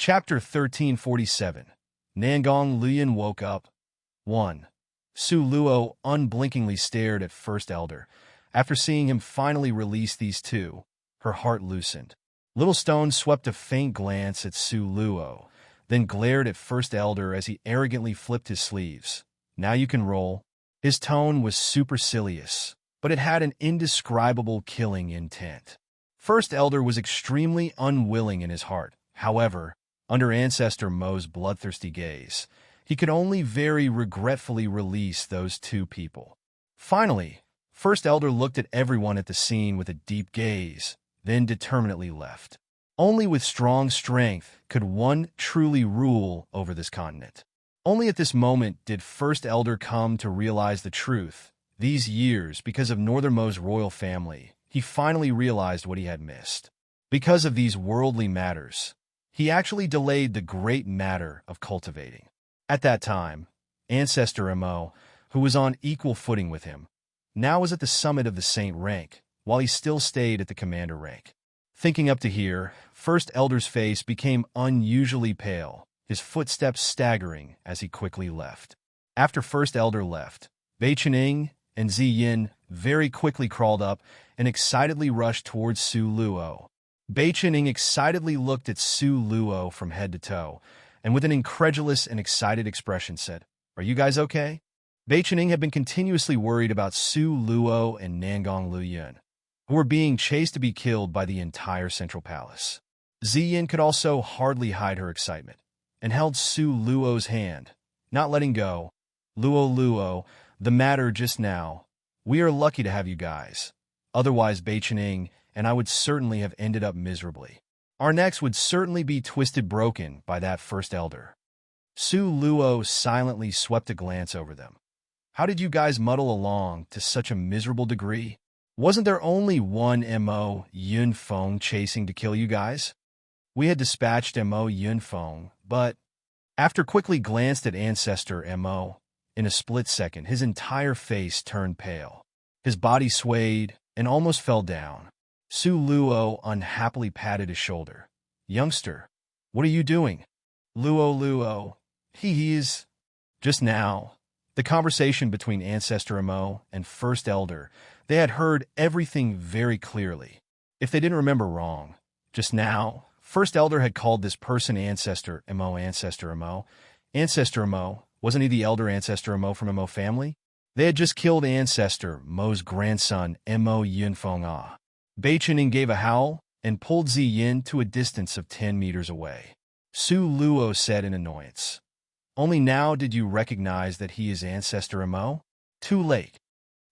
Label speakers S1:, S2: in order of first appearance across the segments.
S1: Chapter 1347. Nangong Luyan woke up. 1. Su Luo unblinkingly stared at First Elder. After seeing him finally release these two, her heart loosened. Little Stone swept a faint glance at Su Luo, then glared at First Elder as he arrogantly flipped his sleeves. Now you can roll. His tone was supercilious, but it had an indescribable killing intent. First Elder was extremely unwilling in his heart. However, under Ancestor Mo's bloodthirsty gaze, he could only very regretfully release those two people. Finally, First Elder looked at everyone at the scene with a deep gaze, then determinedly left. Only with strong strength could one truly rule over this continent. Only at this moment did First Elder come to realize the truth. These years, because of Northernmost royal family, he finally realized what he had missed. Because of these worldly matters, he actually delayed the great matter of cultivating. At that time, Ancestor Mo, who was on equal footing with him, now was at the summit of the Saint rank, while he still stayed at the Commander rank. Thinking up to here, First Elder's face became unusually pale, his footsteps staggering as he quickly left. After First Elder left, Bei Chening and Zi Yin very quickly crawled up and excitedly rushed towards Su Luo. Bei Chening excitedly looked at Su Luo from head to toe, and with an incredulous and excited expression said, "Are you guys okay?" Bei Chening had been continuously worried about Su Luo and Nangong Luyan, who were being chased to be killed by the entire Central Palace. Ziyin could also hardly hide her excitement, and held Su Luo's hand, not letting go. Luo, the matter just now. We are lucky to have you guys. Otherwise, Bei Chening and I would certainly have ended up miserably. Our necks would certainly be twisted broken by that First Elder. Su Luo silently swept a glance over them. How did you guys muddle along to such a miserable degree? Wasn't there only one Mo Yunfeng chasing to kill you guys? We had dispatched Mo Yunfeng, but after quickly glanced at Ancestor Mo, in a split second his entire face turned pale. His body swayed and almost fell down. Su Luo unhappily patted his shoulder. "Youngster, what are you doing?" Luo, he's... Just now, the conversation between Ancestor Mo and First Elder, they had heard everything very clearly. If they didn't remember wrong, just now, First Elder had called this person Ancestor Mo. Ancestor Mo, wasn't he the elder Ancestor Mo from Mo family? They had just killed Ancestor Mo's grandson Mo Yunfeng. Bei Chening gave a howl and pulled Zi Yin to a distance of 10 meters away. Su Luo said in annoyance, "Only now did you recognize that he is Ancestor Mo? Too late."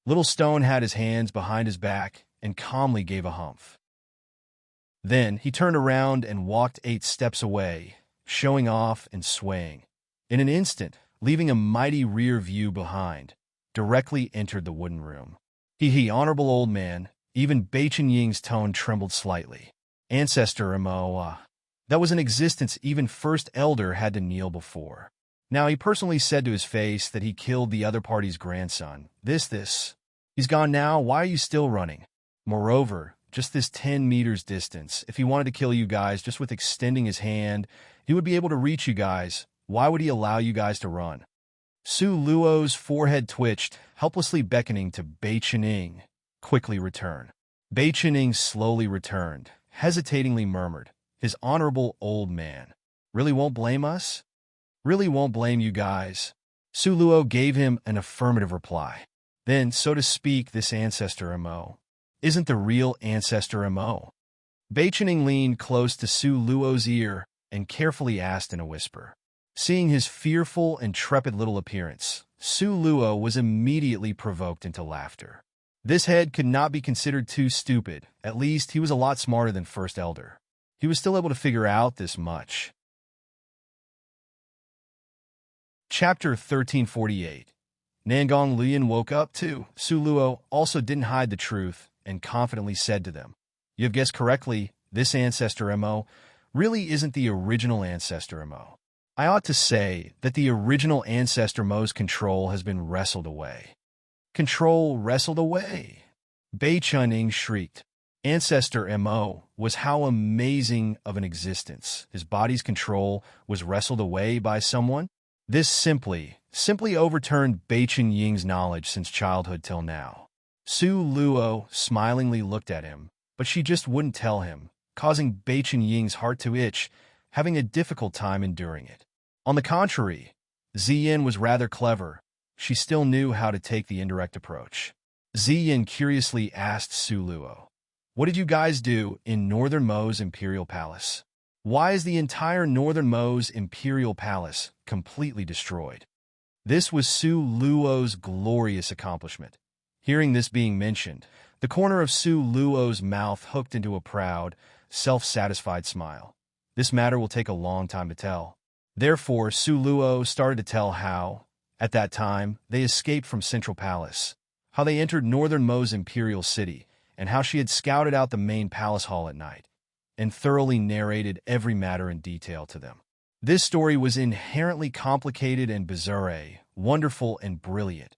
S1: Little Stone had his hands behind his back and calmly gave a humph. Then he turned around and walked 8 steps away, showing off and swaying. In an instant, leaving a mighty rear view behind, directly entered the wooden room. Honorable old man. Even Bei Chenying's tone trembled slightly. Ancestor Mo, that was an existence even First Elder had to kneel before. Now he personally said to his face that he killed the other party's grandson. This. He's gone now, why are you still running? Moreover, just this 10 meters distance, if he wanted to kill you guys just with extending his hand, he would be able to reach you guys. Why would he allow you guys to run? Su Luo's forehead twitched, helplessly beckoning to Bei Chening. Quickly return. Bei Chening slowly returned, hesitatingly murmured, "His honorable old man. Really won't blame us? Really won't blame you guys." Su Luo gave him an affirmative reply. Then, so to speak, this Ancestor Mo isn't the real Ancestor Mo. Bei Chening leaned close to Su Luo's ear and carefully asked in a whisper. Seeing his fearful and trepid little appearance, Su Luo was immediately provoked into laughter. This head could not be considered too stupid. At least he was a lot smarter than First Elder. He was still able to figure out this much. Chapter 1348. Nangong Luyan woke up too. Su Luo also didn't hide the truth and confidently said to them, "You have guessed correctly, this Ancestor Mo really isn't the original Ancestor Mo. I ought to say that the original Ancestor Mo's control has been wrestled away." Control wrestled away. Bei Chening shrieked. Ancestor Mo, was how amazing of an existence his body's control was wrestled away by someone. This simply overturned Bei Chen-ying's knowledge since childhood till now. Su Luo smilingly looked at him, but she just wouldn't tell him, causing Bei Chen-ying's heart to itch, having a difficult time enduring it. On the contrary, Ziyin was rather clever. She still knew how to take the indirect approach. Ziyin curiously asked Su Luo, "What did you guys do in Northern Mo's Imperial Palace? Why is the entire Northern Mo's Imperial Palace completely destroyed?" This was Su Luo's glorious accomplishment. Hearing this being mentioned, the corner of Su Luo's mouth hooked into a proud, self-satisfied smile. This matter will take a long time to tell. Therefore, Su Luo started to tell how, at that time, they escaped from Central Palace, how they entered Northern Mo's Imperial City, and how she had scouted out the main palace hall at night, and thoroughly narrated every matter in detail to them. This story was inherently complicated and bizarre, wonderful and brilliant,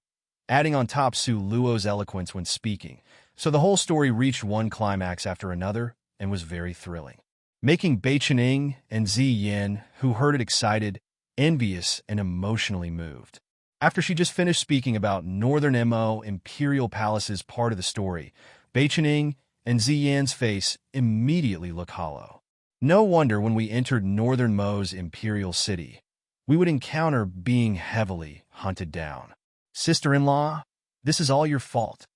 S1: adding on top Su Luo's eloquence when speaking, so the whole story reached one climax after another and was very thrilling, making Bei Chen-ying and Ziyin, who heard it, excited, envious, and emotionally moved. After she just finished speaking about Northern Mo Imperial Palace's part of the story, Bei Chen-ying and Ziyin's face immediately looked hollow. No wonder when we entered Northern Mo's Imperial City, we would encounter being heavily hunted down. Sister-in-law, this is all your fault.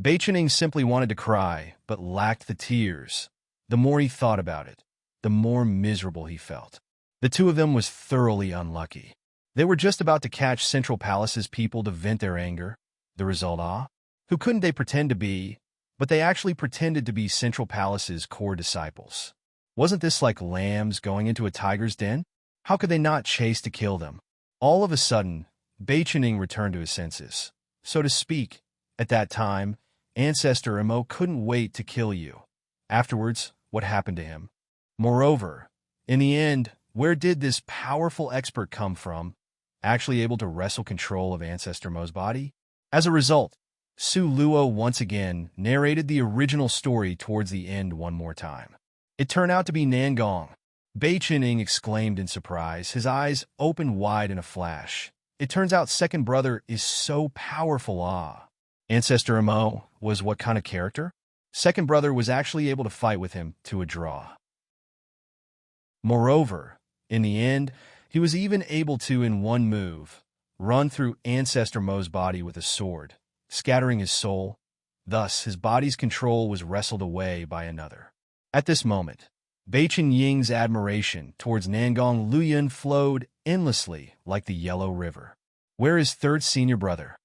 S1: Bei Chen-ying simply wanted to cry, but lacked the tears. The more he thought about it, the more miserable he felt. The two of them was thoroughly unlucky. They were just about to catch Central Palace's people to vent their anger. The result, who couldn't they pretend to be? But they actually pretended to be Central Palace's core disciples. Wasn't this like lambs going into a tiger's den? How could they not chase to kill them? All of a sudden, Bei Chen-ying returned to his senses. So to speak, at that time, Ancestor Mo couldn't wait to kill you. Afterwards, what happened to him? Moreover, in the end, where did this powerful expert come from, actually able to wrestle control of Ancestor Mo's body? As a result, Su Luo once again narrated the original story towards the end one more time. It turned out to be Nangong. Bei Chen-ying exclaimed in surprise, his eyes opened wide in a flash. It turns out second brother is so powerful, Ancestor Mo was what kind of character? Second brother was actually able to fight with him to a draw. Moreover, in the end, he was even able to, in one move, run through Ancestor Mo's body with a sword, scattering his soul. Thus, his body's control was wrestled away by another. At this moment, Bei Chen-ying's admiration towards Nangong Luoyun flowed endlessly like the Yellow River. Where is third senior brother?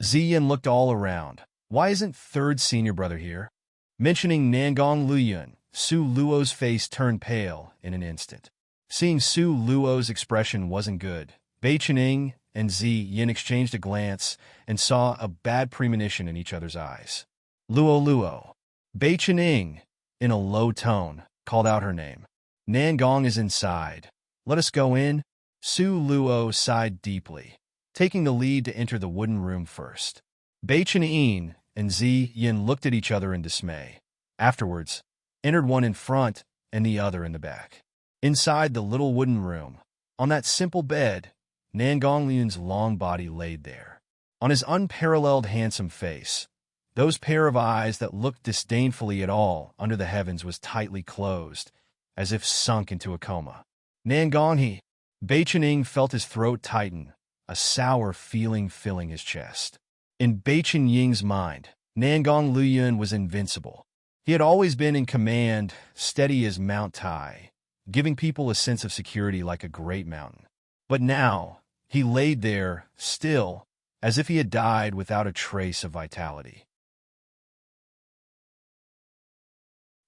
S1: Ziyin looked all around. Why isn't third senior brother here? Mentioning Nangong Luoyun, Su Luo's face turned pale in an instant. Seeing Su Luo's expression wasn't good, Bei Chen-ying and Ziyin exchanged a glance and saw a bad premonition in each other's eyes. Luo. Bei Chen-ying, in a low tone, called out her name. Nangong is inside. Let us go in. Su Luo sighed deeply, taking the lead to enter the wooden room first. Bei Chen-ying and Ziyin looked at each other in dismay. Afterwards, entered one in front and the other in the back. Inside the little wooden room, on that simple bed, Nangong Luoyun's long body laid there. On his unparalleled handsome face, those pair of eyes that looked disdainfully at all under the heavens was tightly closed, as if sunk into a coma. Nangong Bei Chen-ying felt his throat tighten, a sour feeling filling his chest. In Bei Chen-ying's mind, Nangong Luoyun was invincible. He had always been in command, steady as Mount Tai, giving people a sense of security like a great mountain. But now, he laid there, still, as if he had died without a trace of vitality.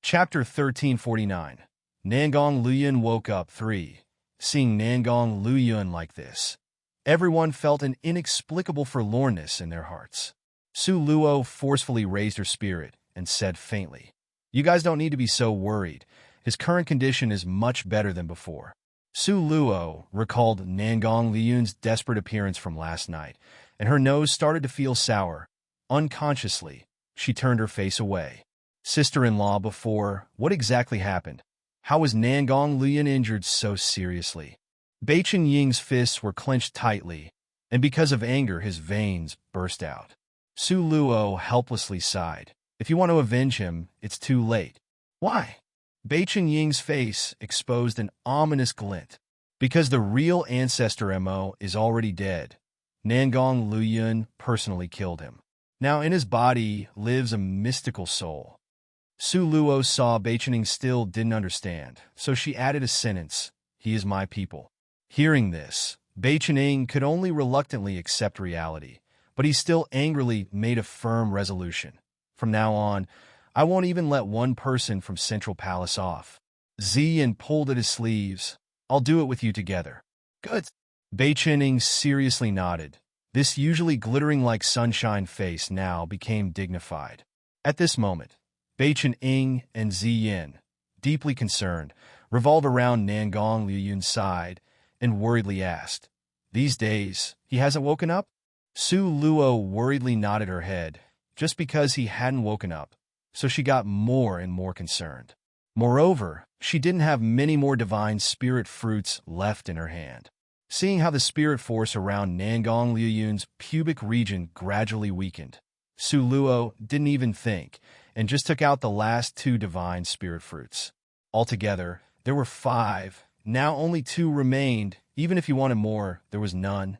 S1: Chapter 1349. Nangong Luoyun woke up. 3. Seeing Nangong Luoyun like this, everyone felt an inexplicable forlornness in their hearts. Su Luo forcefully raised her spirit and said faintly, "You guys don't need to be so worried. His current condition is much better than before." Su Luo recalled Nangong Luoyun's desperate appearance from last night, and her nose started to feel sour. Unconsciously, she turned her face away. sister-in-law before. What exactly happened? How was Nangong Luyan injured so seriously? Beichen Ying's fists were clenched tightly, and because of anger his veins burst out. Su Luo helplessly sighed. If you want to avenge him, it's too late. Why? Beichen Ying's face exposed an ominous glint. Because the real ancestor Mo is already dead. Nangong Luyan personally killed him. Now in his body lives a mystical soul. Su Luo saw Beichening still didn't understand, so she added a sentence, "He is my people." Hearing this, Beichening could only reluctantly accept reality, but he still angrily made a firm resolution. From now on, I won't even let one person from Central Palace off. Ziyan pulled at his sleeves. I'll do it with you together. Good. Beichening seriously nodded. This usually glittering like sunshine face now became dignified. At this moment, Beichening and Ziyin, deeply concerned, revolved around Nangong Luyun's side and worriedly asked, "These days, he hasn't woken up?" Su Luo worriedly nodded her head, just because he hadn't woken up, so she got more and more concerned. Moreover, she didn't have many more divine spirit fruits left in her hand. Seeing how the spirit force around Nangong Luyun's pubic region gradually weakened, Su Luo didn't even think, and just took out the last 2 divine spirit fruits. Altogether, there were 5. Now only 2 remained. Even if you wanted more, there was none.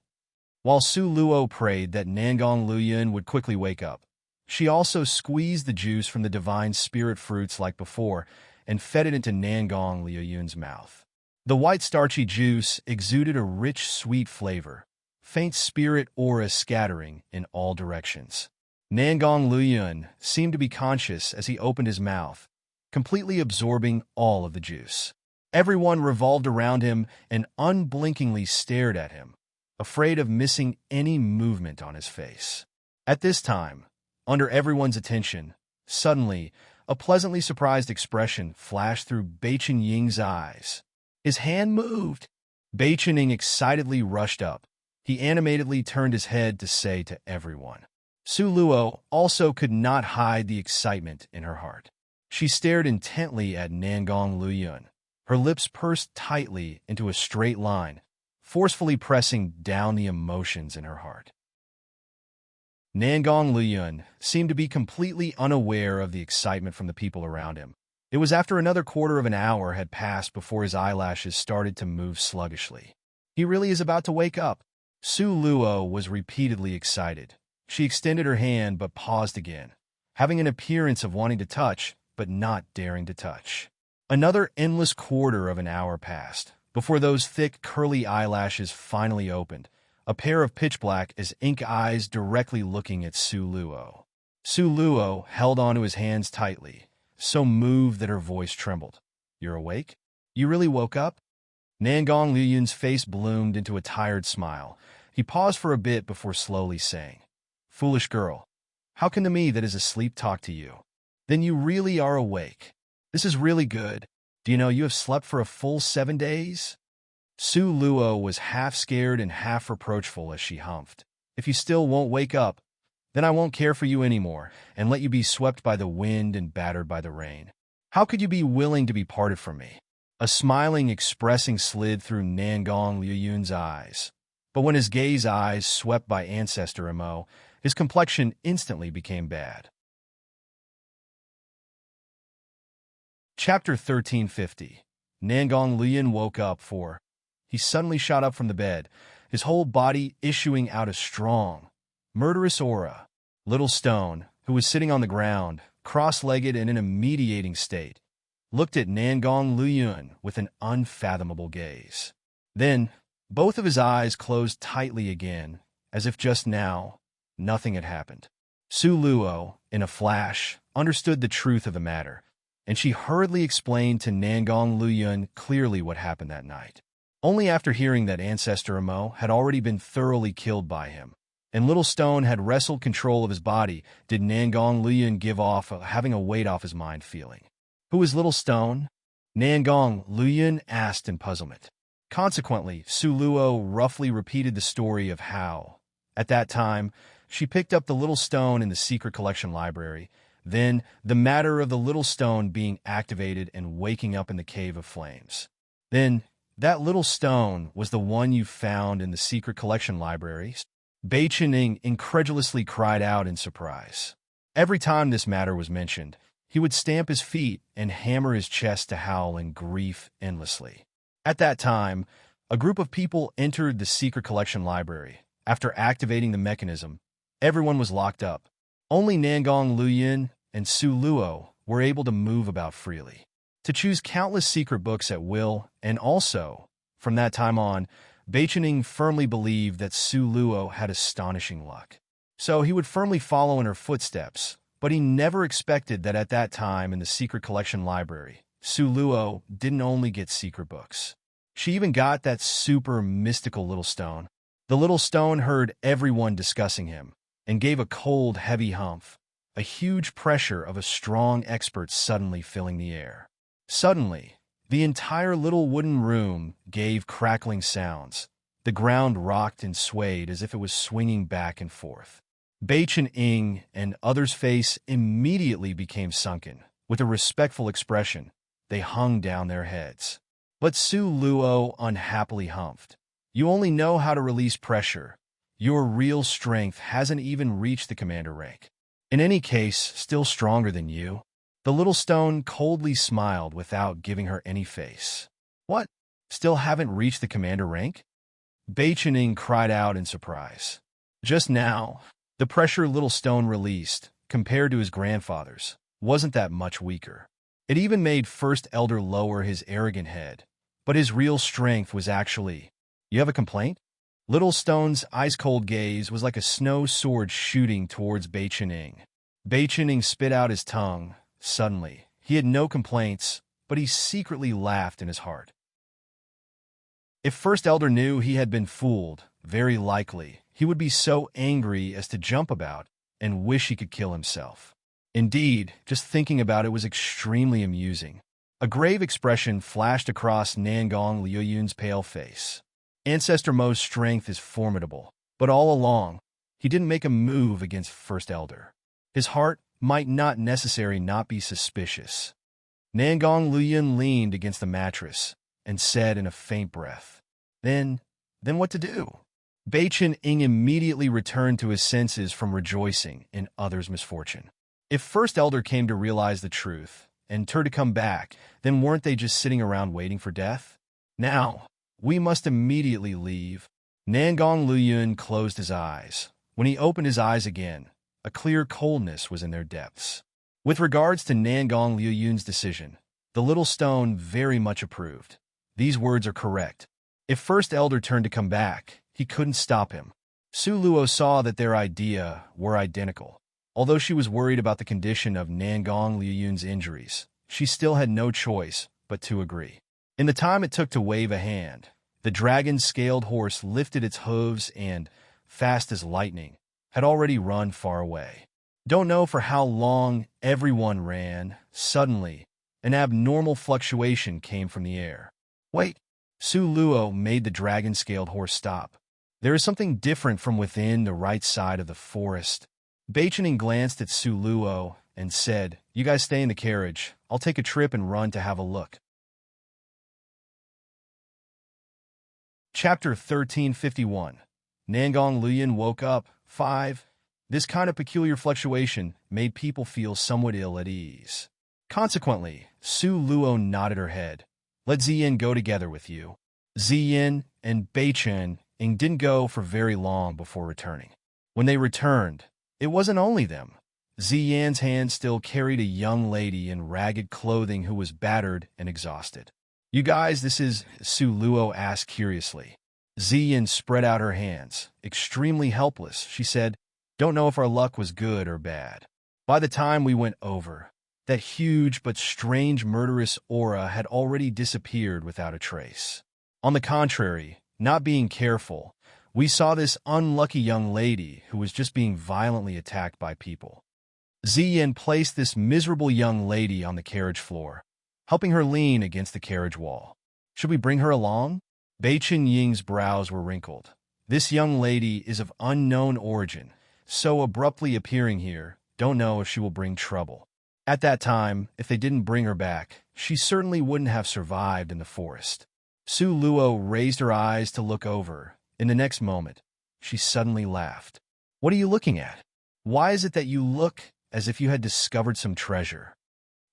S1: While Su Luo prayed that Nangong Luyun would quickly wake up, she also squeezed the juice from the divine spirit fruits like before and fed it into Nangong Luyun's mouth. The white starchy juice exuded a rich, sweet flavor, faint spirit aura scattering in all directions. Nangong Luyun seemed to be conscious as he opened his mouth, completely absorbing all of the juice. Everyone revolved around him and unblinkingly stared at him, afraid of missing any movement on his face. At this time, under everyone's attention, suddenly, a pleasantly surprised expression flashed through Beichen Ying's eyes. His hand moved. Beichen Ying excitedly rushed up. He animatedly turned his head to say to everyone. Su Luo also could not hide the excitement in her heart. She stared intently at Nangong Luyun, her lips pursed tightly into a straight line, forcefully pressing down the emotions in her heart. Nangong Luyun seemed to be completely unaware of the excitement from the people around him. It was after another quarter of an hour had passed before his eyelashes started to move sluggishly. He really is about to wake up. Su Luo was repeatedly excited. She extended her hand but paused again, having an appearance of wanting to touch but not daring to touch. Another endless quarter of an hour passed before those thick, curly eyelashes finally opened, a pair of pitch-black as ink eyes directly looking at Su Luo. Su Luo held onto his hands tightly, so moved that her voice trembled. "You're awake? You really woke up?" Nangong Luyun's face bloomed into a tired smile. He paused for a bit before slowly saying, "Foolish girl, how can the me that is asleep talk to you? Then you really are awake. This is really good. Do you know you have slept for a full 7 days?" Su Luo was half scared and half reproachful as she humphed. "If you still won't wake up, then I won't care for you anymore and let you be swept by the wind and battered by the rain. How could you be willing to be parted from me?" A smiling expressing slid through Nangong Luyun's eyes. But when his gaze eyes swept by Ancestor Mo, his complexion instantly became bad. Chapter 1350. Nangong Luyun woke up for. He suddenly shot up from the bed, his whole body issuing out a strong, murderous aura. Little Stone, who was sitting on the ground, cross-legged and in a mediating state, looked at Nangong Luyun with an unfathomable gaze. Then, both of his eyes closed tightly again, as if just now, nothing had happened. Su Luo, in a flash, understood the truth of the matter, and she hurriedly explained to Nangong Luyun clearly what happened that night. Only after hearing that Ancestor Mo had already been thoroughly killed by him, and Little Stone had wrestled control of his body, did Nangong Luyun give off having a weight off his mind feeling. "Who is Little Stone?" Nangong Luyun asked in puzzlement. Consequently, Su Luo roughly repeated the story of how, at that time, she picked up the little stone in the secret collection library, Then, the matter of the little stone being activated and waking up in the Cave of Flames. Then, that little stone was the one you found in the secret collection library? Bei Qining incredulously cried out in surprise. Every time this matter was mentioned, he would stamp his feet and hammer his chest to howl in grief endlessly. At that time, a group of people entered the secret collection library. After activating the mechanism, everyone was locked up. Only Nangong Luyin and Su Luo were able to move about freely, to choose countless secret books at will, and also, from that time on, Bei Qining firmly believed that Su Luo had astonishing luck. So he would firmly follow in her footsteps, but he never expected that at that time in the secret collection library, Su Luo didn't only get secret books. She even got that super mystical little stone. The little stone heard everyone discussing him and gave a cold, heavy humph, a huge pressure of a strong expert suddenly filling the air. Suddenly, the entire little wooden room gave crackling sounds. The ground rocked and swayed as if it was swinging back and forth. Bei Qining and others' face immediately became sunken. With a respectful expression, they hung down their heads. But Su Luo unhappily humphed. You only know how to release pressure. Your real strength hasn't even reached the commander rank. In any case, still stronger than you. The little stone coldly smiled without giving her any face. What? Still haven't reached the commander rank? Bei Qining cried out in surprise. Just now, the pressure little stone released, compared to his grandfather's, wasn't that much weaker. It even made First Elder lower his arrogant head. But his real strength was actually... You have a complaint? Little Stone's ice-cold gaze was like a snow sword shooting towards Bei Qining. Bei Qining spit out his tongue. Suddenly, he had no complaints, but he secretly laughed in his heart. If First Elder knew he had been fooled, very likely, he would be so angry as to jump about and wish he could kill himself. Indeed, just thinking about it was extremely amusing. A grave expression flashed across Nangong Liuyun's pale face. Ancestor Mo's strength is formidable, but all along, he didn't make a move against First Elder. His heart might not necessarily not be suspicious. Nangong Luyin leaned against the mattress and said in a faint breath, Then what to do? Bei Qining immediately returned to his senses from rejoicing in others' misfortune. If First Elder came to realize the truth and turned to come back, then weren't they just sitting around waiting for death? Now, we must immediately leave. Nangong Luyin closed his eyes. When he opened his eyes again, a clear coldness was in their depths. With regards to Nangong Liuyun's decision, the little stone very much approved. These words are correct. If First Elder turned to come back, he couldn't stop him. Su Luo saw that their idea were identical. Although she was worried about the condition of Nangong Liuyun's injuries, she still had no choice but to agree. In the time it took to wave a hand, the dragon-scaled horse lifted its hooves and, fast as lightning, had already run far away. Don't know for how long everyone ran. Suddenly, an abnormal fluctuation came from the air. Wait! Su Luo made the dragon-scaled horse stop. There is something different from within the right side of the forest. Bei Qining glanced at Su Luo and said, You guys stay in the carriage. I'll take a trip and run to have a look. Chapter 1351. Nangong Luyin woke up. 5. This kind of peculiar fluctuation made people feel somewhat ill at ease. Consequently, Su Luo nodded her head. Let Ziyin go together with you. Ziyin and Bei Qining didn't go for very long before returning. When they returned, it wasn't only them. Ziyin's hand still carried a young lady in ragged clothing who was battered and exhausted. You guys, this is... Su Luo asked curiously. Ziyin spread out her hands. Extremely helpless, she said, Don't know if our luck was good or bad. By the time we went over, that huge but strange murderous aura had already disappeared without a trace. On the contrary, not being careful, we saw this unlucky young lady who was just being violently attacked by people. Ziyin placed this miserable young lady on the carriage floor, helping her lean against the carriage wall. Should we bring her along? Bei Qining's brows were wrinkled. This young lady is of unknown origin, so abruptly appearing here, don't know if she will bring trouble. At that time, if they didn't bring her back, she certainly wouldn't have survived in the forest. Su Luo raised her eyes to look over. In the next moment, she suddenly laughed. What are you looking at? Why is it that you look as if you had discovered some treasure?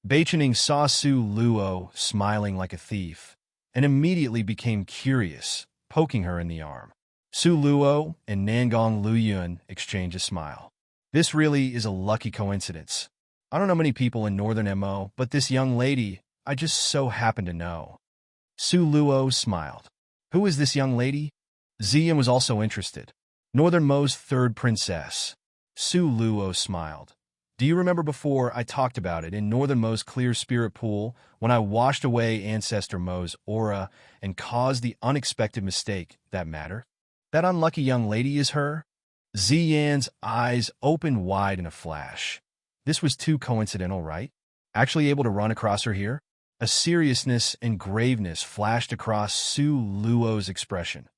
S1: Beichening saw Su Luo smiling like a thief, and immediately became curious, poking her in the arm. Su Luo and Nangong Luyun exchanged a smile. This really is a lucky coincidence. I don't know many people in Northern Mo, but this young lady, I just so happen to know. Su Luo smiled. Who is this young lady? Ziyan was also interested. Northern Mo's third princess. Su Luo smiled. Do you remember before I talked about it in Northern Mo's clear spirit pool when I washed away Ancestor Mo's aura and caused the unexpected mistake that mattered? That unlucky young lady is her? Ziyan's eyes opened wide in a flash. This was too coincidental, right? Actually able to run across her here? A seriousness and graveness flashed across Su Luo's expression.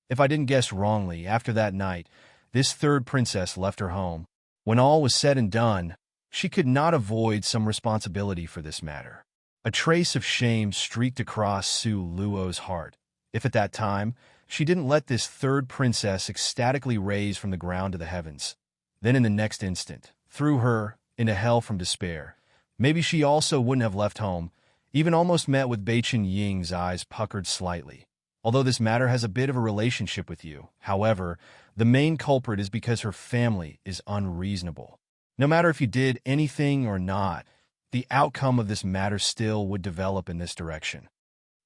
S1: If I didn't guess wrongly, after that night, this third princess left her home. When all was said and done, she could not avoid some responsibility for this matter. A trace of shame streaked across Su Luo's heart. If at that time, she didn't let this third princess ecstatically raise from the ground to the heavens, then in the next instant, threw her into hell from despair, maybe she also wouldn't have left home, even almost met with Beichen Ying's eyes puckered slightly. Although this matter has a bit of a relationship with you, however, the main culprit is because her family is unreasonable. No matter if you did anything or not, the outcome of this matter still would develop in this direction.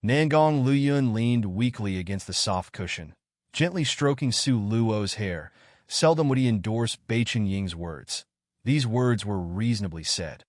S1: Nangong Luyun leaned weakly against the soft cushion, gently stroking Su Luo's hair. Seldom would he endorse Beichen Ying's words. These words were reasonably said.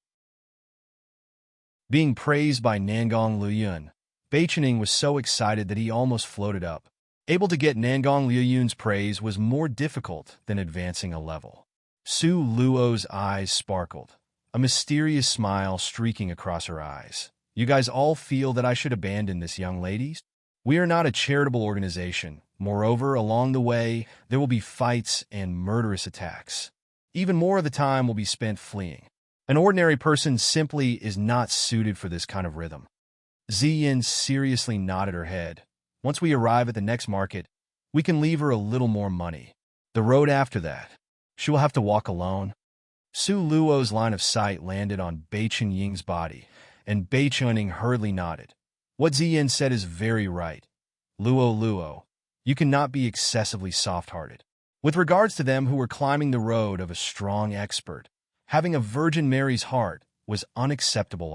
S1: Being praised by Nangong Luyun, Beichening was so excited that he almost floated up. Able to get Nangong Luyun's praise was more difficult than advancing a level. Su Luo's eyes sparkled, a mysterious smile streaking across her eyes. You guys all feel that I should abandon this young lady? We are not a charitable organization. Moreover, along the way, there will be fights and murderous attacks. Even more of the time will be spent fleeing. An ordinary person simply is not suited for this kind of rhythm. Ziyin seriously nodded her head. Once we arrive at the next market, we can leave her a little more money. The road after that, she will have to walk alone. Su Luo's line of sight landed on Beichen Ying's body, and Beichening hurriedly nodded. What Ziyin said is very right. Luo, you cannot be excessively soft-hearted. With regards to them who were climbing the road of a strong expert, having a Virgin Mary's heart was unacceptable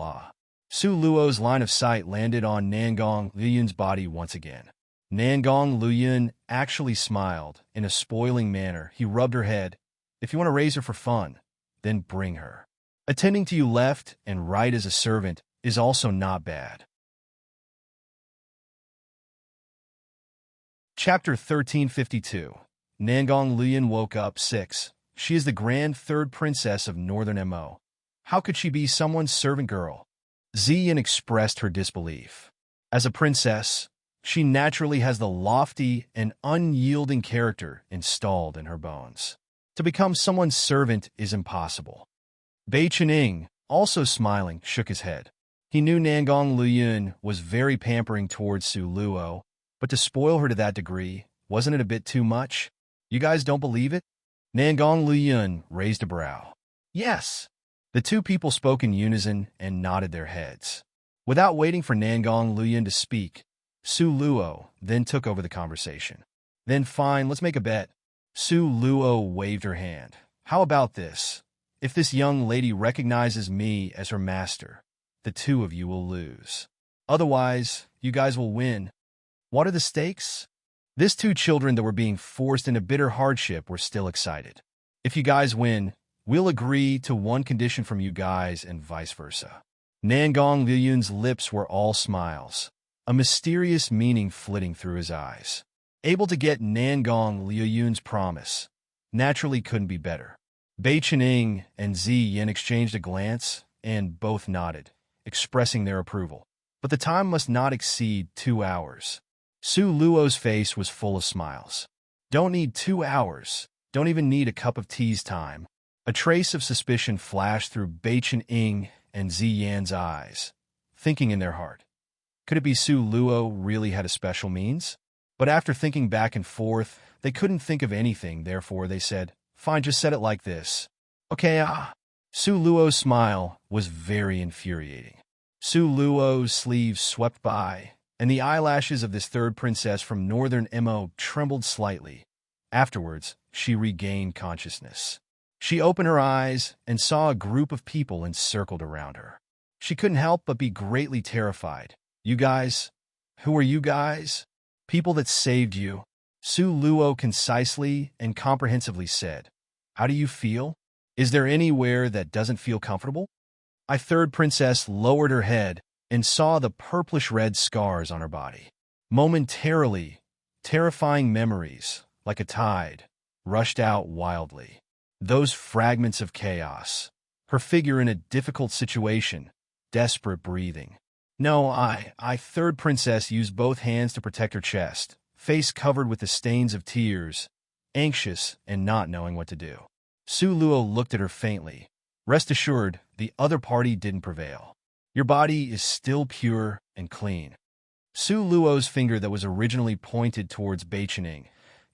S1: Su Luo's line of sight landed on Nangong Luyun's body once again. Nangong Luyun actually smiled. In a spoiling manner, he rubbed her head. If you want to raise her for fun, then bring her. Attending to you left and right as a servant is also not bad. Chapter 1352. Nangong Luyun woke up 6. She is the grand third princess of Northern Mo. How could she be someone's servant girl? Ziyin expressed her disbelief. As a princess, she naturally has the lofty and unyielding character installed in her bones. To become someone's servant is impossible. Beichening, also smiling, shook his head. He knew Nangong Luyun was very pampering towards Su Luo, but to spoil her to that degree, wasn't it a bit too much? You guys don't believe it? Nangong Luyun raised a brow. Yes. The two people spoke in unison and nodded their heads. Without waiting for Nangong Luyun to speak, Su Luo then took over the conversation. Then fine, let's make a bet. Su Luo waved her hand. How about this? If this young lady recognizes me as her master, the two of you will lose. Otherwise, you guys will win. What are the stakes? These two children that were being forced into bitter hardship were still excited. If you guys win, we'll agree to one condition from you guys and vice versa. Nangong Luyun's lips were all smiles, a mysterious meaning flitting through his eyes. Able to get Nangong Luyun's promise, naturally couldn't be better. Beichening and Ziyin exchanged a glance, and both nodded, expressing their approval. But the time must not exceed 2 hours. Su Luo's face was full of smiles. Don't need 2 hours. Don't even need a cup of tea's time. A trace of suspicion flashed through Beichen Ing and Ziyan's eyes, thinking in their heart, could it be Su Luo really had a special means? But after thinking back and forth, they couldn't think of anything, therefore they said, fine, just said it like this. Okay, Su Luo's smile was very infuriating. Su Luo's sleeves swept by, and the eyelashes of this third princess from northern Mo trembled slightly. Afterwards, she regained consciousness. She opened her eyes and saw a group of people encircled around her. She couldn't help but be greatly terrified. You guys? Who are you guys? People that saved you. Su Luo concisely and comprehensively said. How do you feel? Is there anywhere that doesn't feel comfortable? A third princess lowered her head and saw the purplish-red scars on her body. Momentarily, terrifying memories, like a tide, rushed out wildly. Those fragments of chaos. Her figure in a difficult situation, desperate breathing. No, third princess used both hands to protect her chest, face covered with the stains of tears, anxious and not knowing what to do. Su Luo looked at her faintly. Rest assured, the other party didn't prevail. Your body is still pure and clean. Su Luo's finger that was originally pointed towards Beichening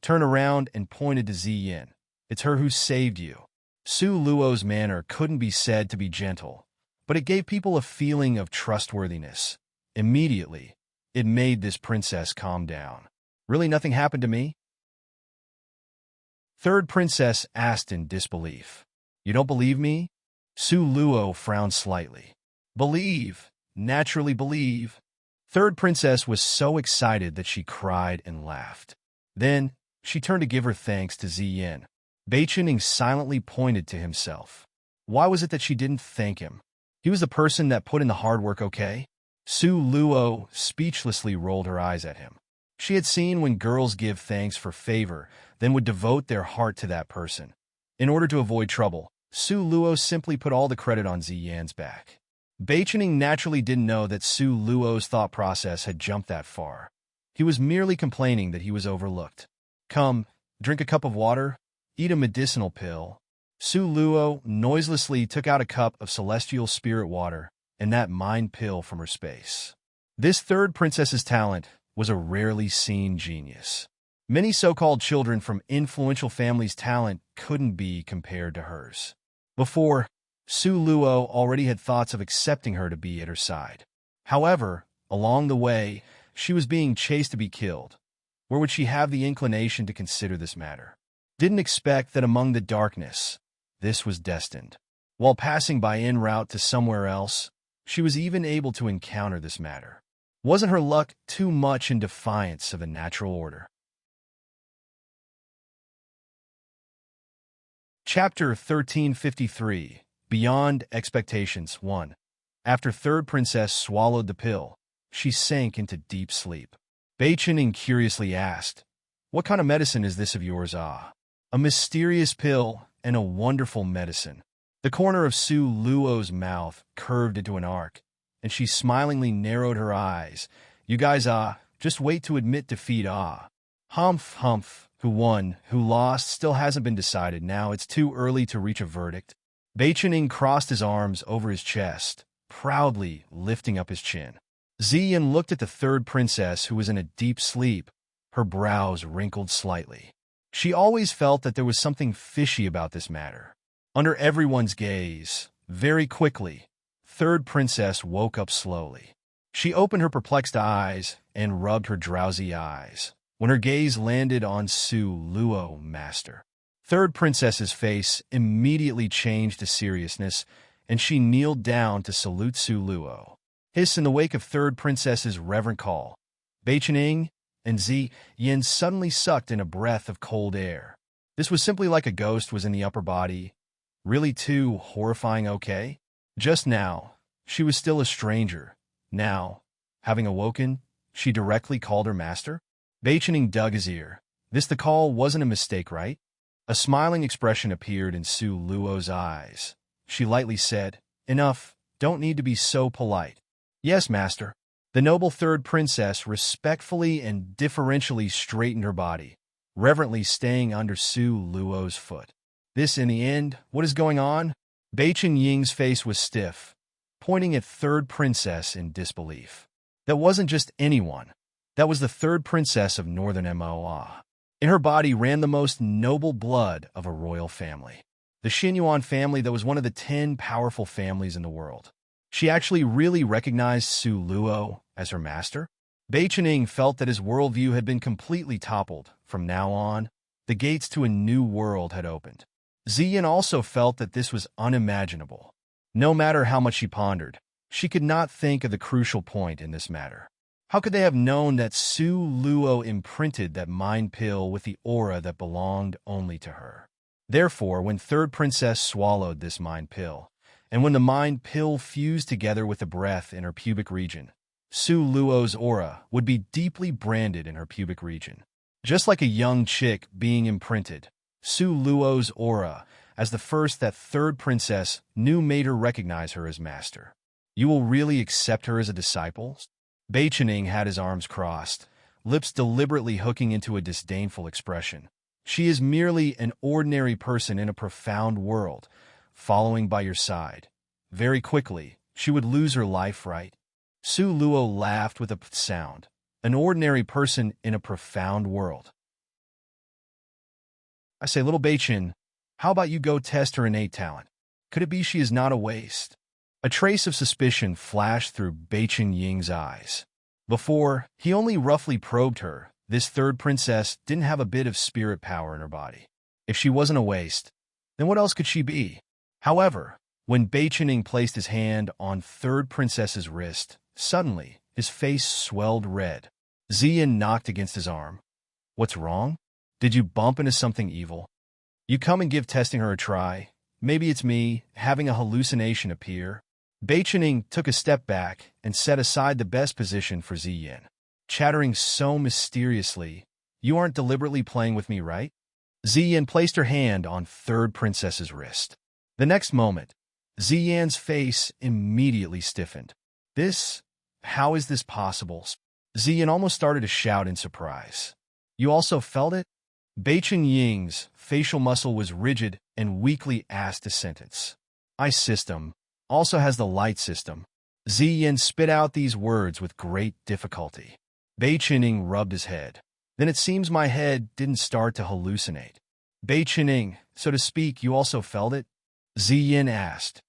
S1: turned around and pointed to Ziyin. It's her who saved you. Su Luo's manner couldn't be said to be gentle, but it gave people a feeling of trustworthiness. Immediately, it made this princess calm down. Really nothing happened to me? Third princess asked in disbelief. You don't believe me? Su Luo frowned slightly. Believe, naturally believe. Third princess was so excited that she cried and laughed. Then, she turned to give her thanks to Ziyin. Beichening silently pointed to himself. Why was it that she didn't thank him? He was the person that put in the hard work, okay? Su Luo speechlessly rolled her eyes at him. She had seen when girls give thanks for favor, then would devote their heart to that person. In order to avoid trouble, Su Luo simply put all the credit on Ziyan's back. Beichening naturally didn't know that Su Luo's thought process had jumped that far. He was merely complaining that he was overlooked. Come, drink a cup of water, eat a medicinal pill. Su Luo noiselessly took out a cup of celestial spirit water and that mind pill from her space. This third princess's talent was a rarely seen genius. Many so-called children from influential families' talent couldn't be compared to hers. Before, Su Luo already had thoughts of accepting her to be at her side. However, along the way, she was being chased to be killed. Where would she have the inclination to consider this matter? Didn't expect that among the darkness, this was destined. While passing by en route to somewhere else, she was even able to encounter this matter. Wasn't her luck too much in defiance of a natural order? Chapter 1353, Beyond Expectations 1. After third princess swallowed the pill, she sank into deep sleep. Beichening curiously asked, What kind of medicine is this of yours? A mysterious pill and a wonderful medicine. The corner of Su Luo's mouth curved into an arc, and she smilingly narrowed her eyes. You guys, just wait to admit defeat, Humph. Who won, who lost, still hasn't been decided. Now it's too early to reach a verdict. Beichening crossed his arms over his chest, proudly lifting up his chin. Ziyin looked at the third princess, who was in a deep sleep, her brows wrinkled slightly. She always felt that there was something fishy about this matter. Under everyone's gaze, very quickly, third princess woke up slowly. She opened her perplexed eyes and rubbed her drowsy eyes. When her gaze landed on Su Luo, master, third princess's face immediately changed to seriousness, and she kneeled down to salute Su Luo. Hiss in the wake of third princess's reverent call. Beichening and Ziyin suddenly sucked in a breath of cold air. This was simply like a ghost was in the upper body. Really too horrifying, okay? Just now, she was still a stranger. Now, having awoken, she directly called her master. Beichening dug his ear. The call wasn't a mistake, right? A smiling expression appeared in Su Luo's eyes. She lightly said, Enough, don't need to be so polite. Yes, master. The noble third princess respectfully and deferentially straightened her body, reverently staying under Su Luo's foot. This, in the end, what is going on? Beichen Ying's face was stiff, pointing at third princess in disbelief. That wasn't just anyone. That was the third princess of Northern Moa. In her body ran the most noble blood of a royal family. The Xinyuan family that was one of the 10 powerful families in the world. She actually really recognized Su Luo as her master. Beichen Ying felt that his worldview had been completely toppled. From now on, the gates to a new world had opened. Ziyin also felt that this was unimaginable. No matter how much she pondered, she could not think of the crucial point in this matter. How could they have known that Su Luo imprinted that mind pill with the aura that belonged only to her? Therefore, when third princess swallowed this mind pill, and when the mind pill fused together with the breath in her pubic region, Su Luo's aura would be deeply branded in her pubic region. Just like a young chick being imprinted, Su Luo's aura, as the first that third princess knew, made her recognize her as master. You will really accept her as a disciple? Beichen Ying had his arms crossed, lips deliberately hooking into a disdainful expression. She is merely an ordinary person in a profound world, following by your side. Very quickly, she would lose her life, right? Su Luo laughed with a sound. An ordinary person in a profound world. I say, little Beichen, how about you go test her innate talent? Could it be she is not a waste? A trace of suspicion flashed through Beichen Ying's eyes. Before, he only roughly probed her. This third princess didn't have a bit of spirit power in her body. If she wasn't a waste, then what else could she be? However, when Beichen Ying placed his hand on third princess's wrist, suddenly, his face swelled red. Ziyin knocked against his arm. What's wrong? Did you bump into something evil? You come and give testing her a try. Maybe it's me, having a hallucination appear. Beichen Ying took a step back and set aside the best position for Ziyin, chattering so mysteriously. You aren't deliberately playing with me, right? Ziyin placed her hand on third princess's wrist. The next moment, Ziyin's face immediately stiffened. How is this possible? Ziyin almost started to shout in surprise. You also felt it? Beichen Ying's facial muscle was rigid and weakly asked a sentence. My system also has the light system. Ziyin spit out these words with great difficulty. Beichen Ying rubbed his head. Then it seems my head didn't start to hallucinate. Beichen Ying, so to speak, you also felt it? Ziyin asked.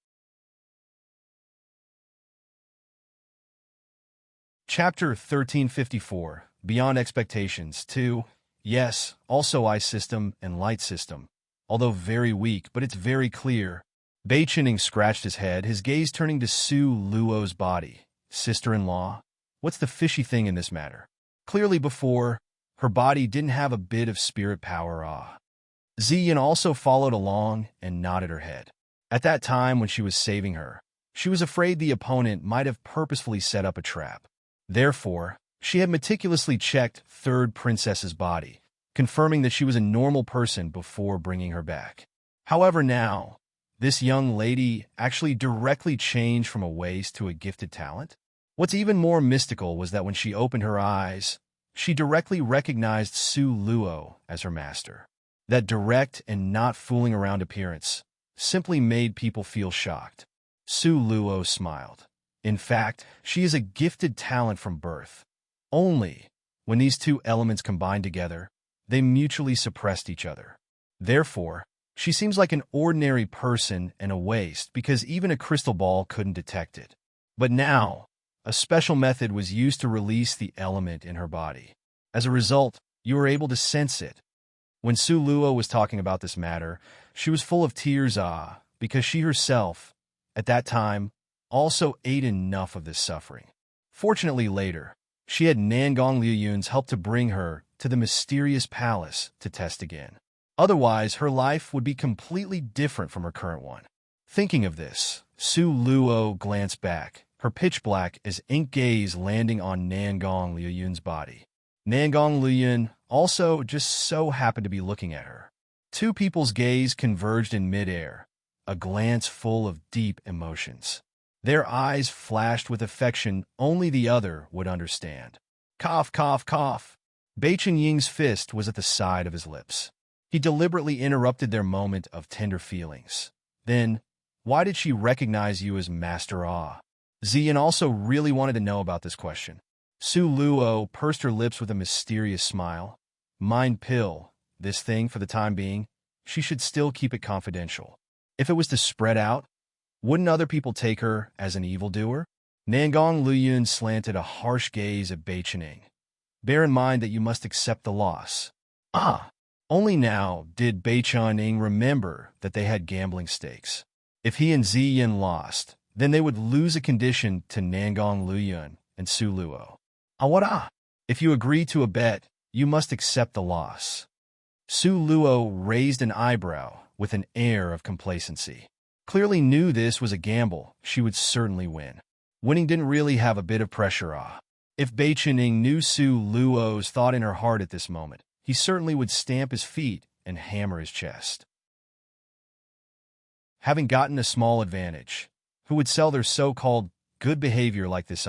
S1: Chapter 1354, Beyond Expectations 2. Yes, also eye system and light system. Although very weak, but it's very clear. Beichen Ying scratched his head, his gaze turning to Su Luo's body. Sister-in-law? What's the fishy thing in this matter? Clearly before, her body didn't have a bit of spirit power. Ziyin also followed along and nodded her head. At that time when she was saving her, she was afraid the opponent might have purposefully set up a trap. Therefore, she had meticulously checked third princess's body, confirming that she was a normal person before bringing her back. However now, this young lady actually directly changed from a waste to a gifted talent? What's even more mystical was that when she opened her eyes, she directly recognized Su Luo as her master. That direct and not fooling around appearance simply made people feel shocked. Su Luo smiled. In fact, she is a gifted talent from birth. Only, when these two elements combined together, they mutually suppressed each other. Therefore, she seems like an ordinary person and a waste because even a crystal ball couldn't detect it. But now, a special method was used to release the element in her body. As a result, you were able to sense it. When Su Luo was talking about this matter, she was full of tears, because she herself, at that time, also ate enough of this suffering. Fortunately later, she had Nangong Liuyun's help to bring her to the mysterious palace to test again. Otherwise, her life would be completely different from her current one. Thinking of this, Su Luo glanced back, her pitch black as ink gaze landing on Nangong Liuyun's body. Nangong Liyun also just so happened to be looking at her. Two people's gaze converged in midair, a glance full of deep emotions. Their eyes flashed with affection only the other would understand. Cough, cough, cough. Beichen Ying's fist was at the side of his lips. He deliberately interrupted their moment of tender feelings. Then, why did she recognize you as Master Ah? Ziyan also really wanted to know about this question. Su Luo pursed her lips with a mysterious smile. Mind pill, this thing for the time being, she should still keep it confidential. If it was to spread out, wouldn't other people take her as an evildoer? Nangong Luyun slanted a harsh gaze at Bei Chening. Bear in mind that you must accept the loss. Ah! Only now did Bei Chening remember that they had gambling stakes. If he and Ziyan lost, then they would lose a condition to Nangong Luyun and Su Luo. Awada! If you agree to a bet, you must accept the loss. Su Luo raised an eyebrow with an air of complacency. Clearly knew this was a gamble, she would certainly win. Winning didn't really have a bit of pressure. If Bei Chening knew Su Luo's thought in her heart at this moment, he certainly would stamp his feet and hammer his chest. Having gotten a small advantage, who would sell their so-called good behavior like this?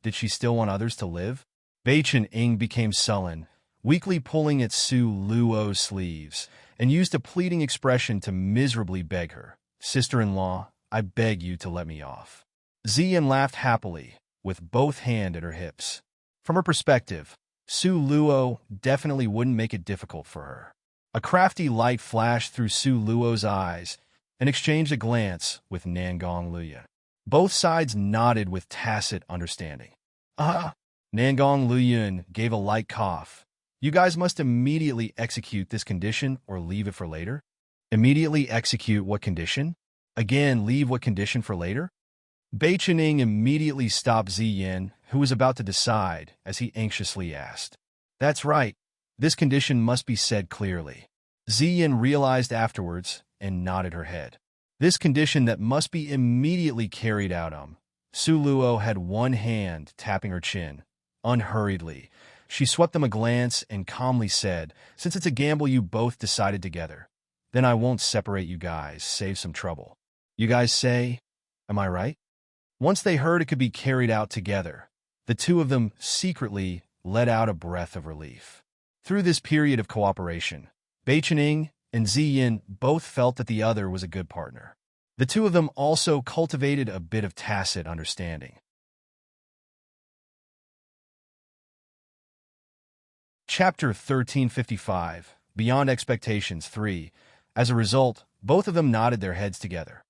S1: Did she still want others to live? Bei Chening became sullen, weakly pulling at Su Luo's sleeves, and used a pleading expression to miserably beg her. Sister-in-law, I beg you to let me off. Ziyan laughed happily, with both hands at her hips. From her perspective, Su Luo definitely wouldn't make it difficult for her. A crafty light flashed through Su Luo's eyes and exchanged a glance with Nangong Luyun. Both sides nodded with tacit understanding. Nangong Luyun gave a light cough. You guys must immediately execute this condition or leave it for later? Immediately execute what condition? Again, leave what condition for later? Bei Chening immediately stopped Ziyan, who was about to decide, as he anxiously asked. That's right. This condition must be said clearly. Ziyan realized afterwards and nodded her head. This condition that must be immediately carried out. Su Luo had one hand tapping her chin. Unhurriedly, she swept them a glance and calmly said, since it's a gamble you both decided together, then I won't separate you guys, save some trouble. You guys say, am I right? Once they heard it could be carried out together, the two of them secretly let out a breath of relief. Through this period of cooperation, Bei Chening and Ziyan both felt that the other was a good partner. The two of them also cultivated a bit of tacit understanding. Chapter 1355, Beyond Expectations 3. As a result, both of them nodded their heads together.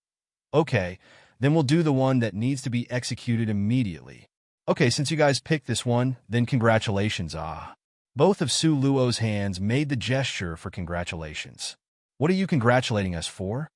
S1: Okay, then we'll do the one that needs to be executed immediately. Okay, since you guys picked this one, then congratulations. Both of Su Luo's hands made the gesture for congratulations. What are you congratulating us for?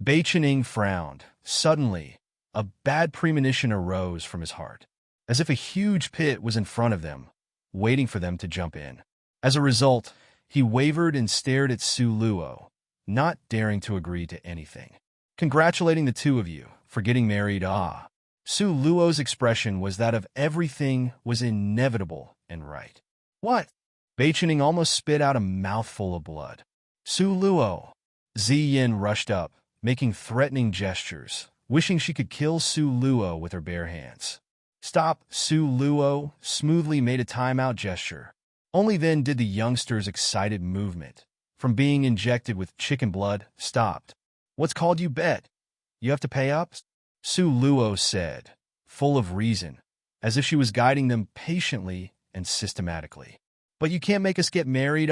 S1: Bei Chening frowned. Suddenly, a bad premonition arose from his heart, as if a huge pit was in front of them, waiting for them to jump in. As a result, he wavered and stared at Su Luo, not daring to agree to anything. Congratulating the two of you for getting married. Su Luo's expression was that of everything was inevitable and right. What? Bei Chening almost spit out a mouthful of blood. Su Luo. Ziyan rushed up, making threatening gestures, wishing she could kill Su Luo with her bare hands. Stop. Su Luo smoothly made a timeout gesture. Only then did the youngster's excited movement, from being injected with chicken blood, stopped. What's called you bet? You have to pay up? Su Luo said, full of reason, as if she was guiding them patiently and systematically. But you can't make us get married.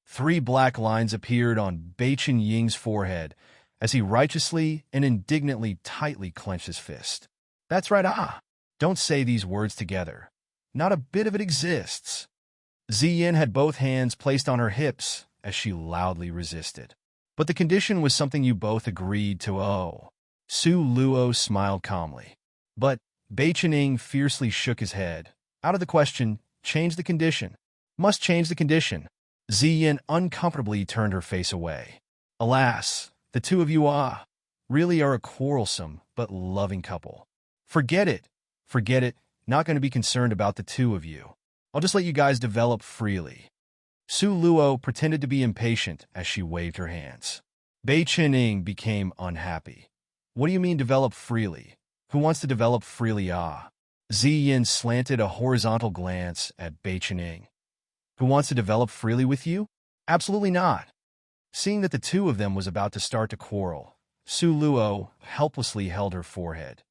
S1: 3 black lines appeared on Bei Chening's forehead as he righteously and indignantly tightly clenched his fist. That's right. Don't say these words together. Not a bit of it exists. Ziyan had both hands placed on her hips as she loudly resisted. But the condition was something you both agreed to. Su Luo smiled calmly. But Bei Chening fiercely shook his head. Out of the question. Change the condition. Must change the condition. Ziyan uncomfortably turned her face away. Alas, the two of you really are a quarrelsome but loving couple. Forget it. Forget it. Not going to be concerned about the two of you. I'll just let you guys develop freely. Su Luo pretended to be impatient as she waved her hands. Bei Chening became unhappy. What do you mean develop freely? Who wants to develop freely? Ziyan slanted a horizontal glance at Bei Chening. Who wants to develop freely with you? Absolutely not. Seeing that the two of them was about to start to quarrel, Su Luo helplessly held her forehead.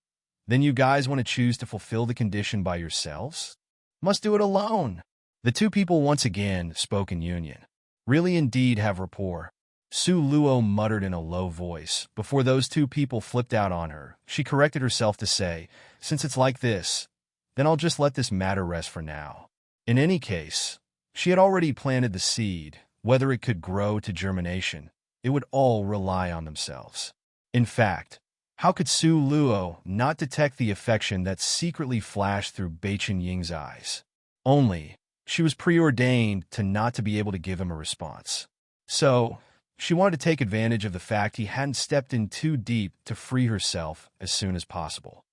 S1: Then you guys want to choose to fulfill the condition by yourselves? Must do it alone. The two people once again spoke in union. Really indeed have rapport. Su Luo muttered in a low voice. Before those two people flipped out on her, she corrected herself to say, since it's like this, then I'll just let this matter rest for now. In any case, she had already planted the seed. Whether it could grow to germination, it would all rely on themselves. In fact, how could Su Luo not detect the affection that secretly flashed through Beichen Ying's eyes? Only, she was preordained to not to be able to give him a response. So, she wanted to take advantage of the fact he hadn't stepped in too deep to free herself as soon as possible.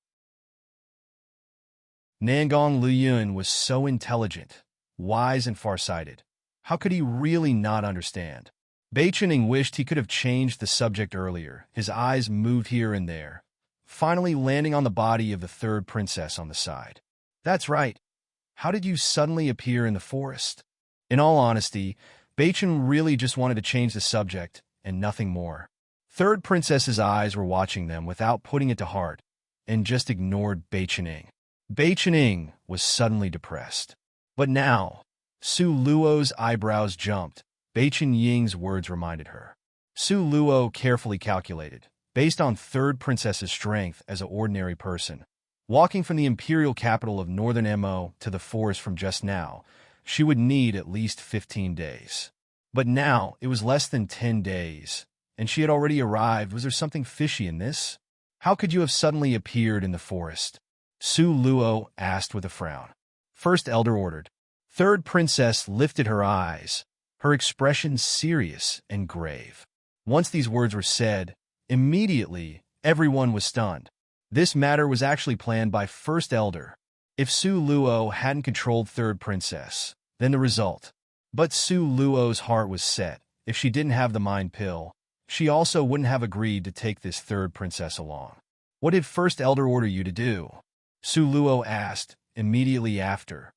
S1: Nangong Liyun was so intelligent, wise and farsighted. How could he really not understand? Beichening wished he could have changed the subject earlier. His eyes moved here and there, finally landing on the body of the third princess on the side. That's right. How did you suddenly appear in the forest? In all honesty, Beichen really just wanted to change the subject, and nothing more. Third princess's eyes were watching them without putting it to heart, and just ignored Beichening. Beichening was suddenly depressed. But now, Su Luo's eyebrows jumped. Beichen Ying's words reminded her. Su Luo carefully calculated, based on third princess's strength as an ordinary person. Walking from the imperial capital of northern Mo to the forest from just now, she would need at least 15 days. But now, it was less than 10 days, and she had already arrived. Was there something fishy in this? How could you have suddenly appeared in the forest? Su Luo asked with a frown. First Elder ordered. Third princess lifted her eyes, her expression serious and grave. Once these words were said, immediately, everyone was stunned. This matter was actually planned by First Elder. If Su Luo hadn't controlled Third Princess, then the result. But Su Luo's heart was set. If she didn't have the mind pill, she also wouldn't have agreed to take this Third Princess along. What did First Elder order you to do? Su Luo asked, immediately after.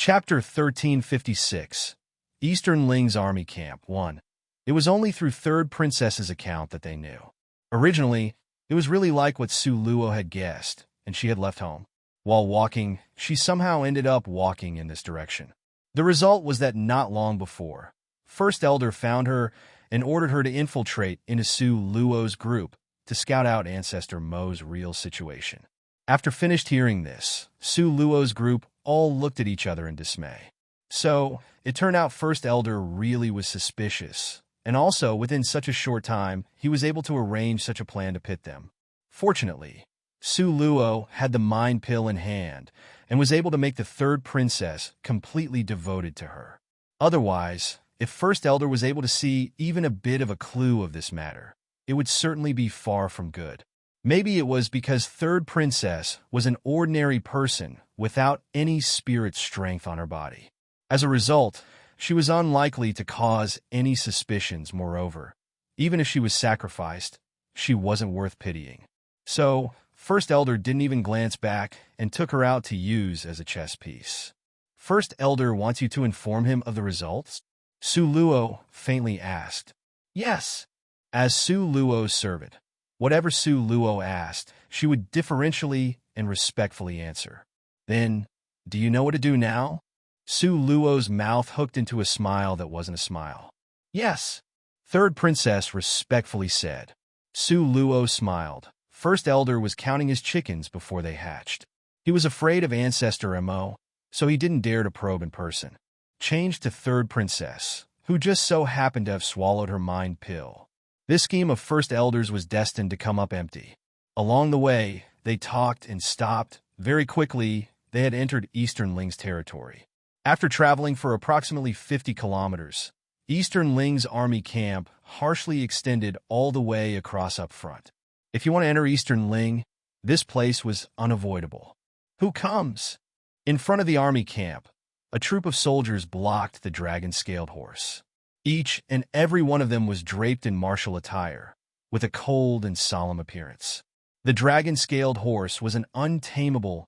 S1: Chapter 1356. Eastern Ling's Army Camp 1. It was only through Third Princess's account that they knew. Originally, it was really like what Su Luo had guessed, and she had left home. While walking, she somehow ended up walking in this direction. The result was that not long before, First Elder found her and ordered her to infiltrate into Su Luo's group to scout out Ancestor Mo's real situation. After finished hearing this, Su Luo's group all looked at each other in dismay. So, it turned out First Elder really was suspicious, and also, within such a short time, he was able to arrange such a plan to pit them. Fortunately, Su Luo had the mind pill in hand and was able to make the Third Princess completely devoted to her. Otherwise, if First Elder was able to see even a bit of a clue of this matter, it would certainly be far from good. Maybe it was because Third Princess was an ordinary person without any spirit strength on her body. As a result, she was unlikely to cause any suspicions. Moreover, even if she was sacrificed, she wasn't worth pitying. So, First Elder didn't even glance back and took her out to use as a chess piece. First Elder wants you to inform him of the results? Su Luo faintly asked. Yes. As Su Luo's servant, whatever Su Luo asked, she would deferentially and respectfully answer. Then, do you know what to do now? Su Luo's mouth hooked into a smile that wasn't a smile. Yes. Third Princess respectfully said. Su Luo smiled. First Elder was counting his chickens before they hatched. He was afraid of Ancestor Mo, so he didn't dare to probe in person. Changed to Third Princess, who just so happened to have swallowed her mind pill. This scheme of First Elder's was destined to come up empty. Along the way, they talked and stopped. Very quickly, they had entered Eastern Ling's territory. After traveling for approximately 50 kilometers, Eastern Ling's army camp harshly extended all the way across up front. If you want to enter Eastern Ling, this place was unavoidable. Who comes? In front of the army camp, a troop of soldiers blocked the dragon-scaled horse. Each and every one of them was draped in martial attire, with a cold and solemn appearance. The dragon-scaled horse was an untamable,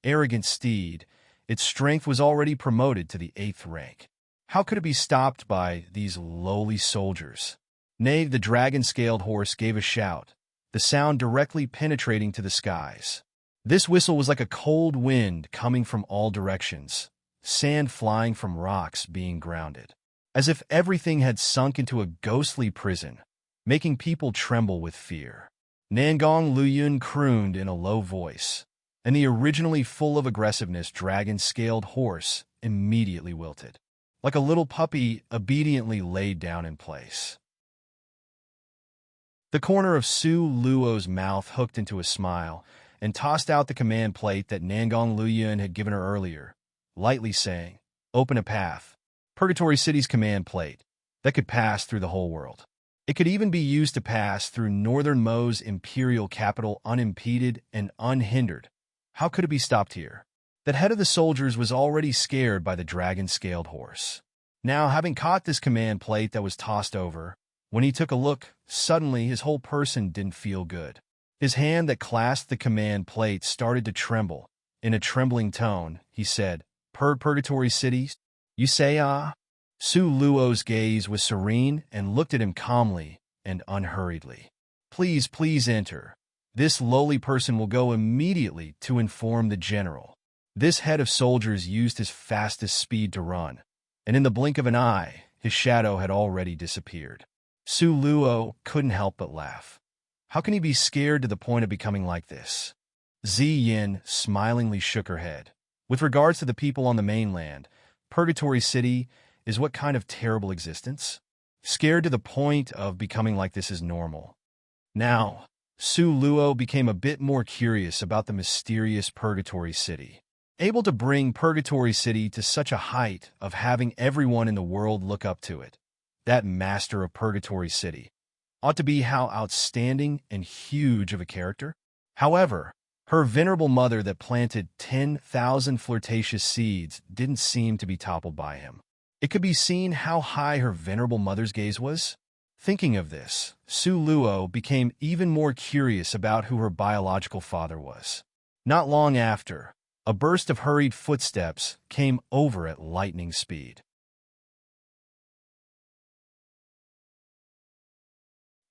S1: arrogant steed, Its strength was already promoted to the 8th rank. How could it be stopped by these lowly soldiers? Nave, the dragon-scaled horse, gave a shout, the sound directly penetrating to the skies. This whistle was like a cold wind coming from all directions, sand flying from rocks being grounded, as if everything had sunk into a ghostly prison, making people tremble with fear. Nangong Luyun crooned in a low voice, and the originally full of aggressiveness dragon-scaled horse immediately wilted, like a little puppy obediently laid down in place. The corner of Su Luo's mouth hooked into a smile and tossed out the command plate that Nangong Luyun had given her earlier, lightly saying, "Open a path." Purgatory City's command plate that could pass through the whole world. It could even be used to pass through Northern Mo's imperial capital unimpeded and unhindered. How could it be stopped here? That head of the soldiers was already scared by the dragon-scaled horse. Now, having caught this command plate that was tossed over, when he took a look, suddenly his whole person didn't feel good. His hand that clasped the command plate started to tremble. In a trembling tone, he said, Purgatory City? You say, ah?" Su Luo's gaze was serene and looked at him calmly and unhurriedly. "Please, please enter. This lowly person will go immediately to inform the general." This head of soldiers used his fastest speed to run, and in the blink of an eye, his shadow had already disappeared. Su Luo couldn't help but laugh. How can he be scared to the point of becoming like this? Zi Yin smilingly shook her head. With regards to the people on the mainland, Purgatory City is what kind of terrible existence? Scared to the point of becoming like this is normal. Now, Su Luo became a bit more curious about the mysterious Purgatory City. Able to bring Purgatory City to such a height of having everyone in the world look up to it, that master of Purgatory City, ought to be how outstanding and huge of a character. However, her venerable mother that planted 10,000 flirtatious seeds didn't seem to be toppled by him. It could be seen how high her venerable mother's gaze was. Thinking of this, Su Luo became even more curious about who her biological father was. Not long after, a burst of hurried footsteps came over at lightning speed.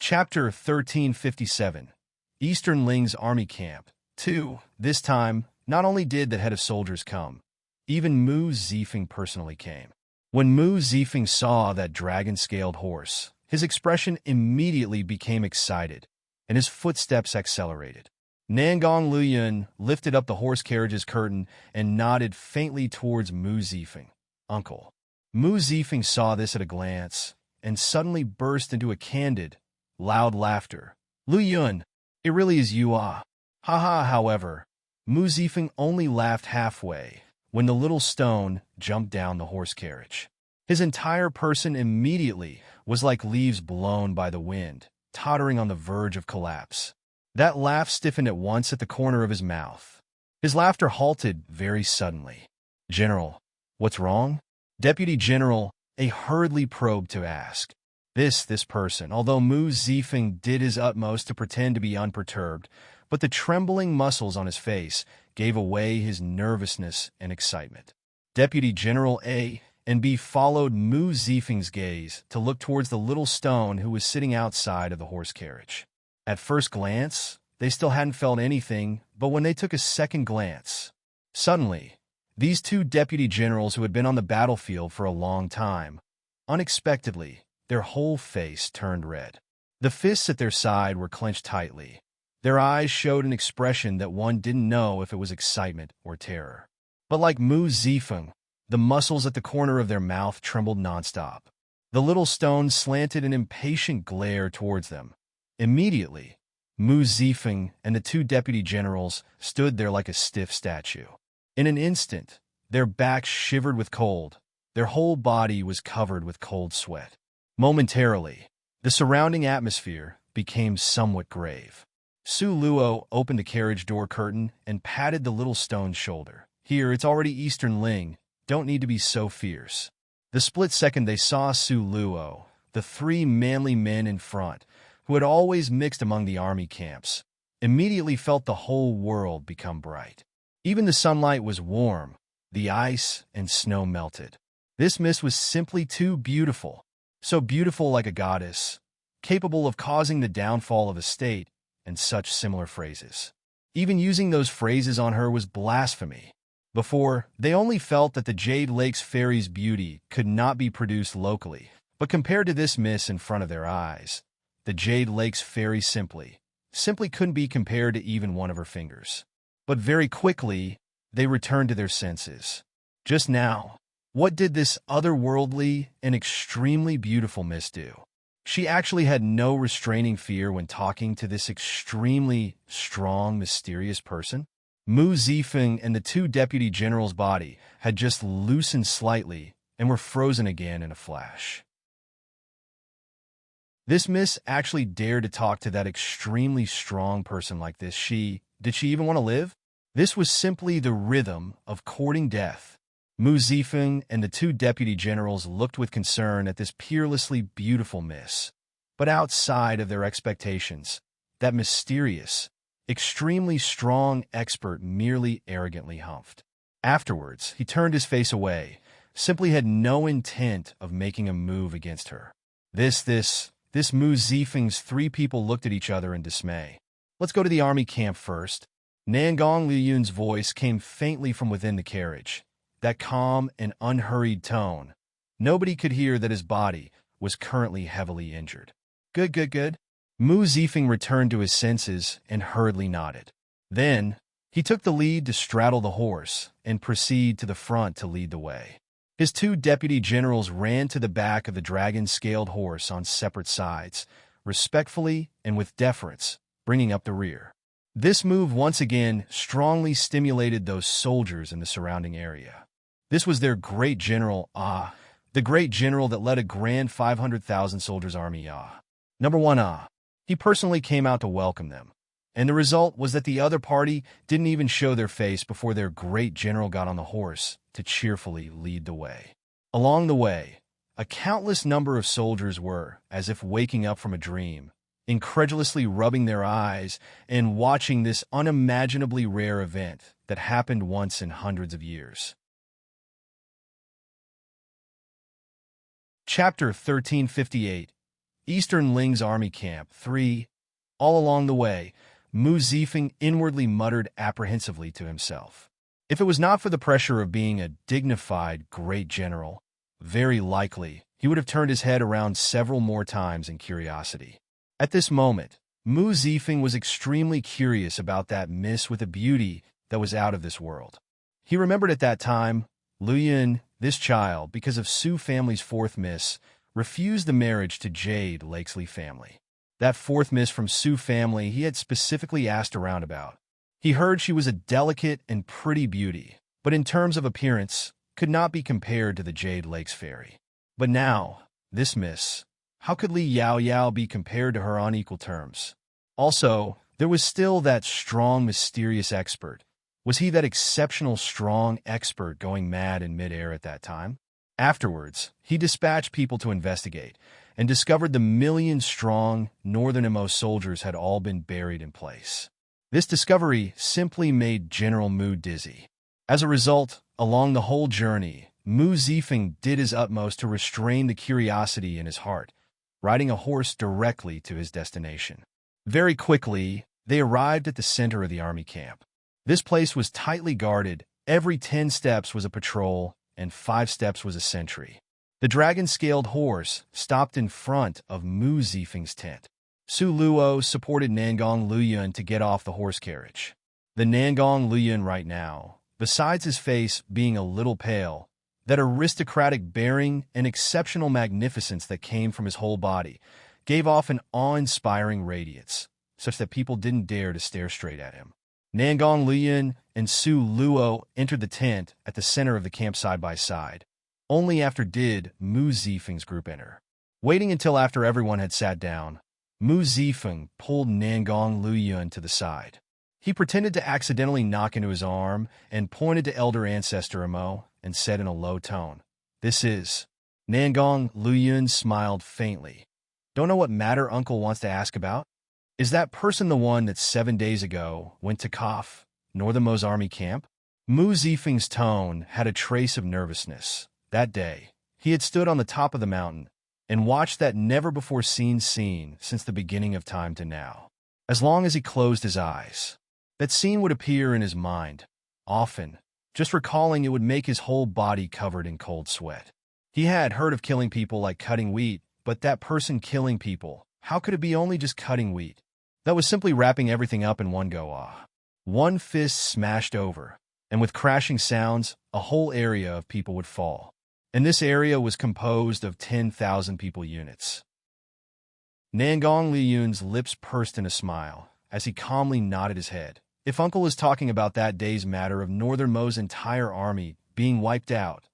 S1: Chapter 1357, Eastern Ling's Army Camp 2. This time, not only did the head of soldiers come, even Mu Zifeng personally came. When Mu Zifeng saw that dragon-scaled horse, his expression immediately became excited, and his footsteps accelerated. Nangong Luyun lifted up the horse carriage's curtain and nodded faintly towards Mu Zifeng. "Uncle." Mu Zifeng saw this at a glance, and suddenly burst into a candid, loud laughter. "Luyun, it really is you, ah." "Ha ha." However, Mu Zifeng only laughed halfway when the little stone jumped down the horse carriage. His entire person immediately was like leaves blown by the wind, tottering on the verge of collapse. That laugh stiffened at once at the corner of his mouth. His laughter halted very suddenly. "General, what's wrong?" Deputy General A hurriedly probed to ask. This person, although Mu Zifeng did his utmost to pretend to be unperturbed, but the trembling muscles on his face gave away his nervousness and excitement. Deputy General A and B followed Mu Zifeng's gaze to look towards the little stone who was sitting outside of the horse carriage. At first glance, they still hadn't felt anything, but when they took a second glance, suddenly, these two deputy generals who had been on the battlefield for a long time, unexpectedly, their whole face turned red. The fists at their side were clenched tightly. Their eyes showed an expression that one didn't know if it was excitement or terror. But like Mu Zifeng, the muscles at the corner of their mouth trembled nonstop. The little stone slanted an impatient glare towards them. Immediately, Mu Zifeng and the two deputy generals stood there like a stiff statue. In an instant, their backs shivered with cold. Their whole body was covered with cold sweat. Momentarily, the surrounding atmosphere became somewhat grave. Su Luo opened the carriage door curtain and patted the little stone's shoulder. "Here, it's already Eastern Ling. Don't need to be so fierce." The split second they saw Su Luo, the three manly men in front, who had always mixed among the army camps, immediately felt the whole world become bright. Even the sunlight was warm. the ice and snow melted. This mist was simply too beautiful, so beautiful like a goddess, capable of causing the downfall of a state, and such similar phrases. Even using those phrases on her was blasphemy. Before, they only felt that the Jade Lake's fairy's beauty could not be produced locally, but compared to this mist in front of their eyes, the Jade Lake's fairy simply couldn't be compared to even one of her fingers. But very quickly, they returned to their senses. Just now, what did this otherworldly and extremely beautiful mist do? She actually had no restraining fear when talking to this extremely strong, mysterious person. Mu Zifeng and the two deputy generals' body had just loosened slightly and were frozen again in a flash. This miss actually dared to talk to that extremely strong person like this. Did she even want to live? This was simply the rhythm of courting death. Mu Zifeng and the two deputy generals looked with concern at this peerlessly beautiful miss. But outside of their expectations, that mysterious, extremely strong expert merely arrogantly humphed. Afterwards, he turned his face away, simply had no intent of making a move against her. This Mu Zifeng's three people looked at each other in dismay. Let's go to the army camp first. Nangong Liyun's voice came faintly from within the carriage. That calm and unhurried tone. Nobody could hear that his body was currently heavily injured. Good. Mu Zifeng returned to his senses and hurriedly nodded. Then, he took the lead to straddle the horse and proceed to the front to lead the way. His two deputy generals ran to the back of the dragon-scaled horse on separate sides, respectfully and with deference, bringing up the rear. This move once again strongly stimulated those soldiers in the surrounding area. This was their great general, the great general that led a grand 500,000 soldiers army, Number 1, He personally came out to welcome them. And the result was that the other party didn't even show their face before their great general got on the horse to cheerfully lead the way. Along the way, a countless number of soldiers were, as if waking up from a dream, incredulously rubbing their eyes and watching this unimaginably rare event that happened once in hundreds of years. Chapter 1358 Eastern Ling's Army Camp 3. All along the way, Mu Zifeng inwardly muttered apprehensively to himself. If it was not for the pressure of being a dignified great general, very likely he would have turned his head around several more times in curiosity. At this moment, Mu Zifeng was extremely curious about that miss with a beauty that was out of this world. He remembered at that time, Luyan, this child, because of Su family's fourth miss, refused the marriage to Jade Lakesley family. That fourth miss from Su family he had specifically asked around about. He heard she was a delicate and pretty beauty, but in terms of appearance, could not be compared to the Jade Lake's fairy. But now, this miss, how could Li Yao Yao be compared to her on equal terms? Also, there was still that strong, mysterious expert. Was he that exceptional, strong expert going mad in midair at that time? Afterwards, he dispatched people to investigate, and discovered the million-strong northernmost soldiers had all been buried in place. This discovery simply made General Mu dizzy. As a result, along the whole journey, Mu Zifeng did his utmost to restrain the curiosity in his heart, riding a horse directly to his destination. Very quickly, they arrived at the center of the army camp. This place was tightly guarded. Every 10 steps was a patrol, and 5 steps was a sentry. The dragon-scaled horse stopped in front of Mu Zifeng's tent. Su Luo supported Nangong Luyun to get off the horse carriage. The Nangong Luyun right now, besides his face being a little pale, that aristocratic bearing and exceptional magnificence that came from his whole body, gave off an awe-inspiring radiance, such that people didn't dare to stare straight at him. Nangong Luyun and Su Luo entered the tent at the center of the camp side by side. Only after did Mu Zifeng's group enter. Waiting until after everyone had sat down, Mu Zifeng pulled Nangong Luyun to the side. He pretended to accidentally knock into his arm and pointed to Elder Ancestor Amo and said in a low tone, "This is." Nangong Luyun smiled faintly. "Don't know what matter Uncle wants to ask about? Is that person the one that 7 days ago went to Kaf, Northernmost Army Camp?" Mu Zifeng's tone had a trace of nervousness. That day, he had stood on the top of the mountain and watched that never-before-seen scene since the beginning of time to now. As long as he closed his eyes, that scene would appear in his mind. Often, just recalling it would make his whole body covered in cold sweat. He had heard of killing people like cutting wheat, but that person killing people, how could it be only just cutting wheat? That was simply wrapping everything up in one go. One fist smashed over, and with crashing sounds, a whole area of people would fall. And this area was composed of 10,000 people units. Nangong Liyun's lips pursed in a smile as he calmly nodded his head. If Uncle is talking about that day's matter of Northern Mo's entire army being wiped out,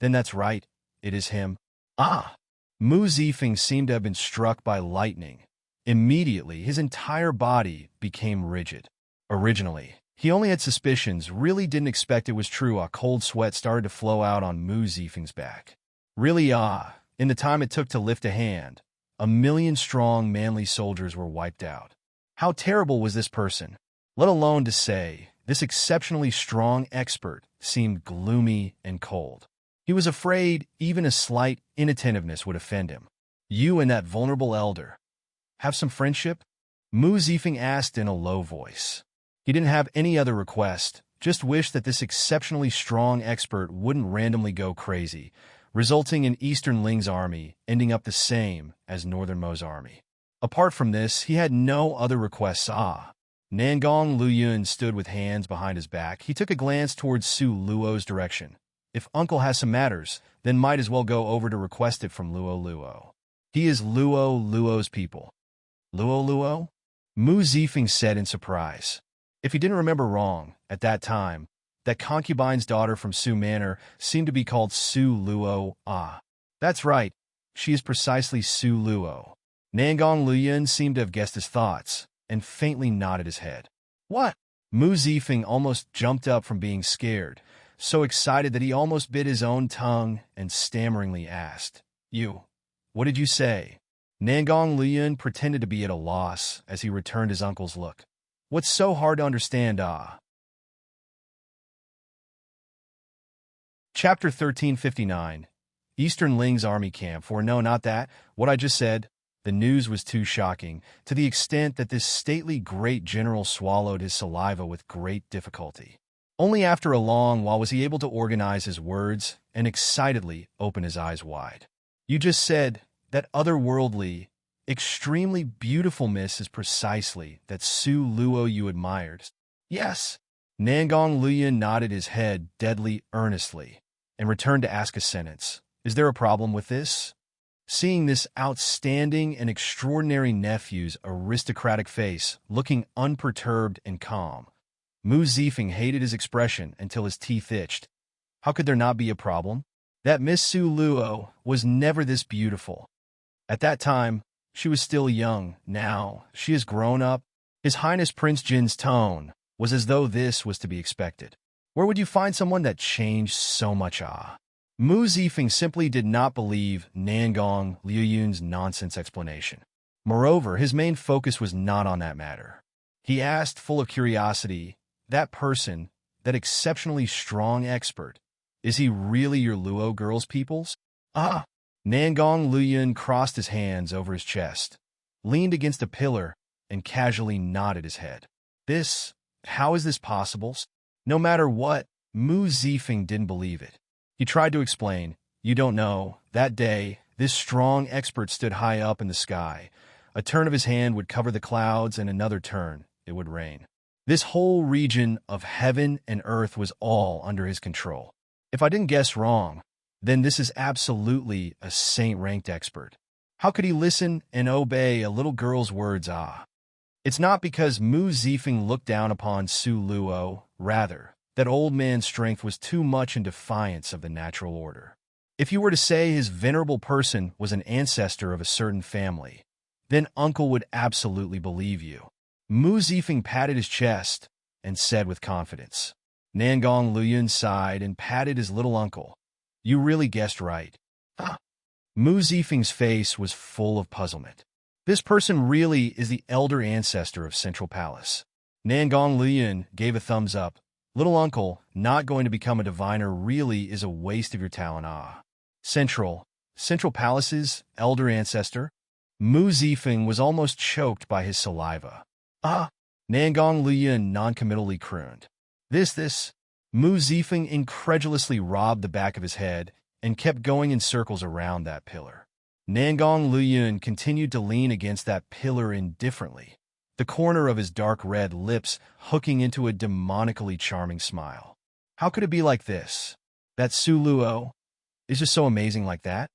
S1: then that's right, it is him. Mu Zifeng seemed to have been struck by lightning. Immediately, his entire body became rigid. Originally, he only had suspicions, really didn't expect it was true. A cold sweat started to flow out on Mu Zifeng's back. Really, in the time it took to lift a hand, 1,000,000 strong, manly soldiers were wiped out. How terrible was this person? Let alone to say, this exceptionally strong expert seemed gloomy and cold. He was afraid even a slight inattentiveness would offend him. You and that vulnerable elder have some friendship? Mu Zifeng asked in a low voice. He didn't have any other request, just wished that this exceptionally strong expert wouldn't randomly go crazy, resulting in Eastern Ling's army ending up the same as Northern Mo's army. Apart from this, he had no other requests. Nangong Liyun stood with hands behind his back. He took a glance towards Su Luo's direction. If Uncle has some matters, then might as well go over to request it from Luo. He is Luo's people. Luo? Mu Zifeng said in surprise. If he didn't remember wrong, at that time, that concubine's daughter from Su Manor seemed to be called Su Luo. That's right, she is precisely Su Luo. Nangong Liyun seemed to have guessed his thoughts, and faintly nodded his head. What? Mu Zifeng almost jumped up from being scared, so excited that he almost bit his own tongue and stammeringly asked, what did you say? Nangong Liyun pretended to be at a loss as he returned his uncle's look. What's so hard to understand, Chapter 1359. Eastern Ling's army camp. For no, not that, what I just said. The news was too shocking, to the extent that this stately great general swallowed his saliva with great difficulty. Only after a long while was he able to organize his words and excitedly open his eyes wide. You just said that otherworldly, extremely beautiful miss is precisely that Su Luo you admired. Yes. Nangong Liyun nodded his head deadly earnestly and returned to ask a sentence. Is there a problem with this? Seeing this outstanding and extraordinary nephew's aristocratic face looking unperturbed and calm, Mu Zifeng hated his expression until his teeth itched. How could there not be a problem? That Miss Su Luo was never this beautiful. At that time, she was still young. Now, she has grown up. His Highness Prince Jin's tone was as though this was to be expected. Where would you find someone that changed so much? Mu Zifeng simply did not believe Nangong Liyun's nonsense explanation. Moreover, his main focus was not on that matter. He asked, full of curiosity, that person, that exceptionally strong expert, is he really your Luo girls' peoples? Nangong Liyun crossed his hands over his chest, leaned against a pillar, and casually nodded his head. How is this possible? No matter what, Mu Zifeng didn't believe it. He tried to explain, you don't know, that day, this strong expert stood high up in the sky. A turn of his hand would cover the clouds, and another turn, it would rain. This whole region of heaven and earth was all under his control. If I didn't guess wrong, then this is absolutely a saint-ranked expert. How could he listen and obey a little girl's words? It's not because Mu Zifeng looked down upon Su Luo, rather, that old man's strength was too much in defiance of the natural order. If you were to say his venerable person was an ancestor of a certain family, then Uncle would absolutely believe you. Mu Zifeng patted his chest and said with confidence. Nangong Liyun sighed and patted his little uncle. You really guessed right. Mu Zifeng's face was full of puzzlement. This person really is the elder ancestor of Central Palace. Nangong Liyun gave a thumbs up. Little uncle, not going to become a diviner really is a waste of your talent. Central Palace's elder ancestor? Mu Zifeng was almost choked by his saliva. Nangong Liyun noncommittally crooned. This. Mu Zifeng incredulously robbed the back of his head and kept going in circles around that pillar. Nangong Liyun continued to lean against that pillar indifferently, the corner of his dark red lips hooking into a demonically charming smile. How could it be like this? That Su Luo is just so amazing like that?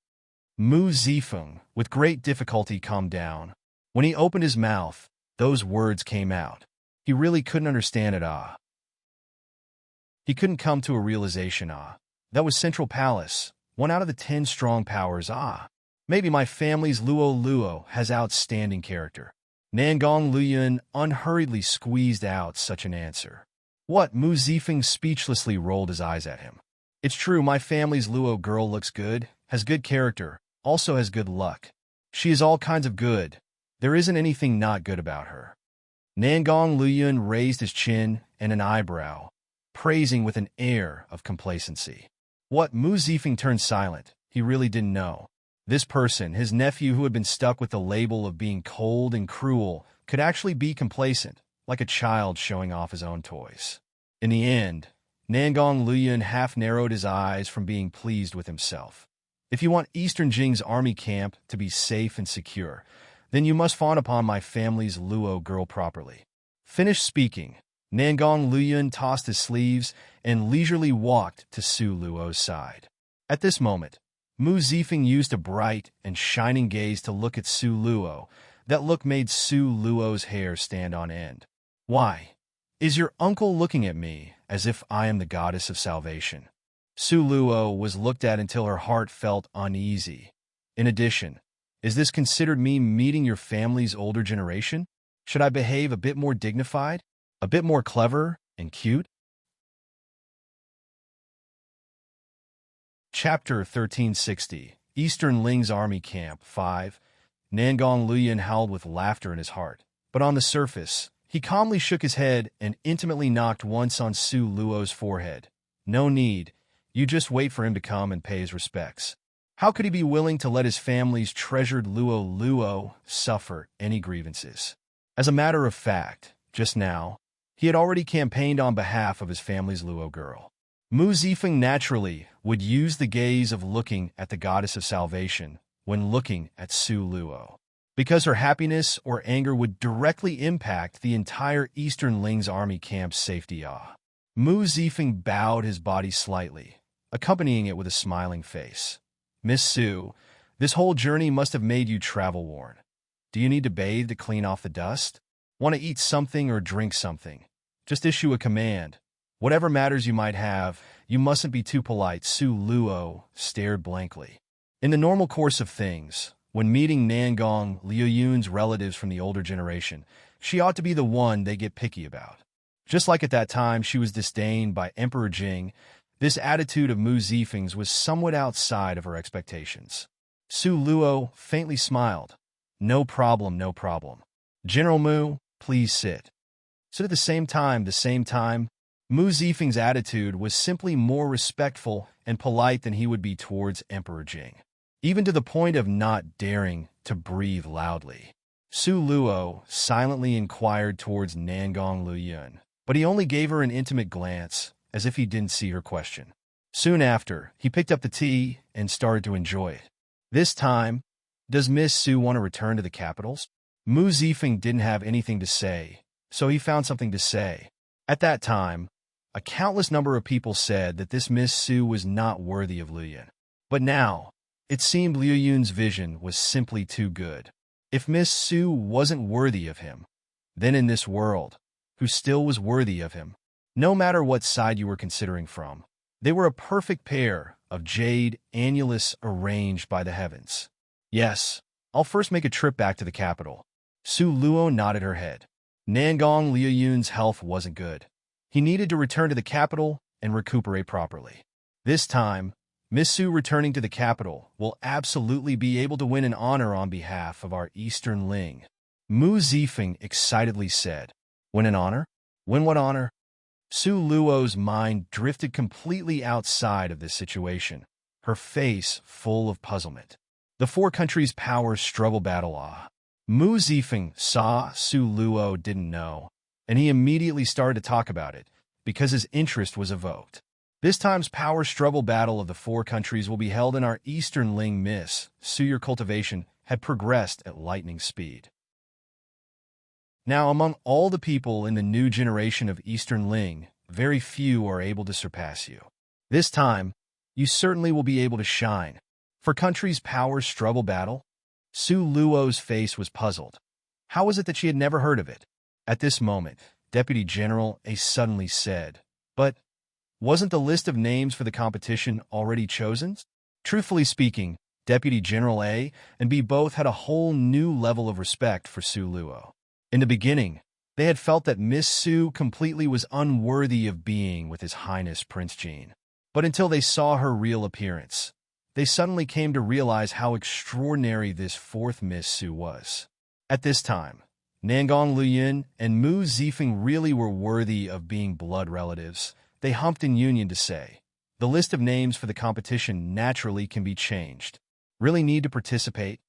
S1: Mu Zifeng, with great difficulty, calmed down. When he opened his mouth, those words came out. He really couldn't understand it. He couldn't come to a realization. That was Central Palace, 1 out of the 10 strong powers. Maybe my family's Luo has outstanding character. Nangong Liyun unhurriedly squeezed out such an answer. What? Mu Zifeng speechlessly rolled his eyes at him. It's true, my family's Luo girl looks good, has good character, also has good luck. She is all kinds of good. There isn't anything not good about her. Nangong Liyun raised his chin and an eyebrow, praising with an air of complacency. What? Mu Zifeng turned silent. He really didn't know. This person, his nephew who had been stuck with the label of being cold and cruel, could actually be complacent, like a child showing off his own toys. In the end, Nangong Liyun half narrowed his eyes from being pleased with himself. If you want Eastern Jing's army camp to be safe and secure, then you must fawn upon my family's Luo girl properly. Finished speaking, Nangong Liyun tossed his sleeves and leisurely walked to Su Luo's side. At this moment, Mu Zifeng used a bright and shining gaze to look at Su Luo. That look made Su Luo's hair stand on end. Why? Is your uncle looking at me as if I am the goddess of salvation? Su Luo was looked at until her heart felt uneasy. In addition, is this considered me meeting your family's older generation? Should I behave a bit more dignified? A bit more clever and cute? Chapter 1360, Eastern Ling's Army Camp 5. Nangong Liyun howled with laughter in his heart, but on the surface, he calmly shook his head and intimately knocked once on Su Luo's forehead. No need. You just wait for him to come and pay his respects. How could he be willing to let his family's treasured Luo suffer any grievances? As a matter of fact, just now, he had already campaigned on behalf of his family's Luo girl. Mu Zifeng naturally would use the gaze of looking at the goddess of salvation when looking at Su Luo, because her happiness or anger would directly impact the entire Eastern Ling's army camp's safety. Mu Zifeng bowed his body slightly, accompanying it with a smiling face. Miss Su, this whole journey must have made you travel-worn. Do you need to bathe to clean off the dust? Want to eat something or drink something? Just issue a command. Whatever matters you might have, you mustn't be too polite. Su Luo stared blankly. In the normal course of things, when meeting Nangong Liyun's relatives from the older generation, she ought to be the one they get picky about. Just like at that time she was disdained by Emperor Jing, this attitude of Mu Zifeng's was somewhat outside of her expectations. Su Luo faintly smiled. No problem. General Mu, please sit. So at the same time, Mu Zifeng's attitude was simply more respectful and polite than he would be towards Emperor Jing, even to the point of not daring to breathe loudly. Su Luo silently inquired towards Nangong Liyun, but he only gave her an intimate glance, as if he didn't see her question. Soon after, he picked up the tea and started to enjoy it. This time, does Miss Su want to return to the capitals? Mu Zifeng didn't have anything to say, so he found something to say. At that time, a countless number of people said that this Miss Su was not worthy of Liyun. But now, it seemed Liyun's vision was simply too good. If Miss Su wasn't worthy of him, then in this world, who still was worthy of him? No matter what side you were considering from, they were a perfect pair of jade annulus arranged by the heavens. Yes, I'll first make a trip back to the capital. Su Luo nodded her head. Nangong Liyun's health wasn't good. He needed to return to the capital and recuperate properly. This time, Miss Su returning to the capital will absolutely be able to win an honor on behalf of our Eastern Ling. Mu Zifeng excitedly said. Win an honor? Win what honor? Su Luo's mind drifted completely outside of this situation, her face full of puzzlement. The four countries' powers struggle battle. Mu Zifeng saw Su Luo didn't know, and he immediately started to talk about it, because his interest was evoked. This time's power struggle battle of the four countries will be held in our Eastern Ling Miss. Your cultivation had progressed at lightning speed. Now, among all the people in the new generation of Eastern Ling, very few are able to surpass you. This time, you certainly will be able to shine. For country's power struggle battle, Su Luo's face was puzzled. How was it that she had never heard of it? At this moment, Deputy General A suddenly said, "But wasn't the list of names for the competition already chosen?" Truthfully speaking, Deputy General A and B both had a whole new level of respect for Su Luo. In the beginning, they had felt that Miss Su completely was unworthy of being with His Highness Prince Jean. But until they saw her real appearance, they suddenly came to realize how extraordinary this fourth Miss Su was. At this time, Nangong Luyin and Mu Zifeng really were worthy of being blood relatives. They humped in union to say, "The list of names for the competition naturally can be changed. Really need to participate?"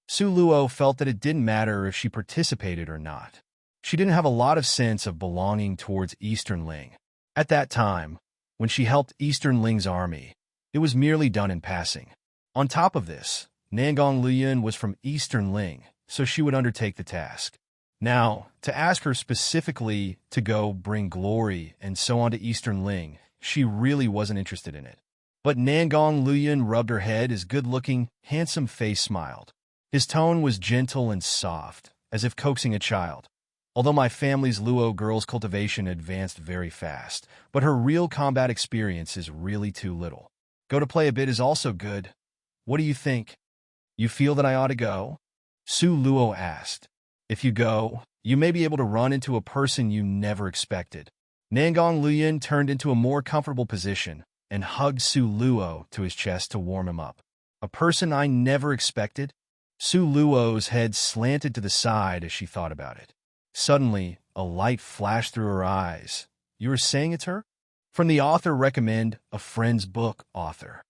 S1: Su Luo felt that it didn't matter if she participated or not. She didn't have a lot of sense of belonging towards Eastern Ling. At that time, when she helped Eastern Ling's army, it was merely done in passing. On top of this, Nangong Luyin was from Eastern Ling, so she would undertake the task. Now, to ask her specifically to go bring glory and so on to Eastern Ling, she really wasn't interested in it. But Nangong Luyin rubbed her head, his good-looking, handsome face smiled. His tone was gentle and soft, as if coaxing a child. Although my family's Luo girl's cultivation advanced very fast, but her real combat experience is really too little. Go to play a bit is also good. What do you think? You feel that I ought to go? Su Luo asked. If you go, you may be able to run into a person you never expected. Nangong Luyin turned into a more comfortable position and hugged Su Luo to his chest to warm him up. A person I never expected? Su Luo's head slanted to the side as she thought about it. Suddenly, a light flashed through her eyes. You were saying it's her? From the author recommend a friend's book author.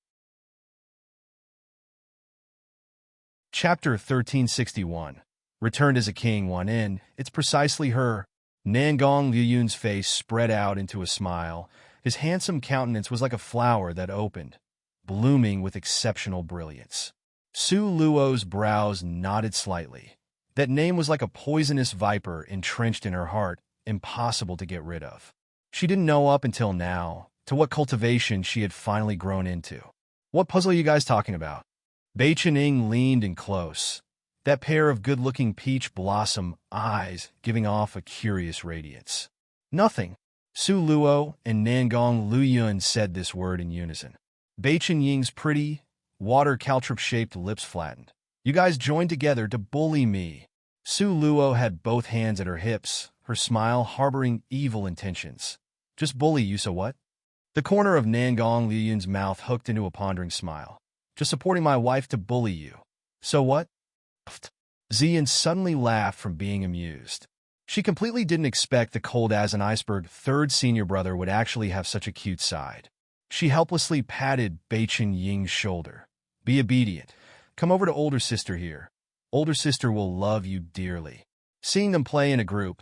S1: Chapter 1361. Returned as a king one in. It's precisely her. Nangong Luyun's face spread out into a smile. His handsome countenance was like a flower that opened, blooming with exceptional brilliance. Su Luo's brows nodded slightly. That name was like a poisonous viper entrenched in her heart, impossible to get rid of. She didn't know up until now to what cultivation she had finally grown into. What puzzle are you guys talking about? Bei Chening leaned in close, that pair of good-looking peach blossom eyes giving off a curious radiance. Nothing. Su Luo and Nangong Luyun said this word in unison. Bei Chenying's pretty, water caltrop-shaped lips flattened. You guys joined together to bully me. Su Luo had both hands at her hips, her smile harboring evil intentions. Just bully you, so what? The corner of Nangong Luyun's mouth hooked into a pondering smile. Just supporting my wife to bully you. So what? Zian suddenly laughed from being amused. She completely didn't expect the cold-as-an-iceberg third senior brother would actually have such a cute side. She helplessly patted Bei Chenying's shoulder. Be obedient. Come over to older sister here. Older sister will love you dearly. Seeing them play in a group,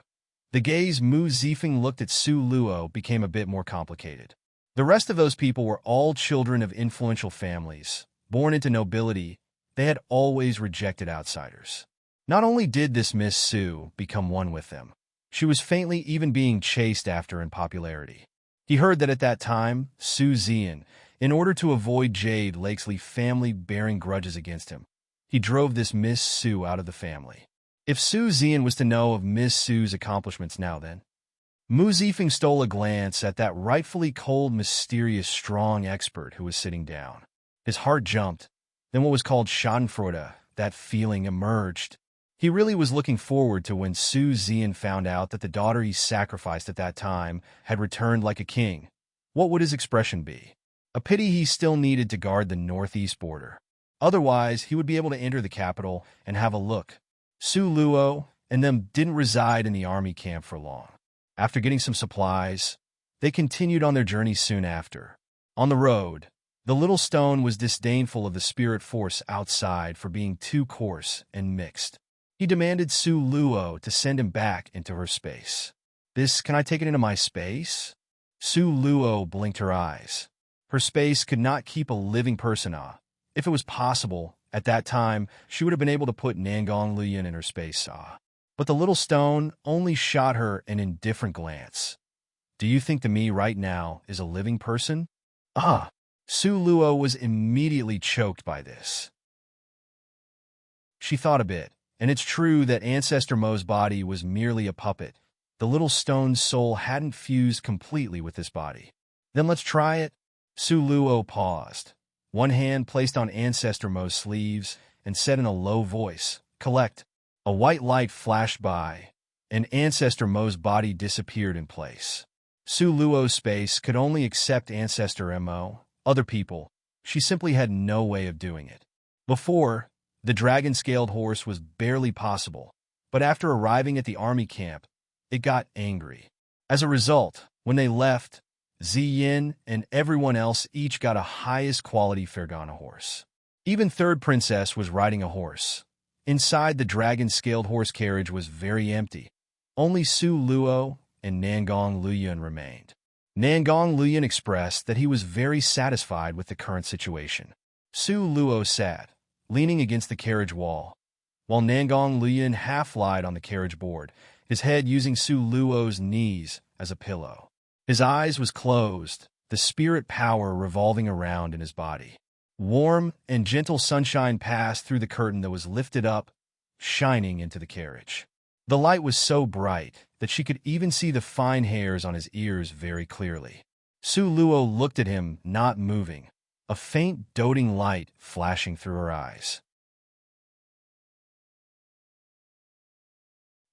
S1: the gaze Mu Zifeng looked at Su Luo became a bit more complicated. The rest of those people were all children of influential families. Born into nobility, they had always rejected outsiders. Not only did this Miss Su become one with them, she was faintly even being chased after in popularity. He heard that at that time, Su Zian, in order to avoid Jade Lakesley family bearing grudges against him, he drove this Miss Su out of the family. If Su Zian was to know of Miss Su's accomplishments now then, Mu Zifeng stole a glance at that rightfully cold, mysterious, strong expert who was sitting down. His heart jumped. Then what was called Schadenfreude, that feeling emerged. He really was looking forward to when Su Zian found out that the daughter he sacrificed at that time had returned like a king. What would his expression be? A pity he still needed to guard the northeast border. Otherwise, he would be able to enter the capital and have a look. Su Luo and them didn't reside in the army camp for long. After getting some supplies, They continued on their journey soon after. On the road, the little stone was disdainful of the spirit force outside for being too coarse and mixed. He demanded Su Luo to send him back into her space. Can I take it into my space? Su Luo blinked her eyes. Her space could not keep a living person. If it was possible, at that time, she would have been able to put Nangong Luoyun in her space. But the little stone only shot her an indifferent glance. Do you think the me right now is a living person? Su Luo was immediately choked by this. She thought a bit, and it's true that Ancestor Mo's body was merely a puppet. The little stone's soul hadn't fused completely with this body. Then let's try it. Su Luo paused. One hand placed on Ancestor Mo's sleeves and said in a low voice, "Collect." A white light flashed by, and Ancestor Mo's body disappeared in place. Su Luo's space could only accept Ancestor Mo. Other people, she simply had no way of doing it. Before, the dragon-scaled horse was barely possible, but after arriving at the army camp, it got angry. As a result, when they left, Ziyin and everyone else each got a highest quality Fergana horse. Even Third Princess was riding a horse. Inside, the dragon-scaled horse carriage was very empty. Only Su Luo and Nangong Luoyun remained. Nangong Luoyun expressed that he was very satisfied with the current situation. Su Luo sat, leaning against the carriage wall, while Nangong Luoyun half lied on the carriage board, his head using Su Luo's knees as a pillow. His eyes was closed, the spirit power revolving around in his body. Warm and gentle sunshine passed through the curtain that was lifted up, shining into the carriage. The light was so bright that she could even see the fine hairs on his ears very clearly. Su Luo looked at him, not moving, a faint doting light flashing through her eyes.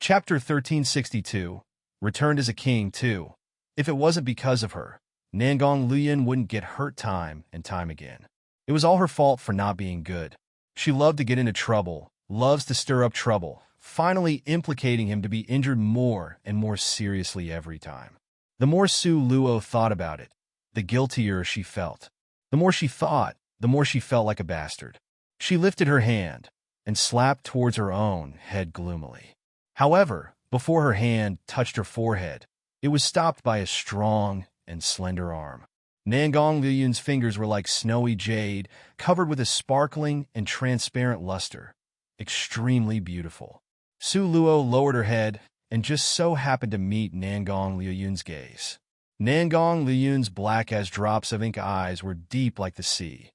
S1: Chapter 1362, Returned as a King too. If it wasn't because of her, Nangong Luoyun wouldn't get hurt time and time again. It was all her fault for not being good. She loved to get into trouble, loves to stir up trouble, finally implicating him to be injured more and more seriously every time. The more Su Luo thought about it, the guiltier she felt. The more she thought, the more she felt like a bastard. She lifted her hand and slapped towards her own head gloomily. However, before her hand touched her forehead, it was stopped by a strong and slender arm. Nangong Luoyun's fingers were like snowy jade, covered with a sparkling and transparent luster. Extremely beautiful. Su Luo lowered her head and just so happened to meet Nangong Luoyun's gaze. Nangong Luoyun's black as drops of ink eyes were deep like the sea.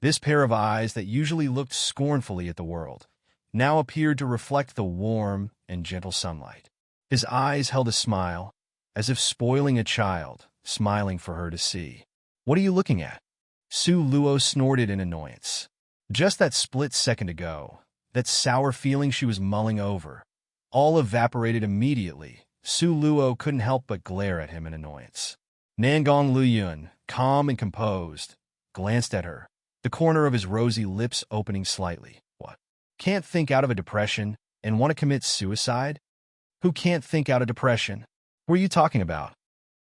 S1: This pair of eyes that usually looked scornfully at the world now appeared to reflect the warm and gentle sunlight. His eyes held a smile, as if spoiling a child, smiling for her to see. "What are you looking at?" Su Luo snorted in annoyance. Just that split second ago, that sour feeling she was mulling over, all evaporated immediately. Su Luo couldn't help but glare at him in annoyance. Nangong Luoyun, calm and composed, glanced at her, the corner of his rosy lips opening slightly. "What? Can't think out of a depression and want to commit suicide? Who can't think out of depression? What are you talking about?"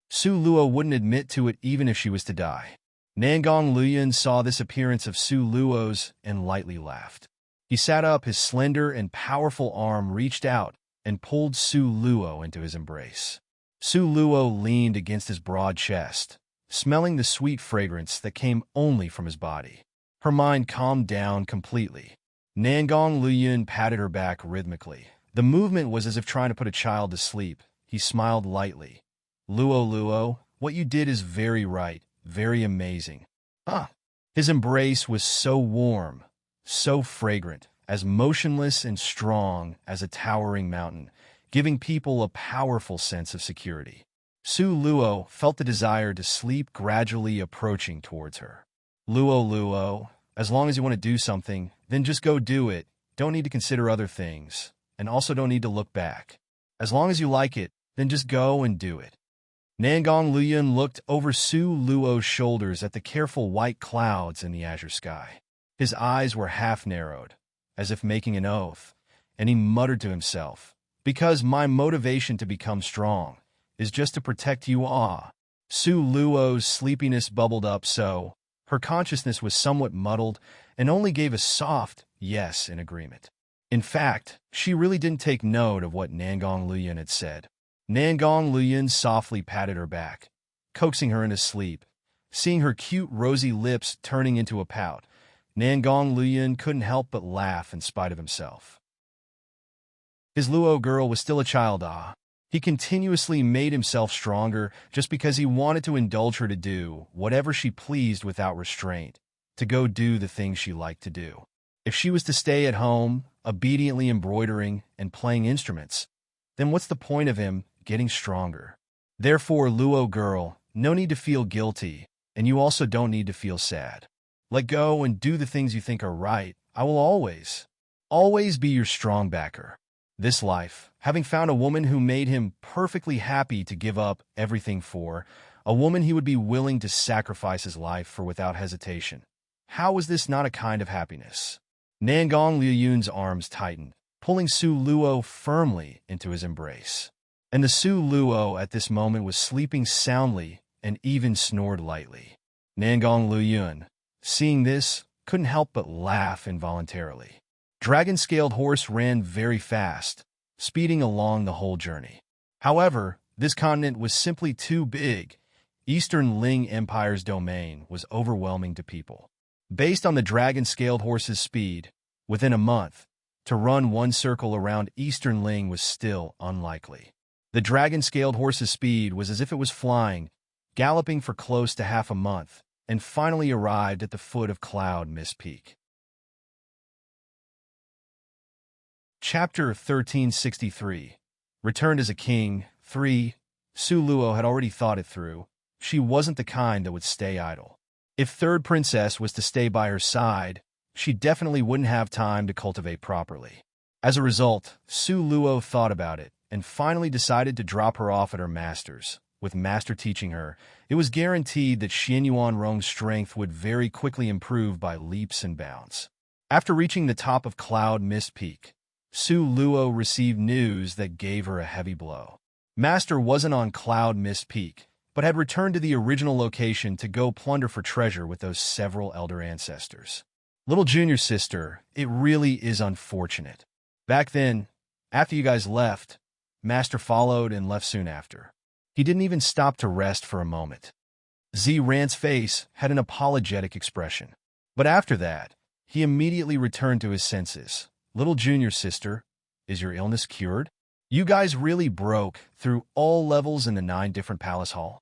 S1: Su Luo wouldn't admit to it even if she was to die. Nangong Luoyun saw this appearance of Su Luo's and lightly laughed. He sat up, his slender and powerful arm reached out and pulled Su Luo into his embrace. Su Luo leaned against his broad chest, smelling the sweet fragrance that came only from his body. Her mind calmed down completely. Nangong Luoyun patted her back rhythmically. The movement was as if trying to put a child to sleep. He smiled lightly. "Luo, what you did is very right, very amazing." His embrace was so warm, so fragrant, as motionless and strong as a towering mountain, giving people a powerful sense of security. Su Luo felt the desire to sleep gradually approaching towards her. Luo, as long as you want to do something, then just go do it. Don't need to consider other things, and also don't need to look back. As long as you like it, then just go and do it. Nangong Luoyun looked over Su Luo's shoulders at the careful white clouds in the azure sky. His eyes were half-narrowed, as if making an oath, and he muttered to himself, "Because my motivation to become strong is just to protect you all." Su Luo's sleepiness bubbled up so her consciousness was somewhat muddled and only gave a soft yes in agreement. In fact, she really didn't take note of what Nangong Luoyun had said. Nangong Luoyun softly patted her back, coaxing her into sleep. Seeing her cute rosy lips turning into a pout, Nangong Luoyun couldn't help but laugh in spite of himself. His Luo girl was still a child, He continuously made himself stronger just because he wanted to indulge her to do whatever she pleased without restraint, to go do the things she liked to do. If she was to stay at home, obediently embroidering and playing instruments, then what's the point of him getting stronger? Therefore, Luo girl, no need to feel guilty, and you also don't need to feel sad. Let go and do the things you think are right. I will always be your strong backer. This life, having found a woman who made him perfectly happy to give up everything for, a woman he would be willing to sacrifice his life for without hesitation. How is this not a kind of happiness? Nangong Luoyun's arms tightened, pulling Su Luo firmly into his embrace. And the Su Luo at this moment was sleeping soundly and even snored lightly. Nangong Luoyun, seeing this, couldn't help but laugh involuntarily. Dragon-scaled horse ran very fast, speeding along the whole journey. However, this continent was simply too big. Eastern Ling Empire's domain was overwhelming to people. Based on the dragon-scaled horse's speed, within a month, to run one circle around Eastern Ling was still unlikely. The dragon-scaled horse's speed was as if it was flying, galloping for close to half a month, and finally arrived at the foot of Cloud Mist Peak. Chapter 1363. Returned as a king. 3. Su Luo had already thought it through. She wasn't the kind that would stay idle. If Third Princess was to stay by her side, she definitely wouldn't have time to cultivate properly. As a result, Su Luo thought about it and finally decided to drop her off at her master's. With Master teaching her, it was guaranteed that Xian Yuanrong's strength would very quickly improve by leaps and bounds. After reaching the top of Cloud Mist Peak, Su Luo received news that gave her a heavy blow. Master wasn't on Cloud Mist Peak, but had returned to the original location to go plunder for treasure with those several elder ancestors. Little junior sister, it really is unfortunate. Back then, after you guys left, Master followed and left soon after. He didn't even stop to rest for a moment. Rand's face had an apologetic expression. But after that, he immediately returned to his senses. Little junior sister, is your illness cured? You guys really broke through all levels in the 9 different palace hall?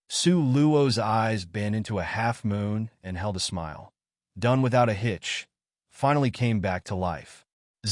S1: Su Luo's eyes bent into a half moon and held a smile. Done without a hitch, finally came back to life.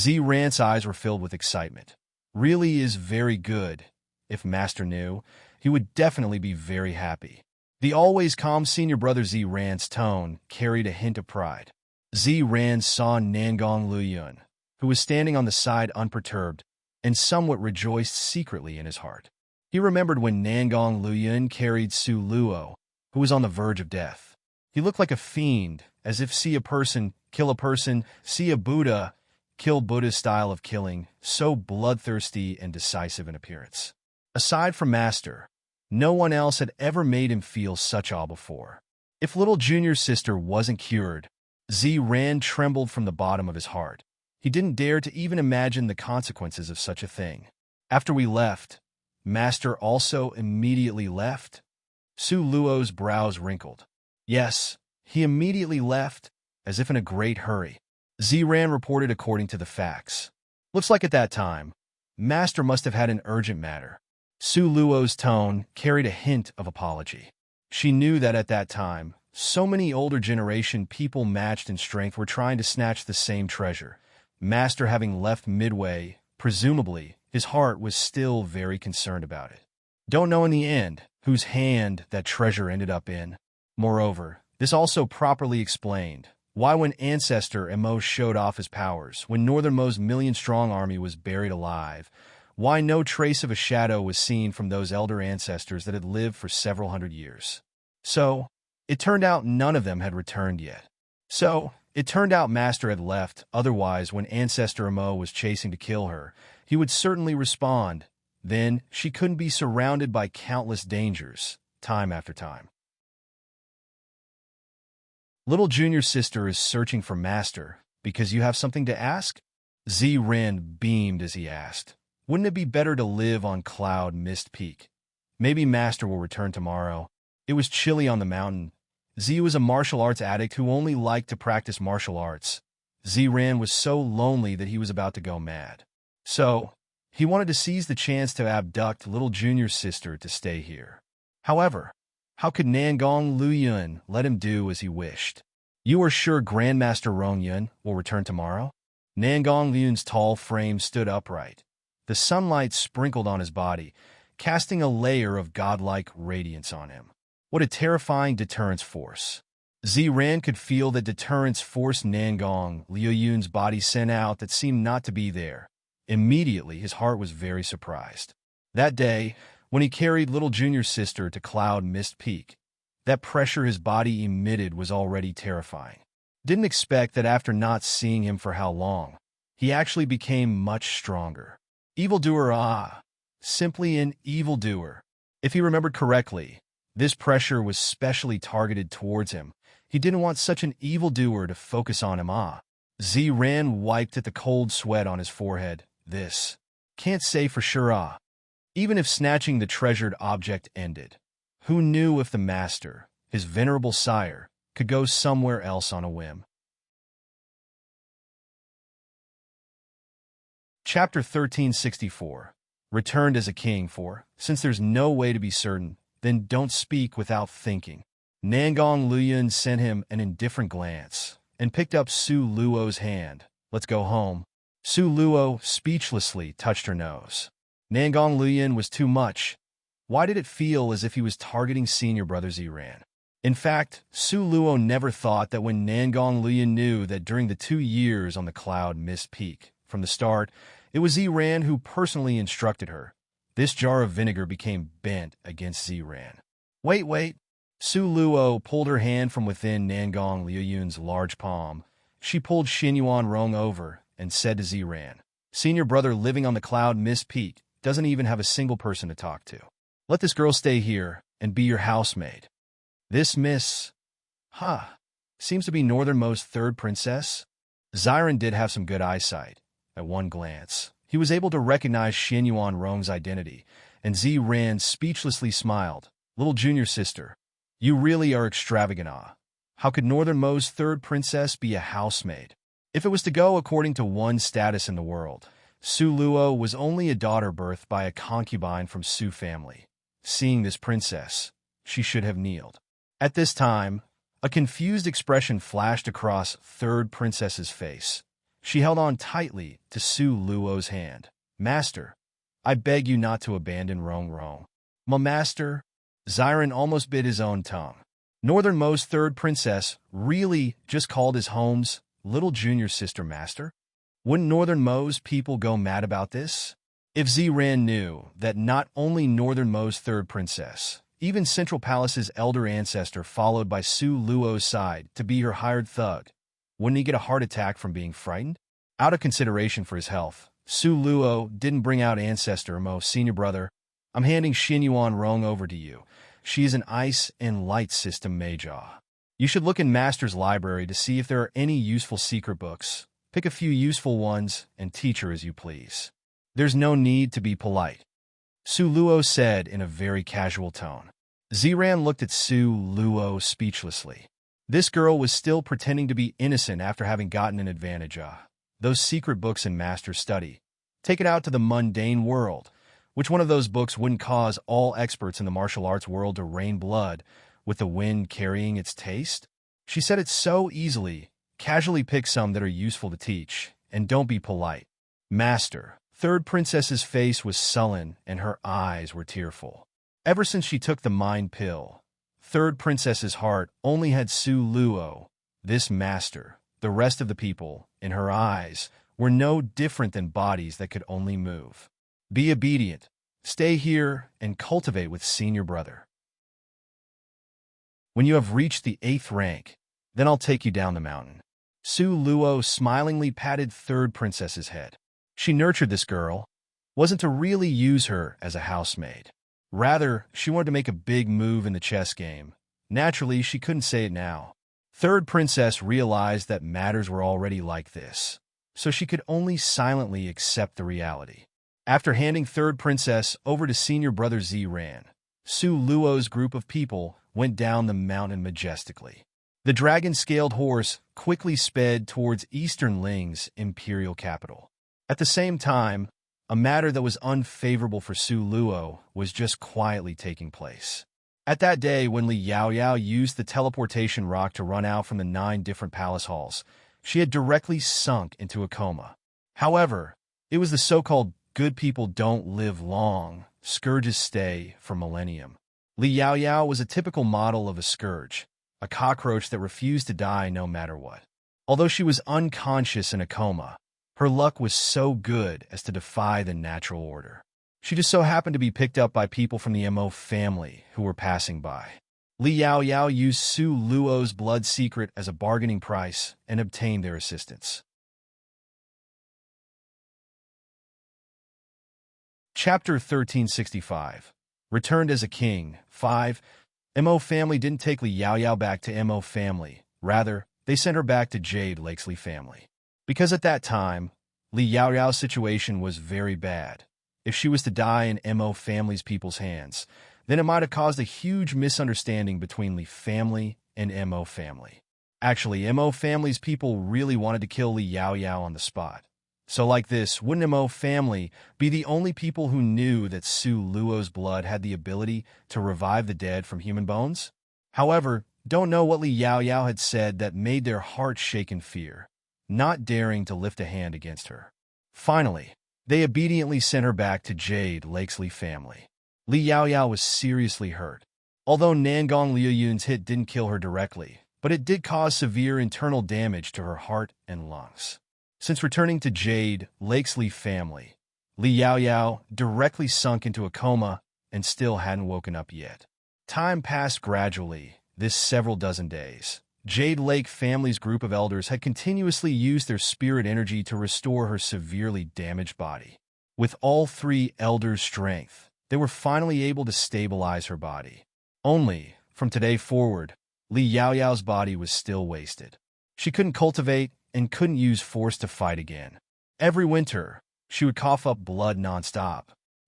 S1: Rand's eyes were filled with excitement. Really is very good. If Master knew, he would definitely be very happy. The always calm senior brother Rand's tone carried a hint of pride. Rand saw Nangong Luoyun, who was standing on the side unperturbed, and somewhat rejoiced secretly in his heart. He remembered when Nangong Luoyun carried Su Luo, who was on the verge of death. He looked like a fiend, as if see a person, kill a person, see a Buddha, kill Buddha's style of killing, so bloodthirsty and decisive in appearance. Aside from Master, no one else had ever made him feel such awe before. If little junior sister wasn't cured, Rand trembled from the bottom of his heart. He didn't dare to even imagine the consequences of such a thing. After we left, Master also immediately left? Su Luo's brows wrinkled. Yes, he immediately left, as if in a great hurry. Rand reported according to the facts. Looks like at that time, Master must have had an urgent matter. Su Luo's tone carried a hint of apology. She knew that at that time, so many older generation people matched in strength were trying to snatch the same treasure. Master having left midway, presumably, his heart was still very concerned about it. Don't know in the end whose hand that treasure ended up in. Moreover, this also properly explained why when Ancestor Mo showed off his powers, when Northernmo's million-strong army was buried alive, why no trace of a shadow was seen from those elder ancestors that had lived for several hundred years. So, it turned out none of them had returned yet. So, it turned out Master had left, otherwise when Ancestor Mo was chasing to kill her, he would certainly respond. Then, she couldn't be surrounded by countless dangers. time after time. Little junior sister is searching for master because you have something to ask? Ren beamed as he asked, "Wouldn't it be better to live on Cloud Mist Peak? Maybe master will return tomorrow." It was chilly on the mountain. Z was a martial arts addict who only liked to practice martial arts. Ren was so lonely that he was about to go mad. So, he wanted to seize the chance to abduct little junior's sister to stay here. However, how could Nangong Luyun let him do as he wished? "You are sure Grandmaster Rongyun will return tomorrow?" Nangong Luyun's tall frame stood upright. The sunlight sprinkled on his body, casting a layer of godlike radiance on him. What a terrifying deterrence force. Ren could feel the deterrence force Nangong Luyun's body sent out that seemed not to be there. Immediately, his heart was very surprised. That day, when he carried little junior sister to Cloud Mist Peak, that pressure his body emitted was already terrifying. Didn't expect that after not seeing him for how long, he actually became much stronger. Evildoer, simply an evildoer. If he remembered correctly, this pressure was specially targeted towards him. He didn't want such an evildoer to focus on him. Ren wiped at the cold sweat on his forehead. This can't say for sure. Even if snatching the treasured object ended, who knew if the master, his venerable sire, could go somewhere else on a whim? Chapter 1364. Returned as a king for, since there's no way to be certain, then don't speak without thinking. Nangong Luyun sent him an indifferent glance and picked up Su Luo's hand. "Let's go home." Su Luo speechlessly touched her nose. Nangong Luyun was too much. Why did it feel as if he was targeting senior brother Ren? In fact, Su Luo never thought that when Nangong Luyun knew that during the 2 years on the Cloud Mist Peak, from the start, it was Ren who personally instructed her. This jar of vinegar became bent against Ren. Wait. Su Luo pulled her hand from within Nangong Luyun's large palm. She pulled Xinyuan Rong over and said to Ren, "Senior brother living on the Cloud Mist Peak doesn't even have a single person to talk to. Let this girl stay here and be your housemaid." This Miss, seems to be northernmost third princess. Ren did have some good eyesight. At one glance, he was able to recognize Xinyuan Rong's identity, and Ren speechlessly smiled. "Little junior sister, you really are extravagant. How could northernmost third princess be a housemaid?" If it was to go according to one's status in the world, Su Luo was only a daughter birthed by a concubine from Su family. Seeing this princess, she should have kneeled. At this time, a confused expression flashed across third princess's face. She held on tightly to Su Luo's hand. "Master, I beg you not to abandon Rong. My master." Ren almost bit his own tongue. Northernmost third princess really just called his home's little junior sister master? Wouldn't northernmost people go mad about this? If Ren knew that not only northernmost third princess, even Central Palace's elder ancestor followed by Su Luo's side to be her hired thug, wouldn't he get a heart attack from being frightened? Out of consideration for his health, Su Luo didn't bring out ancestor Mo, "Senior brother, I'm handing Xinyuan Rong over to you. She is an ice and light system mage. You should look in Master's library to see if there are any useful secret books. Pick a few useful ones and teach her as you please. There's no need to be polite," Su Luo said in a very casual tone. Ren looked at Su Luo speechlessly. This girl was still pretending to be innocent after having gotten an advantage. Those secret books in Master's study. Take it out to the mundane world. Which one of those books wouldn't cause all experts in the martial arts world to rain blood, with the wind carrying its taste? She said it so easily. Casually pick some that are useful to teach, and don't be polite. Master. Third princess's face was sullen, and her eyes were tearful. Ever since she took the mind pill, third princess's heart only had Su Luo, this master. The rest of the people, in her eyes, were no different than bodies that could only move. Be obedient. Stay here and cultivate with senior brother. When you have reached the 8th rank, then I'll take you down the mountain. Su Luo smilingly patted third princess's head. She nurtured this girl, wasn't to really use her as a housemaid. Rather, she wanted to make a big move in the chess game. Naturally, she couldn't say it now. Third princess realized that matters were already like this, so she could only silently accept the reality. After handing third princess over to senior brother Zran, Su Luo's group of people went down the mountain majestically. The dragon-scaled horse quickly sped towards Eastern Ling's imperial capital. At the same time, a matter that was unfavorable for Su Luo was just quietly taking place. At that day, when Li Yaoyao used the teleportation rock to run out from the 9 different palace halls, she had directly sunk into a coma. However, it was the so-called good people don't live long, scourges stay for millennium. Li Yaoyao was a typical model of a scourge, a cockroach that refused to die no matter what. Although she was unconscious in a coma, her luck was so good as to defy the natural order. She just so happened to be picked up by people from the Mo family who were passing by. Li Yaoyao used Su Luo's blood secret as a bargaining price and obtained their assistance. Chapter 1365. Returned as a king. 5. Mo family didn't take Li Yaoyao back to Mo family. Rather, they sent her back to Jade Lake's Li family. Because at that time, Li Yaoyao's situation was very bad. If she was to die in Mo family's people's hands, then it might have caused a huge misunderstanding between Li family and Mo family. Actually, Mo family's people really wanted to kill Li Yaoyao on the spot. So like this, wouldn't Mo family be the only people who knew that Su Luo's blood had the ability to revive the dead from human bones? However, don't know what Li Yaoyao had said that made their hearts shake in fear, not daring to lift a hand against her. Finally, they obediently sent her back to Jade Lake's Li family. Li Yaoyao was seriously hurt. Although Nangong Liuyun's hit didn't kill her directly, but it did cause severe internal damage to her heart and lungs. Since returning to Jade Lake's Li family, Li Yaoyao directly sunk into a coma and still hadn't woken up yet. Time passed gradually, this several dozen days. Jade Lake family's group of elders had continuously used their spirit energy to restore her severely damaged body. With all 3 elders' strength, they were finally able to stabilize her body. Only, from today forward, Li Yaoyao's body was still wasted. She couldn't cultivate and couldn't use force to fight again. Every winter, she would cough up blood nonstop.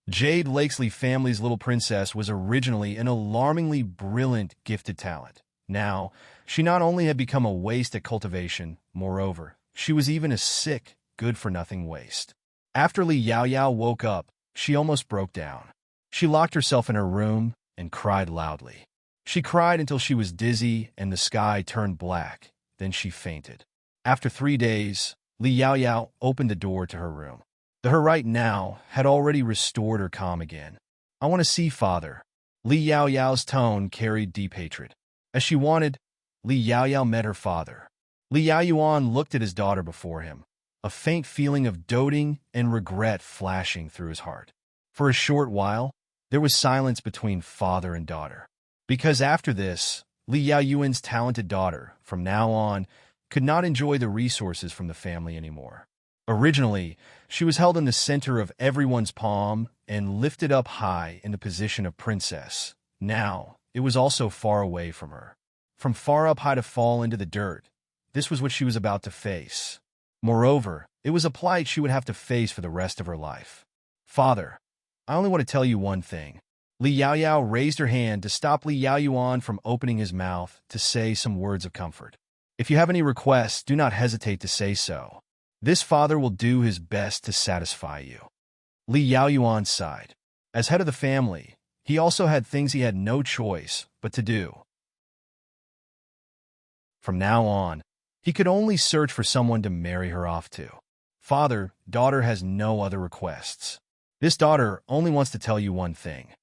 S1: Jade Lake's Li family's little princess was originally an alarmingly brilliant, gifted talent. Now, she not only had become a waste at cultivation, moreover, she was even a sick, good-for-nothing waste. After Li Yaoyao woke up, she almost broke down. She locked herself in her room and cried loudly. She cried until she was dizzy and the sky turned black, then she fainted. After 3 days, Li Yaoyao opened the door to her room. Her right now had already restored her calm again. "I want to see father." Li Yaoyao's tone carried deep hatred. As she wanted, Li Yaoyao met her father. Li Yaoyuan looked at his daughter before him, a faint feeling of doting and regret flashing through his heart. For a short while, there was silence between father and daughter. Because after this, Li Yaoyuan's talented daughter, from now on, could not enjoy the resources from the family anymore. Originally, she was held in the center of everyone's palm and lifted up high in the position of princess. Now, it was also far away from her. From far up high to fall into the dirt, this was what she was about to face. Moreover, it was a plight she would have to face for the rest of her life. "Father, I only want to tell you one thing." Li Yaoyao raised her hand to stop Li Yaoyuan from opening his mouth to say some words of comfort. "If you have any requests, do not hesitate to say so. This father will do his best to satisfy you." Li Yaoyuan sighed. As head of the family, he also had things he had no choice but to do. From now on, he could only search for someone to marry her off to. "Father, daughter has no other requests. This daughter only wants to tell you one thing."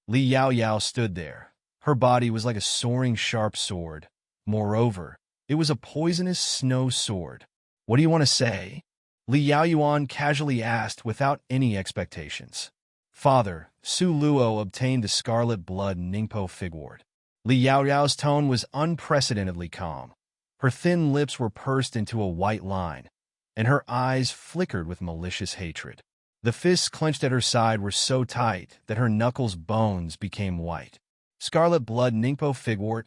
S1: Li Yaoyao stood there. Her body was like a soaring sharp sword. Moreover, it was a poisonous snow sword. "What do you want to say?" Li Yaoyuan casually asked without any expectations. "Father, Su Luo obtained the scarlet blood Ningpo figward." Li Yaoyao's tone was unprecedentedly calm. Her thin lips were pursed into a white line, and her eyes flickered with malicious hatred. The fists clenched at her side were so tight that her knuckles' bones became white. Scarlet blood Ningpo figwort.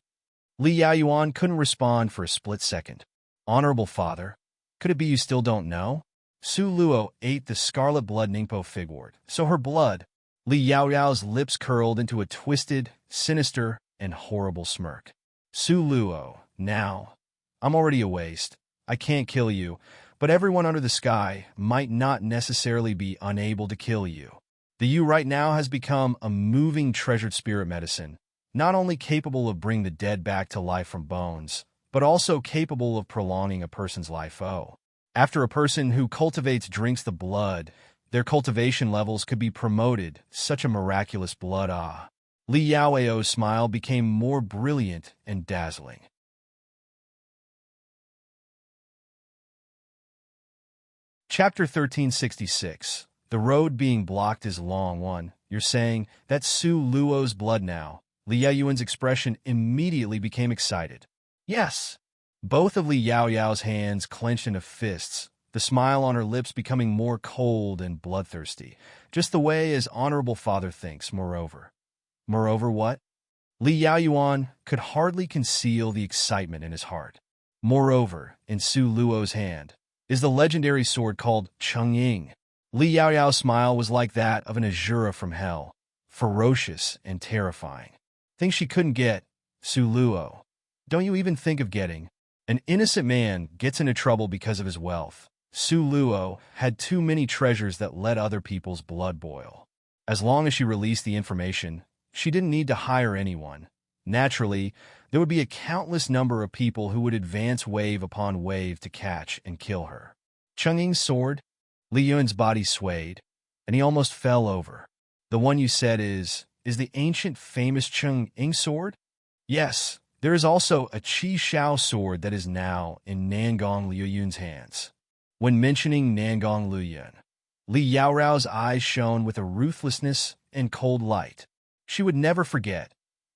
S1: Li Yaoyuan couldn't respond for a split second. Honorable father, could it be you still don't know? Su Luo ate the scarlet blood Ningpo figwort, so her blood. Li Yaoyao's lips curled into a twisted, sinister, and horrible smirk. Su Luo, now, I'm already a waste. I can't kill you, but everyone under the sky might not necessarily be unable to kill you. The you right now has become a moving treasured spirit medicine, not only capable of bringing the dead back to life from bones, but also capable of prolonging a person's life. After a person who cultivates drinks the blood, their cultivation levels could be promoted. Such a miraculous blood. Li Yaoyao's smile became more brilliant and dazzling. Chapter 1366. The road being blocked is long one. You're saying, that's Su Luo's blood now. Li Yaoyuan's expression immediately became excited. Yes. Both of Li Yaoyao's hands clenched into fists, the smile on her lips becoming more cold and bloodthirsty, just the way his honorable father thinks, moreover. Moreover what? Li Yaoyuan could hardly conceal the excitement in his heart. Moreover, in Su Luo's hand, is the legendary sword called Cheng. Li Yaoyao's smile was like that of an Azura from hell, ferocious and terrifying. Things she couldn't get, Su Luo. Don't you even think of getting. An innocent man gets into trouble because of his wealth. Su Luo had too many treasures that let other people's blood boil. As long as she released the information, she didn't need to hire anyone. Naturally, there would be a countless number of people who would advance wave upon wave to catch and kill her. Cheng's sword? Li Yuan's body swayed, and he almost fell over. The one you said is the ancient famous Cheng sword? Yes, there is also a Qi Shao sword that is now in Nangong Liuyun's hands. When mentioning Nangong Liuyun, Li Yaorao's eyes shone with a ruthlessness and cold light. She would never forget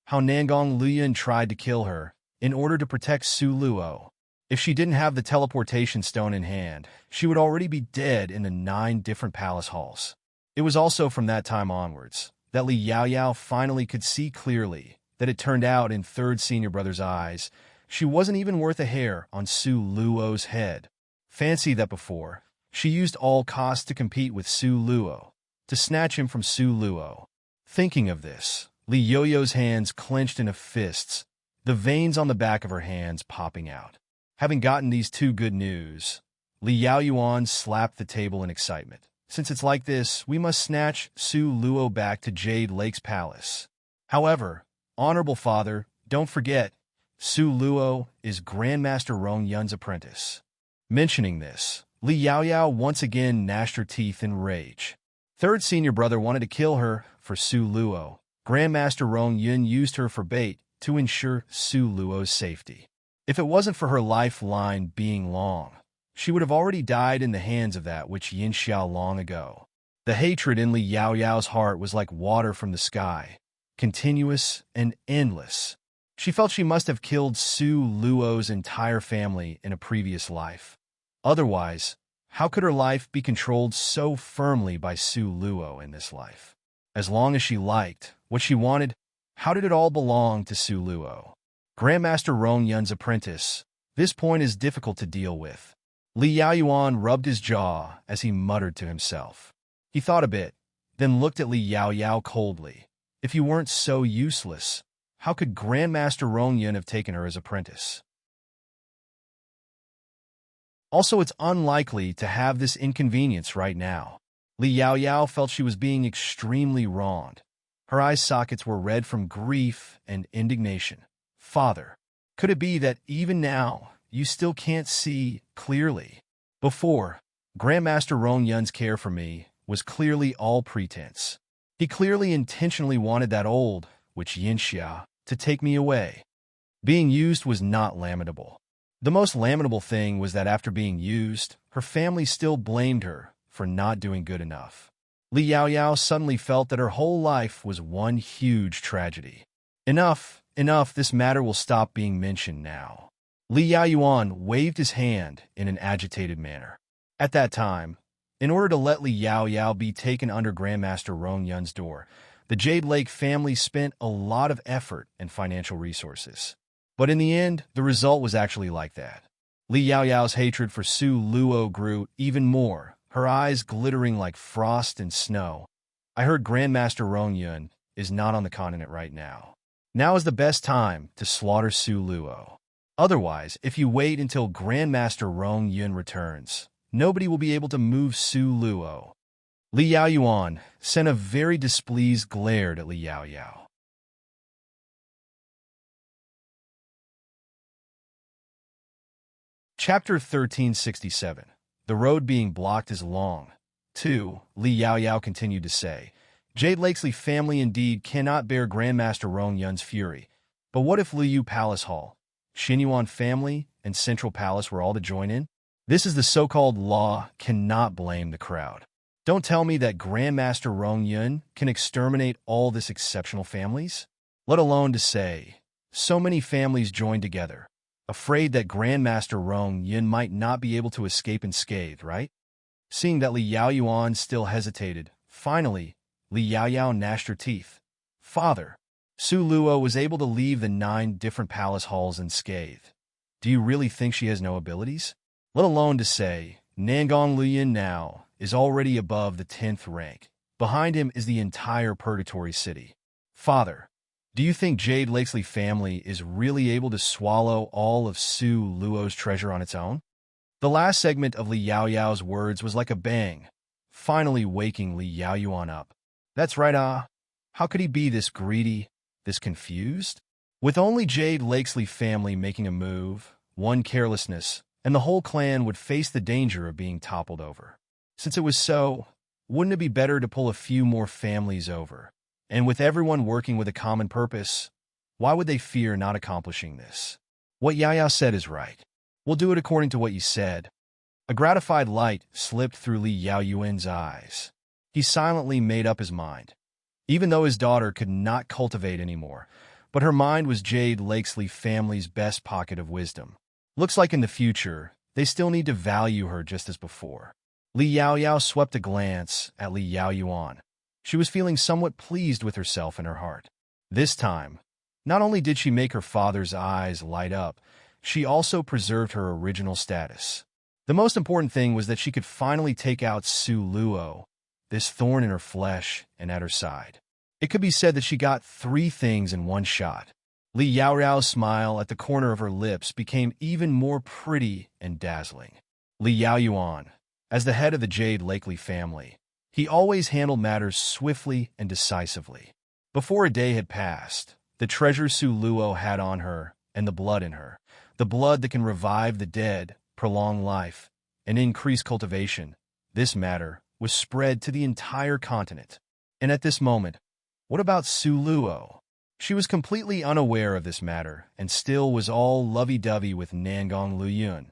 S1: how Nangong Liuyun tried to kill her in order to protect Su Luo. If she didn't have the teleportation stone in hand, she would already be dead in the 9 different palace halls. It was also from that time onwards that Li Yaoyao finally could see clearly that it turned out in third senior brother's eyes, she wasn't even worth a hair on Su Luo's head. Fancy that before, she used all costs to compete with Su Luo, to snatch him from Su Luo. Thinking of this, Li Yoyo's hands clenched into fists, the veins on the back of her hands popping out. Having gotten these 2 good news, Li Yaoyuan slapped the table in excitement. Since it's like this, we must snatch Su Luo back to Jade Lake's palace. However, honorable father, don't forget, Su Luo is Grandmaster Rong Yun's apprentice. Mentioning this, Li Yaoyao once again gnashed her teeth in rage. Third senior brother wanted to kill her for Su Luo. Grandmaster Rong Yun used her for bait to ensure Su Luo's safety. If it wasn't for her lifeline being long, she would have already died in the hands of that witch Yin Xiao long ago. The hatred in Li Yaoyao's heart was like water from the sky, continuous and endless. She felt she must have killed Su Luo's entire family in a previous life. Otherwise, how could her life be controlled so firmly by Su Luo in this life? As long as she liked what she wanted, how did it all belong to Su Luo? Grandmaster Rong Yun's apprentice. This point is difficult to deal with. Li Yaoyuan rubbed his jaw as he muttered to himself. He thought a bit, then looked at Li Yaoyao coldly. If you weren't so useless, how could Grandmaster Rong Yun have taken her as apprentice? Also, it's unlikely to have this inconvenience right now. Li Yaoyao felt she was being extremely wronged. Her eye sockets were red from grief and indignation. Father, could it be that even now you still can't see clearly? Before, Grandmaster Rong Yun's care for me was clearly all pretense. He clearly intentionally wanted that old witch Yin Xia to take me away. Being used was not lamentable. The most lamentable thing was that after being used, her family still blamed her for not doing good enough. Li Yaoyao suddenly felt that her whole life was one huge tragedy. Enough, this matter will stop being mentioned now. Li Yaoyuan waved his hand in an agitated manner. At that time, In order to let Li Yao Yao be taken under Grandmaster Rong Yun's door, the Jade Lake family spent a lot of effort and financial resources. But in the end, the result was actually like that. Li Yao Yao's hatred for Su Luo grew even more, her eyes glittering like frost and snow. I heard Grandmaster Rong Yun is not on the continent right now. Now is the best time to slaughter Su Luo. Otherwise, if you wait until Grandmaster Rong Yun returns, nobody will be able to move Su Luo. Li Yao Yuan sent a very displeased glare at Li Yao Yao. Chapter 1367. The road being blocked is long. 2. Li Yao Yao continued to say, Jade Lake's Li family indeed cannot bear Grandmaster Rong Yun's fury. But what if Liu Palace Hall, Xinyuan family, and Central Palace were all to join in? This is the so-called law cannot blame the crowd. Don't tell me that Grandmaster Rong Yun can exterminate all this exceptional families? Let alone to say, so many families joined together, afraid that Grandmaster Rong Yun might not be able to escape unscathed, right? Seeing that Li Yao Yuan still hesitated, finally, Li Yao Yao gnashed her teeth. Father, Su Luo was able to leave the 9 different palace halls unscathed. Do you really think she has no abilities? Let alone to say, Nangong Luyin now is already above the 10th rank. Behind him is the entire Purgatory City. Father, do you think Jade Lake's Li family is really able to swallow all of Su Luo's treasure on its own? The last segment of Li Yao Yao's words was like a bang, finally waking Li Yao Yuan up. That's right, how could he be this greedy, this confused? With only Jade Lake's Li family making a move, one carelessness, and the whole clan would face the danger of being toppled over. Since it was so, wouldn't it be better to pull a few more families over? And with everyone working with a common purpose, why would they fear not accomplishing this? What Yao Yao said is right. We'll do it according to what you said. A gratified light slipped through Li Yao Yuan's eyes. He silently made up his mind. Even though his daughter could not cultivate anymore, but her mind was Jade Lake's Li family's best pocket of wisdom. Looks like in the future, they still need to value her just as before. Li Yao Yao swept a glance at Li Yao Yuan. She was feeling somewhat pleased with herself in her heart. This time, not only did she make her father's eyes light up, she also preserved her original status. The most important thing was that she could finally take out Su Luo, this thorn in her flesh and at her side. It could be said that she got 3 things in one shot. Li Yao Yao's smile at the corner of her lips became even more pretty and dazzling. Li Yao Yuan, as the head of the Jade Lake Li family, he always handled matters swiftly and decisively. Before a day had passed, the treasure Su Luo had on her and the blood in her, the blood that can revive the dead, prolong life, and increase cultivation, this matter was spread to the entire continent. And at this moment, what about Su Luo? She was completely unaware of this matter and still was all lovey-dovey with Nangong Luyun,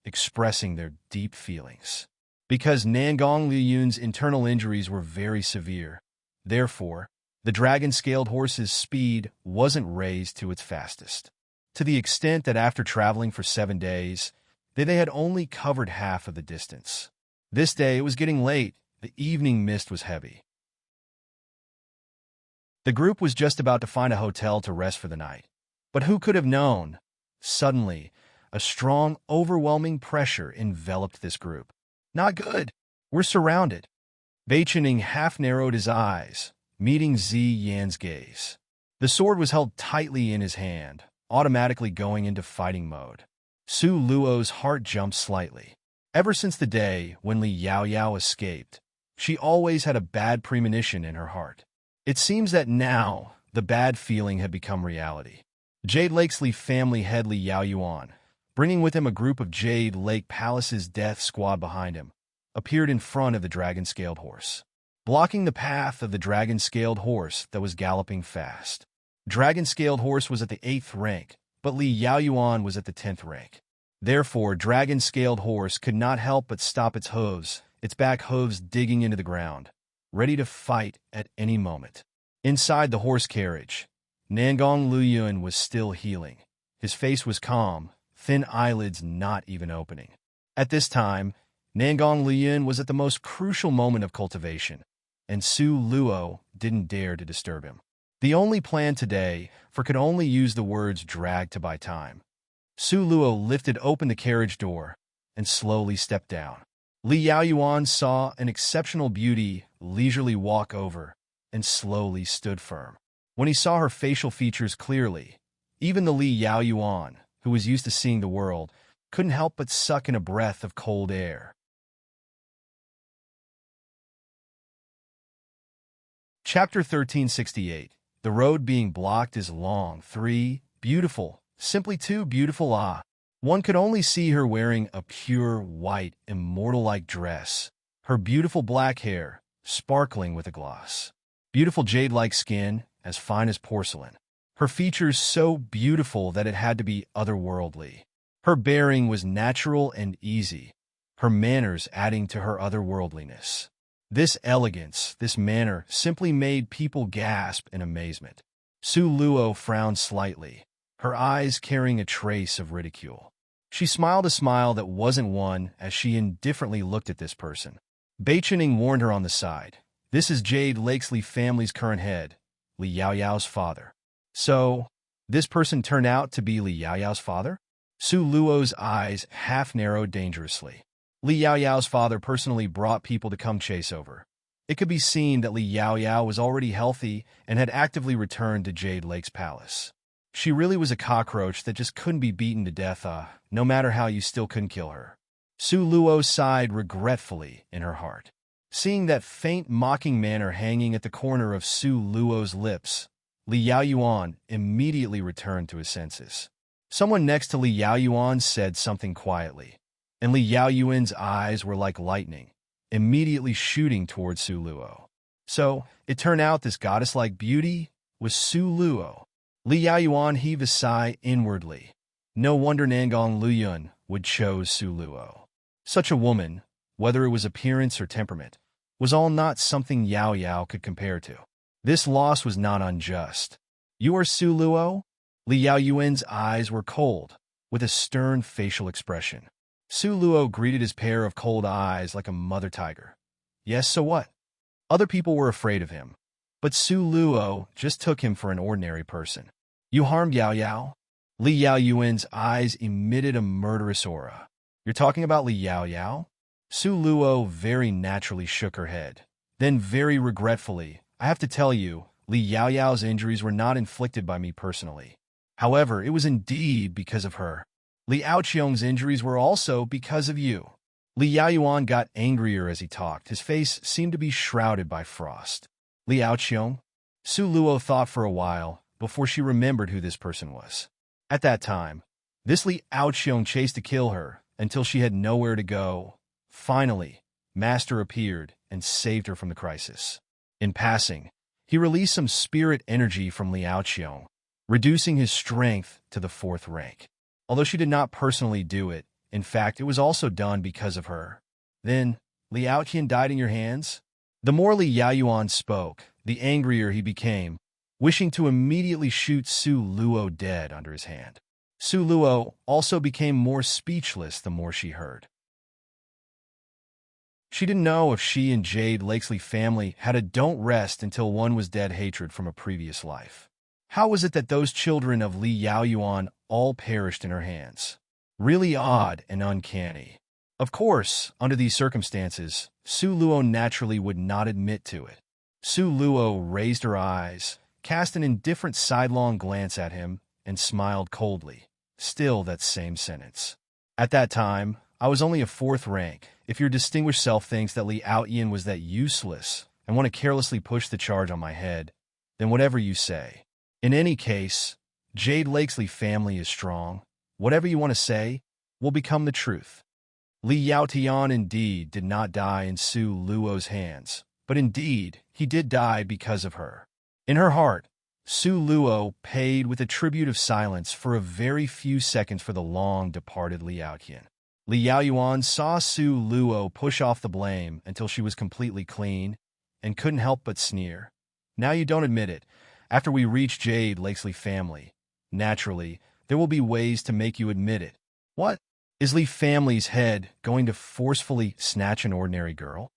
S1: expressing their deep feelings. Because Nangong Luyun's internal injuries were very severe, therefore, the dragon-scaled horse's speed wasn't raised to its fastest. To the extent that after traveling for 7 days, they had only covered half of the distance. This day it was getting late, the evening mist was heavy. The group was just about to find a hotel to rest for the night. But who could have known? Suddenly, a strong, overwhelming pressure enveloped this group. Not good. We're surrounded. Bei Qining half-narrowed his eyes, meeting Zi Yan's gaze. The sword was held tightly in his hand, automatically going into fighting mode. Su Luo's heart jumped slightly. Ever since the day when Li Yao Yao escaped, she always had a bad premonition in her heart. It seems that now, the bad feeling had become reality. Jade Lake's Li family head Li Yao Yuan, bringing with him a group of Jade Lake Palace's death squad behind him, appeared in front of the dragon-scaled horse, blocking the path of the dragon-scaled horse that was galloping fast. Dragon-scaled horse was at the 8th rank, but Li Yao Yuan was at the 10th rank. Therefore, dragon-scaled horse could not help but stop its hooves, its back hooves digging into the ground, ready to fight at any moment. Inside the horse carriage, Nangong Luyun was still healing. His face was calm, thin eyelids not even opening. At this time, Nangong Lian was at the most crucial moment of cultivation, and Su Luo didn't dare to disturb him. The only plan today, for could only use the words drag to buy time. Su Luo lifted open the carriage door and slowly stepped down. Li Yaoyuan saw an exceptional beauty leisurely walk over and slowly stood firm. When he saw her facial features clearly, even the Li Yaoyuan, who was used to seeing the world, couldn't help but suck in a breath of cold air. Chapter 1368. The road being blocked is long. 3. Beautiful. Simply too beautiful. One could only see her wearing a pure, white, immortal-like dress. Her beautiful black hair, sparkling with a gloss. Beautiful jade-like skin, as fine as porcelain. Her features so beautiful that it had to be otherworldly. Her bearing was natural and easy, her manners adding to her otherworldliness. This elegance, this manner, simply made people gasp in amazement. Su Luo frowned slightly, her eyes carrying a trace of ridicule. She smiled a smile that wasn't one as she indifferently looked at this person. Beichening warned her on the side. This is Jade Lakesley family's current head, Li Yaoyao's father. So, this person turned out to be Li Yaoyao's father? Su Luo's eyes half-narrowed dangerously. Li Yaoyao's father personally brought people to come chase over. It could be seen that Li Yaoyao was already healthy and had actively returned to Jade Lake's palace. She really was a cockroach that just couldn't be beaten to death, no matter how you still couldn't kill her. Su Luo sighed regretfully in her heart. Seeing that faint mocking manner hanging at the corner of Su Luo's lips, Li Yaoyuan immediately returned to his senses. Someone next to Li Yaoyuan said something quietly, and Li Yaoyuan's eyes were like lightning, immediately shooting towards Su Luo. So, it turned out this goddess-like beauty was Su Luo. Li Yaoyuan heaved a sigh inwardly. No wonder Nangong Luyun would choose Su Luo. Such a woman, whether it was appearance or temperament, was all not something Yao Yao could compare to. This loss was not unjust. You are Su Luo? Li Yaoyuan's eyes were cold, with a stern facial expression. Su Luo greeted his pair of cold eyes like a mother tiger. Yes, so what? Other people were afraid of him, but Su Luo just took him for an ordinary person. You harmed Yao Yao? Li Yaoyuan's eyes emitted a murderous aura. You're talking about Li Yao Yao? Su Luo very naturally shook her head. Then very regretfully, I have to tell you, Li Yao Yao's injuries were not inflicted by me personally. However, it was indeed because of her. Li Aoqiong's injuries were also because of you. Li Yaoyuan got angrier as he talked. His face seemed to be shrouded by frost. Li Aoqiong? Su Luo thought for a while before she remembered who this person was. At that time, this Li Aoqiong chased to kill her until she had nowhere to go. Finally, Master appeared and saved her from the crisis. In passing, he released some spirit energy from Li Aoqiong, reducing his strength to the 4th rank. Although she did not personally do it, in fact, it was also done because of her. Then, Li Aoqian died in your hands? The more Li Yaoyuan spoke, the angrier he became, wishing to immediately shoot Su Luo dead under his hand. Su Luo also became more speechless the more she heard. She didn't know if she and Jade Lakesley family had a don't rest until one was dead hatred from a previous life. How was it that those children of Li Yaoyuan all perished in her hands? Really odd and uncanny. Of course, under these circumstances, Su Luo naturally would not admit to it. Su Luo raised her eyes, cast an indifferent sidelong glance at him, and smiled coldly. Still that same sentence. At that time, I was only a 4th rank. If your distinguished self thinks that Li Aoyan was that useless and want to carelessly push the charge on my head, then whatever you say. In any case, Jade Lakesley family is strong. Whatever you want to say will become the truth. Li Yaotian indeed did not die in Su Luo's hands, but indeed he did die because of her. In her heart, Su Luo paid with a tribute of silence for a very few seconds for the long-departed Li Aoqian. Li Yaoyuan saw Su Luo push off the blame until she was completely clean and couldn't help but sneer. Now you don't admit it. After we reach Jade Lakesley family, naturally, there will be ways to make you admit it. What? Is Li family's head going to forcefully snatch an ordinary girl?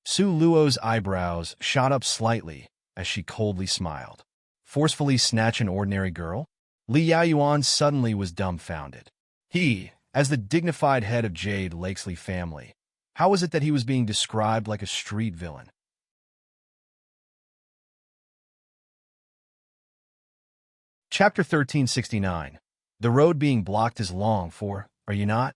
S1: Su Luo's eyebrows shot up slightly as she coldly smiled. Forcefully snatch an ordinary girl? Li Yaoyuan suddenly was dumbfounded. He, as the dignified head of Jade Lakesley family, how was it that he was being described like a street villain? Chapter 1369. The road being blocked is long for, are you not?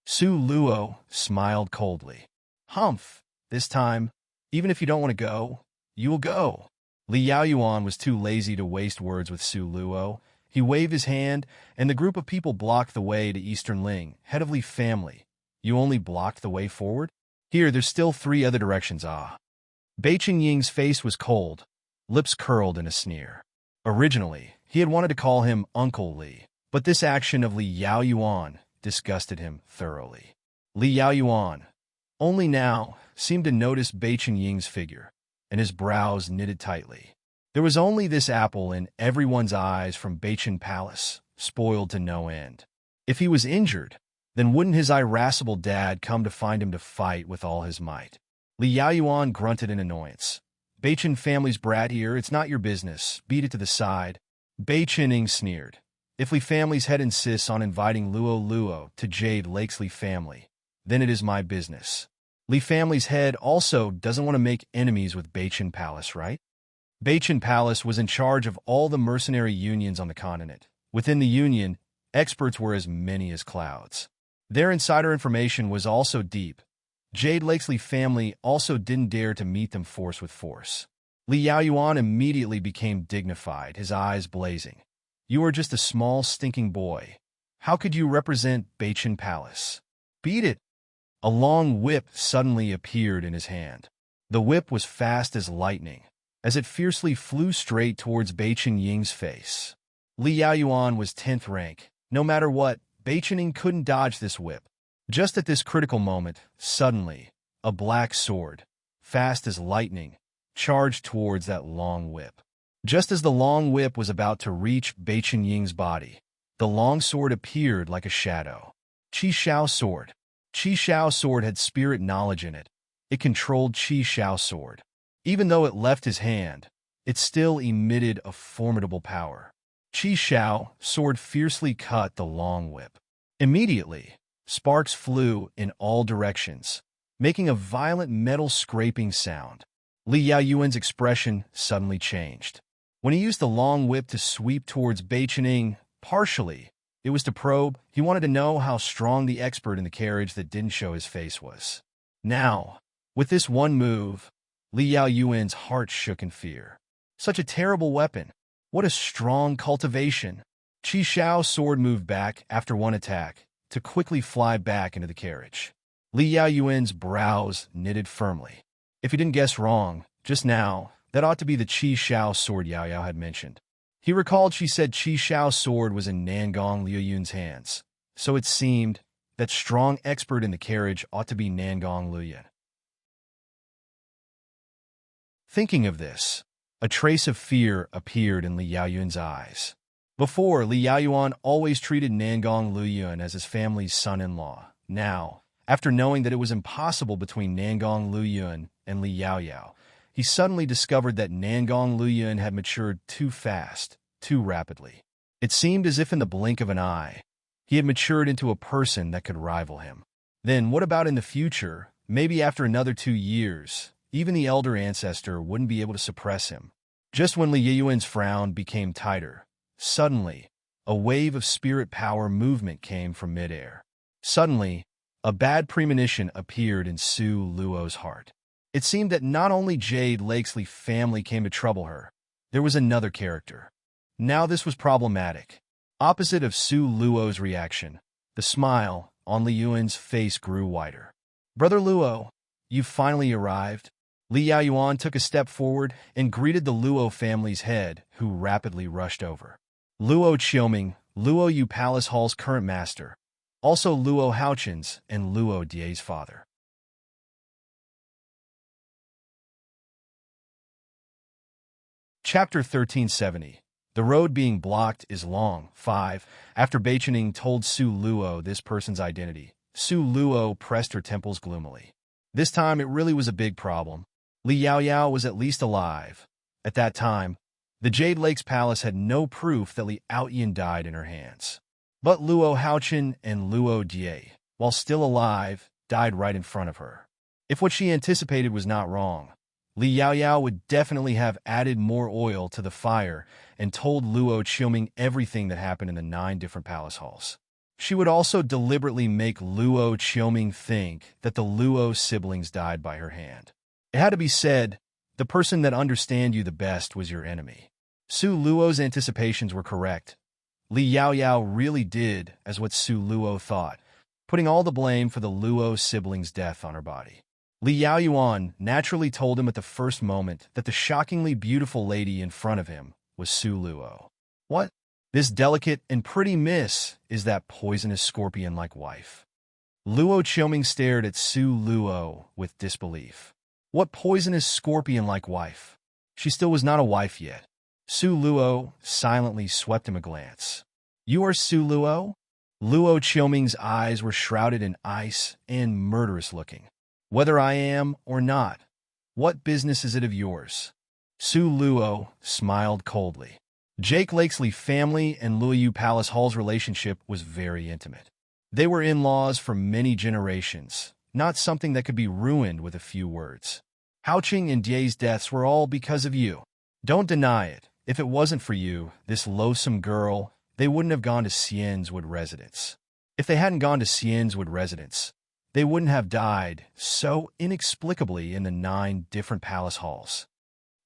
S1: Su Luo smiled coldly. Humph, this time, even if you don't want to go, you will go. Li Yaoyuan was too lazy to waste words with Su Luo. He waved his hand, and the group of people blocked the way to Eastern Ling, head of Li family. You only blocked the way forward? Here, there's still 3 other directions, Bei Ying's face was cold, lips curled in a sneer. Originally, he had wanted to call him Uncle Li, but this action of Li Yaoyuan disgusted him thoroughly. Li Yaoyuan, only now, seemed to notice Bei Ying's figure, and his brows knitted tightly. There was only this apple in everyone's eyes from Beichen Palace, spoiled to no end. If he was injured, then wouldn't his irascible dad come to find him to fight with all his might? Li Yaoyuan grunted in annoyance. Beichen family's brat here, it's not your business. Beat it to the side. Bei Qining sneered. If Li family's head insists on inviting Luo to Jade Lake's Li family, then it is my business. Li family's head also doesn't want to make enemies with Beichen Palace, right? Beichen Palace was in charge of all the mercenary unions on the continent. Within the union, experts were as many as clouds. Their insider information was also deep. Jade Lake's Li family also didn't dare to meet them force with force. Li Yaoyuan immediately became dignified, his eyes blazing. You are just a small, stinking boy. How could you represent Beichen Palace? Beat it! A long whip suddenly appeared in his hand. The whip was fast as lightning, as it fiercely flew straight towards Bei Ying's face. Li Yaoyuan was 10th rank. No matter what, Bei Ying couldn't dodge this whip. Just at this critical moment, suddenly, a black sword, fast as lightning, charged towards that long whip. Just as the long whip was about to reach Bei Ying's body, the long sword appeared like a shadow. Qi Shao sword. Qi Shao sword had spirit knowledge in it. It controlled Qi Shao sword. Even though it left his hand, it still emitted a formidable power. Qi Shao sword fiercely cut the long whip. Immediately, sparks flew in all directions, making a violent metal scraping sound. Li Yaoyuan's expression suddenly changed. When he used the long whip to sweep towards Bei Qining, partially, it was to probe. He wanted to know how strong the expert in the carriage that didn't show his face was. Now, with this one move, Li Yaoyuan's heart shook in fear. Such a terrible weapon. What a strong cultivation. Qi Shao's sword moved back after one attack, to quickly fly back into the carriage. Li Yaoyuan's brows knitted firmly. If he didn't guess wrong, just now, that ought to be the Qi Shao sword Yao Yao had mentioned. He recalled she said Qi Shao's sword was in Nangong Liuyun's hands, so it seemed that strong expert in the carriage ought to be Nangong Liuyun. Thinking of this, a trace of fear appeared in Li Yaoyuan's eyes. Before, Li Yaoyuan always treated Nangong Liuyun as his family's son-in-law. Now, after knowing that it was impossible between Nangong Liuyun and Li Yaoyao, he suddenly discovered that Nangong Liuyun had matured too fast, too rapidly. It seemed as if in the blink of an eye, he had matured into a person that could rival him. Then what about in the future? Maybe after another 2 years, even the elder ancestor wouldn't be able to suppress him. Just when Li Yaoyuan's frown became tighter, suddenly, a wave of spirit power movement came from midair. Suddenly, a bad premonition appeared in Su Luo's heart. It seemed that not only Jade Lake's Li family came to trouble her, there was another character. Now this was problematic. Opposite of Su Luo's reaction, the smile on Li Yuan's face grew wider. Brother Luo, you've finally arrived. Li Yaoyuan took a step forward and greeted the Luo family's head, who rapidly rushed over. Luo Qiuming, Luo Yu Palace Hall's current master, also Luo Haoqin's and Luo Die's father. Chapter 1370. The road being blocked is long. 5. After Beichening told Su Luo this person's identity, Su Luo pressed her temples gloomily. This time it really was a big problem. Li Yaoyao was at least alive. At that time, the Jade Lake's palace had no proof that Li Outyin died in her hands. But Luo Haochen and Luo Die, while still alive, died right in front of her. If what she anticipated was not wrong, Li Yaoyao would definitely have added more oil to the fire and told Luo Qiuming everything that happened in the 9 different palace halls. She would also deliberately make Luo Qiuming think that the Luo siblings died by her hand. It had to be said, the person that understood you the best was your enemy. Su Luo's anticipations were correct. Li Yaoyao really did as what Su Luo thought, putting all the blame for the Luo siblings' death on her body. Li Yaoyuan naturally told him at the first moment that the shockingly beautiful lady in front of him was Su Luo. What? This delicate and pretty miss is that poisonous scorpion-like wife. Luo Qiuming stared at Su Luo with disbelief. What poisonous scorpion-like wife? She still was not a wife yet. Su Luo silently swept him a glance. You are Su Luo? Luo Qiuming's eyes were shrouded in ice and murderous looking. Whether I am or not, what business is it of yours? Su Luo smiled coldly. Jake Lakesley family and Luoyu Palace Hall's relationship was very intimate. They were in-laws for many generations, not something that could be ruined with a few words. Haoqing and Die's deaths were all because of you. Don't deny it. If it wasn't for you, this loathsome girl, they wouldn't have gone to Xian's Wood residence. If they hadn't gone to Xian's Wood residence, they wouldn't have died so inexplicably in the 9 different palace halls.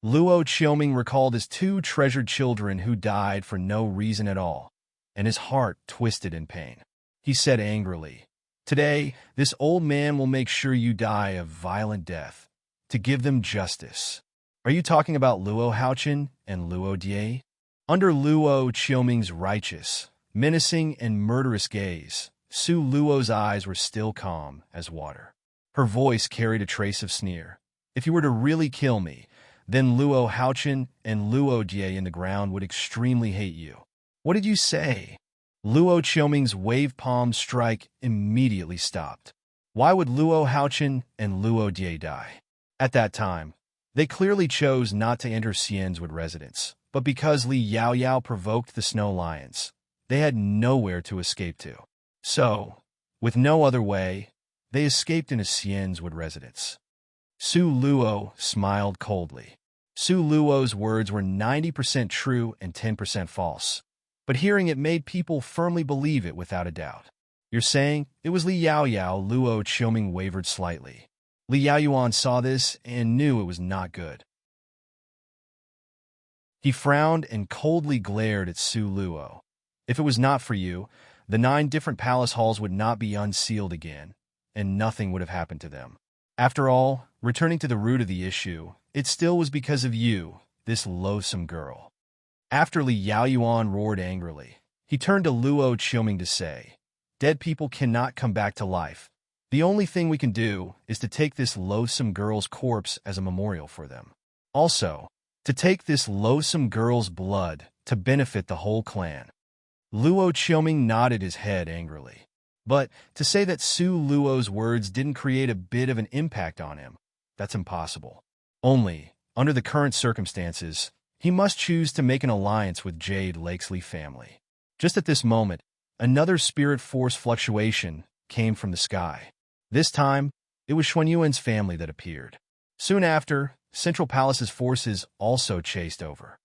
S1: Luo Qiuming recalled his 2 treasured children who died for no reason at all, and his heart twisted in pain. He said angrily, "Today, this old man will make sure you die a violent death, to give them justice." Are you talking about Luo Haochen and Luo Die? Under Luo Qiuming's righteous, menacing, and murderous gaze, Su Luo's eyes were still calm as water. Her voice carried a trace of sneer. If you were to really kill me, then Luo Haochen and Luo Die in the ground would extremely hate you. What did you say? Luo Qiuming's wave palm strike immediately stopped. Why would Luo Haochen and Luo Die die? At that time, they clearly chose not to enter Xian's Wood residence, but because Li Yaoyao provoked the snow lions, they had nowhere to escape to. So, with no other way, they escaped into Xian's Wood residence. Su Luo smiled coldly. Su Luo's words were 90% true and 10% false, but hearing it made people firmly believe it without a doubt. You're saying it was Li Yaoyao? Luo Qiuming wavered slightly. Li Yaoyuan saw this and knew it was not good. He frowned and coldly glared at Su Luo. If it was not for you, the 9 different palace halls would not be unsealed again, and nothing would have happened to them. After all, returning to the root of the issue, it still was because of you, this loathsome girl. After Li Yaoyuan roared angrily, he turned to Luo Qiuming to say, "Dead people cannot come back to life. The only thing we can do is to take this loathsome girl's corpse as a memorial for them. Also, to take this loathsome girl's blood to benefit the whole clan." Luo Qiuming nodded his head angrily. But to say that Su Luo's words didn't create a bit of an impact on him, that's impossible. Only, under the current circumstances, he must choose to make an alliance with Jade Lakesley family. Just at this moment, another spirit force fluctuation came from the sky. This time, it was Xuanyuan's family that appeared. Soon after, Central Palace's forces also chased over.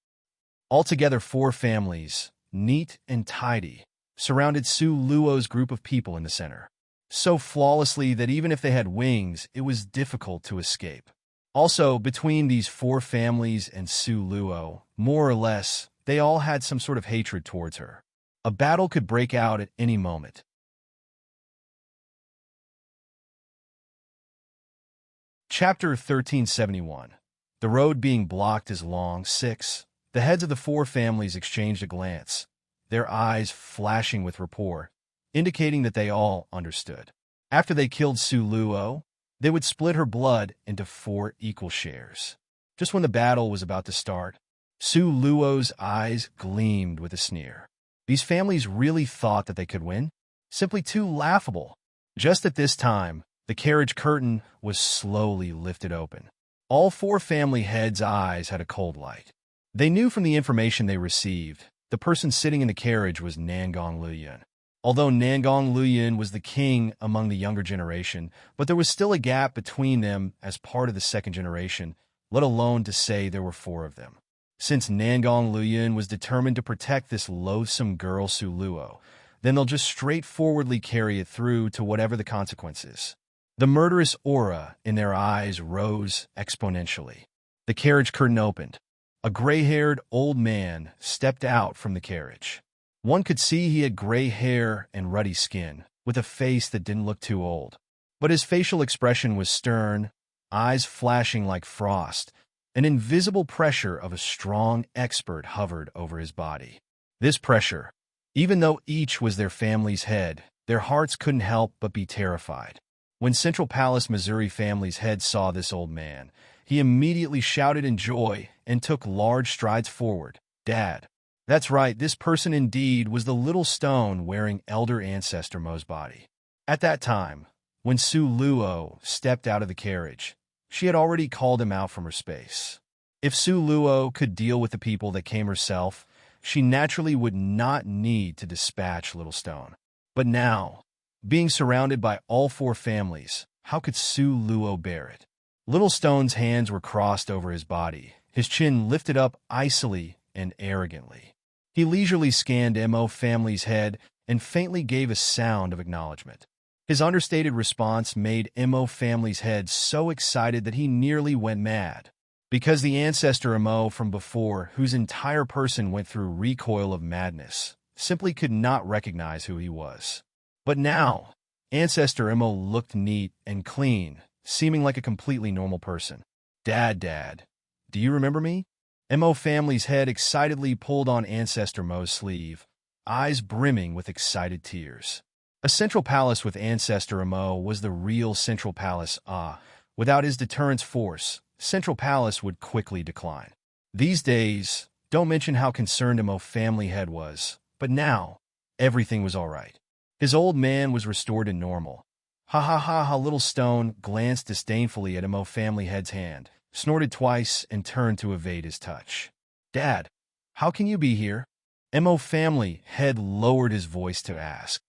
S1: Altogether 4 families, neat and tidy, surrounded Su Luo's group of people in the center. So flawlessly that even if they had wings, it was difficult to escape. Also, between these 4 families and Su Luo, more or less, they all had some sort of hatred towards her. A battle could break out at any moment. Chapter 1371. The road being blocked is long. 6. The heads of the 4 families exchanged a glance, their eyes flashing with rapport, indicating that they all understood. After they killed Su Luo, they would split her blood into 4 equal shares. Just when the battle was about to start, Su Luo's eyes gleamed with a sneer. These families really thought that they could win? Simply too laughable. Just at this time, the carriage curtain was slowly lifted open. All four family heads' eyes had a cold light. They knew from the information they received, the person sitting in the carriage was Nangong Luoyun. Although Nangong Luoyun was the king among the younger generation, but there was still a gap between them as part of the second generation, let alone to say there were four of them. Since Nangong Luoyun was determined to protect this loathsome girl Su Luo, then they'll just straightforwardly carry it through to whatever the consequences. The murderous aura in their eyes rose exponentially. The carriage curtain opened. A gray-haired old man stepped out from the carriage. One could see he had gray hair and ruddy skin, with a face that didn't look too old. But his facial expression was stern, eyes flashing like frost. An invisible pressure of a strong expert hovered over his body. This pressure, even though each was their family's head, their hearts couldn't help but be terrified. When Central Palace Missouri family's head saw this old man, he immediately shouted in joy and took large strides forward. "Dad." That's right, this person indeed was the little stone wearing elder ancestor Mo's body. At that time, when Su Luo stepped out of the carriage, she had already called him out from her space. If Su Luo could deal with the people that came herself, she naturally would not need to dispatch Little Stone. But now, being surrounded by all four families, how could Su Luo bear it? Little Stone's hands were crossed over his body, his chin lifted up icily and arrogantly. He leisurely scanned Mo family's head and faintly gave a sound of acknowledgement. His understated response made Mo family's head so excited that he nearly went mad. Because the ancestor Mo from before, whose entire person went through recoil of madness, simply could not recognize who he was. But now, Ancestor Mo looked neat and clean, seeming like a completely normal person. Dad, do you remember me? Mo family's head excitedly pulled on Ancestor Mo's sleeve, eyes brimming with excited tears. A central palace with Ancestor Mo was the real central palace. Without his deterrence force, Central Palace would quickly decline. These days, don't mention how concerned Mo family head was, but now, everything was all right. His old man was restored to normal. Ha ha ha ha, Little Stone glanced disdainfully at Mo family head's hand, snorted twice, and turned to evade his touch. Dad, how can you be here? Mo family head lowered his voice to ask.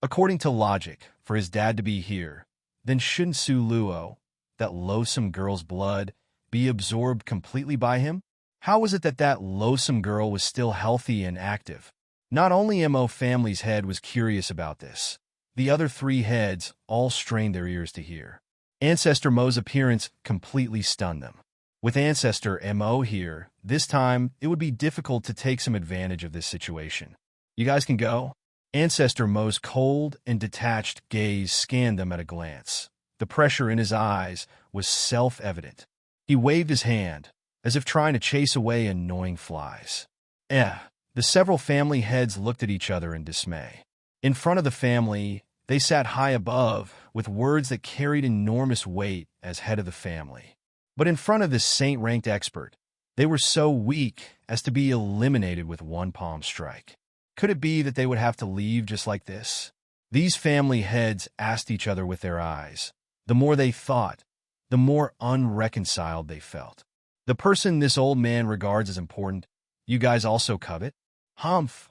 S1: According to logic, for his dad to be here, then shouldn't Su Luo, that loathsome girl's blood, be absorbed completely by him? How was it that that loathsome girl was still healthy and active? Not only Mo family's head was curious about this, the other three heads all strained their ears to hear. Ancestor Mo's appearance completely stunned them. With Ancestor Mo here, this time it would be difficult to take some advantage of this situation. You guys can go? Ancestor Mo's cold and detached gaze scanned them at a glance. The pressure in his eyes was self-evident. He waved his hand, as if trying to chase away annoying flies. The several family heads looked at each other in dismay. In front of the family, they sat high above, with words that carried enormous weight as head of the family. But in front of this saint-ranked expert, they were so weak as to be eliminated with one palm strike. Could it be that they would have to leave just like this? These family heads asked each other with their eyes. The more they thought, the more unreconciled they felt. The person this old man regards as important, you guys also covet? Humph.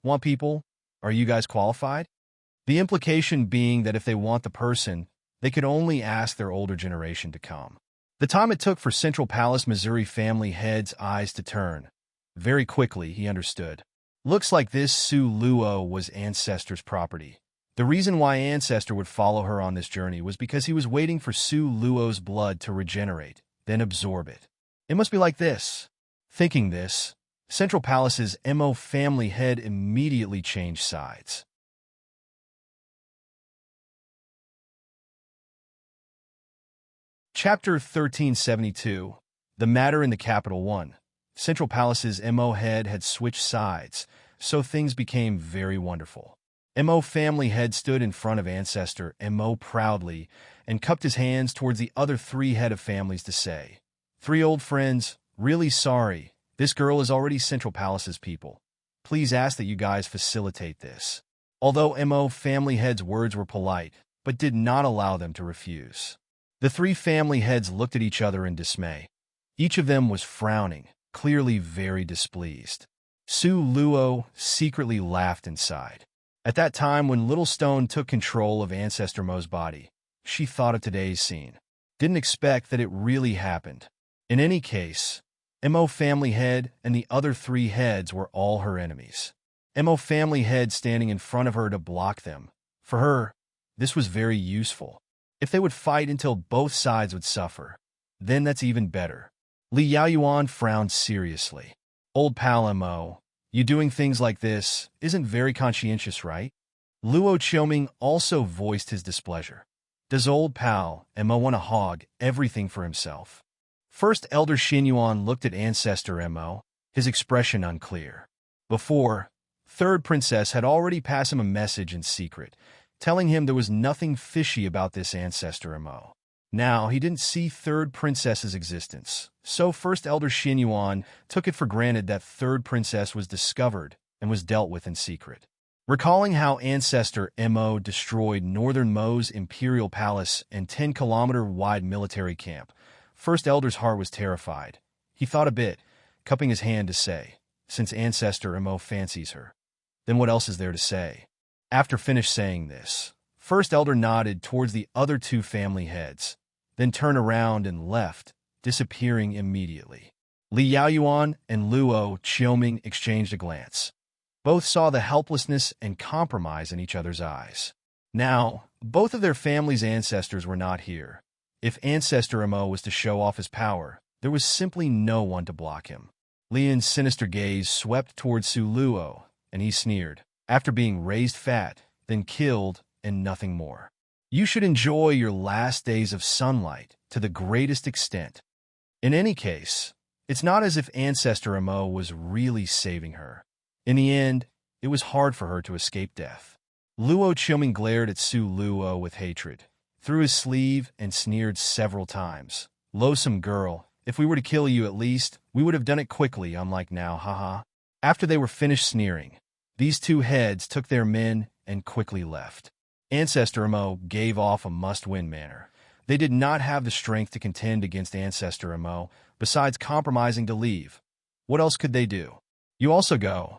S1: Want people? Are you guys qualified? The implication being that if they want the person, they could only ask their older generation to come. The time it took for Central Palace Missouri family head's eyes to turn. Very quickly, he understood. Looks like this Su Luo was Ancestor's property. The reason why Ancestor would follow her on this journey was because he was waiting for Su Luo's blood to regenerate, then absorb it. It must be like this. Thinking this, Central Palace's Mo family head immediately changed sides. Chapter 1372. The Matter in the Capital 1. Central Palace's Mo head had switched sides, so things became very wonderful. Mo family head stood in front of Ancestor Mo proudly and cupped his hands towards the other three head of families to say, Three old friends, really sorry. This girl is already Central Palace's people. Please ask that you guys facilitate this. Although MO family heads' words were polite, but did not allow them to refuse. The three family heads looked at each other in dismay. Each of them was frowning, clearly very displeased. Su Luo secretly laughed inside. At that time when Little Stone took control of Ancestor Mo's body, she thought of today's scene. Didn't expect that it really happened. In any case, Mo family head and the other three heads were all her enemies. Mo family head standing in front of her to block them. For her, this was very useful. If they would fight until both sides would suffer, then that's even better. Li Yaoyuan frowned seriously. Old pal Mo, you doing things like this isn't very conscientious, right? Luo Qiuming also voiced his displeasure. Does old pal Mo want to hog everything for himself? First Elder Xinyuan looked at Ancestor Mo, his expression unclear. Before, Third Princess had already passed him a message in secret, telling him there was nothing fishy about this Ancestor Mo. Now, he didn't see Third Princess's existence, so First Elder Xinyuan took it for granted that Third Princess was discovered and was dealt with in secret. Recalling how Ancestor Mo destroyed Northern Mo's Imperial Palace and 10-kilometer-wide military camp, First Elder's heart was terrified. He thought a bit, cupping his hand to say, since Ancestor Mo fancies her, then what else is there to say? After finished saying this, First Elder nodded towards the other two family heads, then turned around and left, disappearing immediately. Li Yaoyuan and Luo Qiuming exchanged a glance. Both saw the helplessness and compromise in each other's eyes. Now, both of their family's ancestors were not here. If Ancestor Mo was to show off his power, there was simply no one to block him. Lian's sinister gaze swept towards Su Luo, and he sneered, after being raised fat, then killed, and nothing more. You should enjoy your last days of sunlight to the greatest extent. In any case, it's not as if Ancestor Mo was really saving her. In the end, it was hard for her to escape death. Luo Qiuming glared at Su Luo with hatred, through his sleeve, and sneered several times. Loathsome girl, if we were to kill you at least, we would have done it quickly, unlike now, haha. After they were finished sneering, these two heads took their men and quickly left. Ancestor Mo gave off a must-win manner. They did not have the strength to contend against Ancestor Mo, besides compromising to leave. What else could they do? You also go.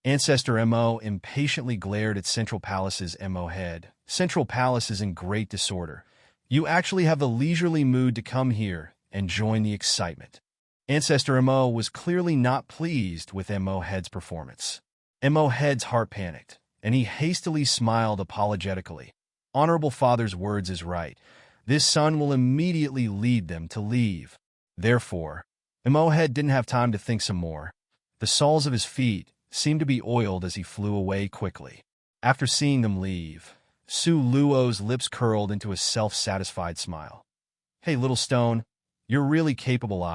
S1: Ancestor Mo impatiently glared at Central Palace's Mo head. Central Palace is in great disorder. You actually have the leisurely mood to come here and join the excitement. Ancestor Mo was clearly not pleased with Mo head's performance. Mo head's heart panicked, and he hastily smiled apologetically. Honorable Father's words is right. This son will immediately lead them to leave. Therefore, Mo head didn't have time to think some more. The soles of his feet seemed to be oiled as he flew away quickly. After seeing them leave, Su Luo's lips curled into a self-satisfied smile. Hey, Little Stone, you're really capable,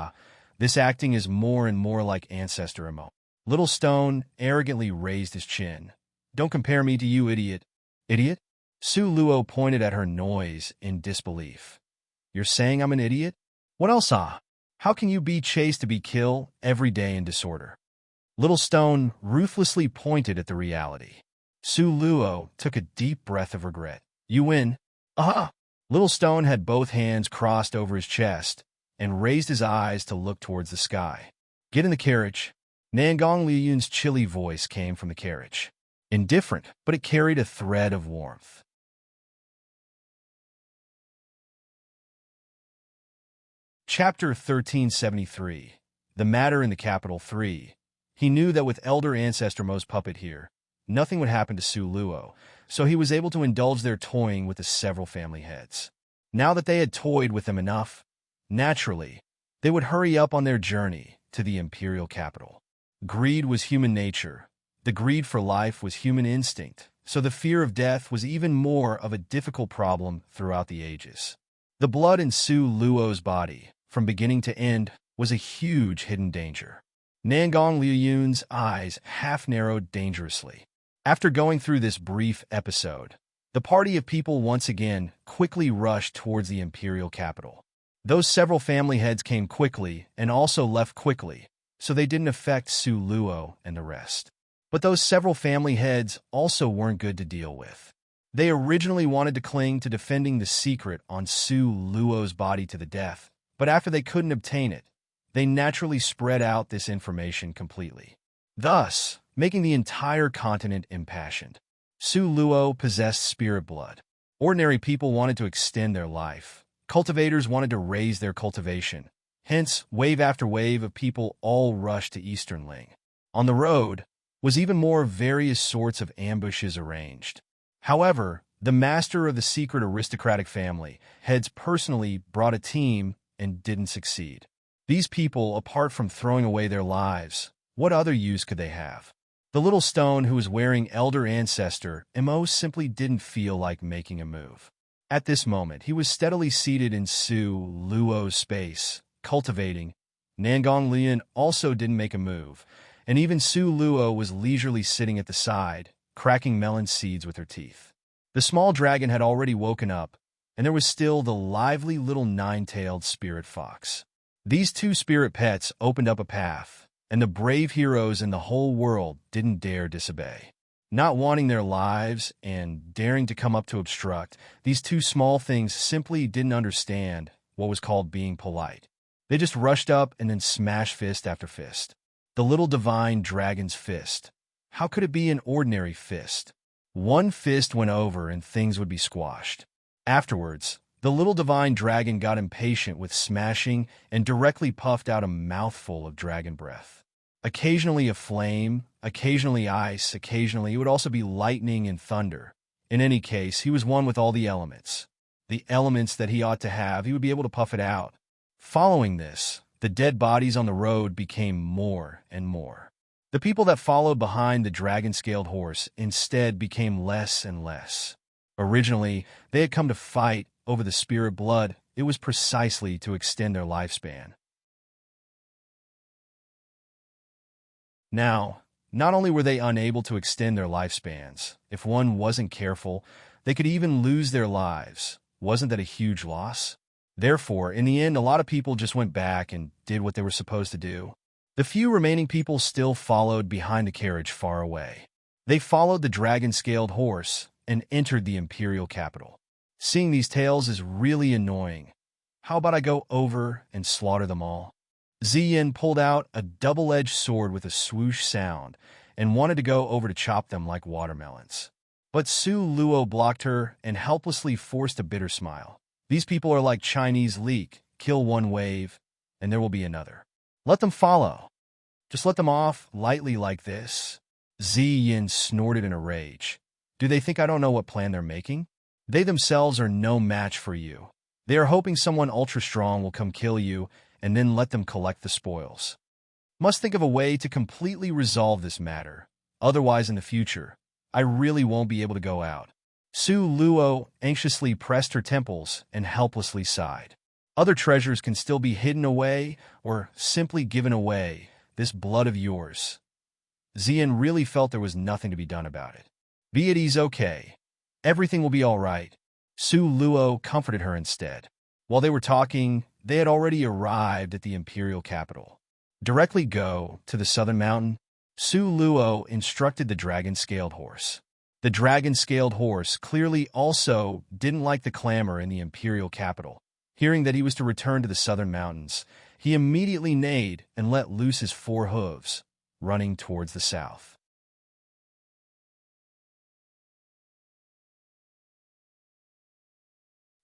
S1: This acting is more and more like Ancestor Mo. Little Stone arrogantly raised his chin. Don't compare me to you, idiot. Idiot? Su Luo pointed at her noise in disbelief. You're saying I'm an idiot? What else, How can you be chased to be killed every day in disorder? Little Stone ruthlessly pointed at the reality. Su Luo took a deep breath of regret. You win. Aha! Little Stone had both hands crossed over his chest and raised his eyes to look towards the sky. Get in the carriage. Nangong Liyun's chilly voice came from the carriage. Indifferent, but it carried a thread of warmth. Chapter 1373. The Matter in the Capital 3. He knew that with Elder Ancestor Mo's puppet here, nothing would happen to Su Luo, so he was able to indulge their toying with the several family heads. Now that they had toyed with them enough, naturally, they would hurry up on their journey to the imperial capital. Greed was human nature. The greed for life was human instinct, so the fear of death was even more of a difficult problem throughout the ages. The blood in Su Luo's body, from beginning to end, was a huge hidden danger. Nangong Liyun's eyes half-narrowed dangerously. After going through this brief episode, The party of people once again quickly rushed towards the imperial capital. Those several family heads came quickly and also left quickly, so they didn't affect Su Luo and the rest. But those several family heads also weren't good to deal with. They originally wanted to cling to defending the secret on Su Luo's body to the death, but after they couldn't obtain it, they naturally spread out this information completely, thus making the entire continent impassioned. Su Luo possessed spirit blood. Ordinary people wanted to extend their life. Cultivators wanted to raise their cultivation. Hence, wave after wave of people all rushed to Eastern Ling. On the road was even more various sorts of ambushes arranged. However, the master of the secret aristocratic family heads personally brought a team and didn't succeed. These people, apart from throwing away their lives, what other use could they have? The little stone who was wearing Elder Ancestor Mo simply didn't feel like making a move. At this moment, he was steadily seated in Su Luo's space, cultivating. Nangong Lian also didn't make a move, and even Su Luo was leisurely sitting at the side, cracking melon seeds with her teeth. The small dragon had already woken up, and there was still the lively little nine-tailed spirit fox. These two spirit pets opened up a path, and the brave heroes in the whole world didn't dare disobey. Not wanting their lives and daring to come up to obstruct, these two small things simply didn't understand what was called being polite. They just rushed up and then smashed fist after fist. The little divine dragon's fist. How could it be an ordinary fist? One fist went over and things would be squashed. Afterwards, the little divine dragon got impatient with smashing and directly puffed out a mouthful of dragon breath. Occasionally a flame, occasionally ice, occasionally it would also be lightning and thunder. In any case, he was one with all the elements. The elements that he ought to have, he would be able to puff it out. Following this, the dead bodies on the road became more and more. The people that followed behind the dragon-scaled horse instead became less and less. Originally, they had come to fight over the spirit blood. It was precisely to extend their lifespan. Now, not only were they unable to extend their lifespans, if one wasn't careful, they could even lose their lives. Wasn't that a huge loss? Therefore, in the end, a lot of people just went back and did what they were supposed to do. The few remaining people still followed behind the carriage far away. They followed the dragon-scaled horse and entered the imperial capital. Seeing these tales is really annoying. How about I go over and slaughter them all? Ziyin pulled out a double-edged sword with a swoosh sound and wanted to go over to chop them like watermelons. But Su Luo blocked her and helplessly forced a bitter smile. These people are like Chinese leek. Kill one wave, and there will be another. Let them follow. Just let them off lightly like this. Ziyin snorted in a rage. Do they think I don't know what plan they're making? They themselves are no match for you. They are hoping someone ultra-strong will come kill you and then let them collect the spoils. Must think of a way to completely resolve this matter. Otherwise, in the future, I really won't be able to go out. Su Luo anxiously pressed her temples and helplessly sighed. Other treasures can still be hidden away or simply given away. This blood of yours. Ziyin really felt there was nothing to be done about it. Be at ease, okay. Everything will be all right. Su Luo comforted her instead. While they were talking, they had already arrived at the imperial capital. Directly go to the southern mountain. Su Luo instructed the dragon-scaled horse. The dragon-scaled horse clearly also didn't like the clamor in the imperial capital. Hearing that he was to return to the southern mountains, he immediately neighed and let loose his 4 hooves, running towards the south.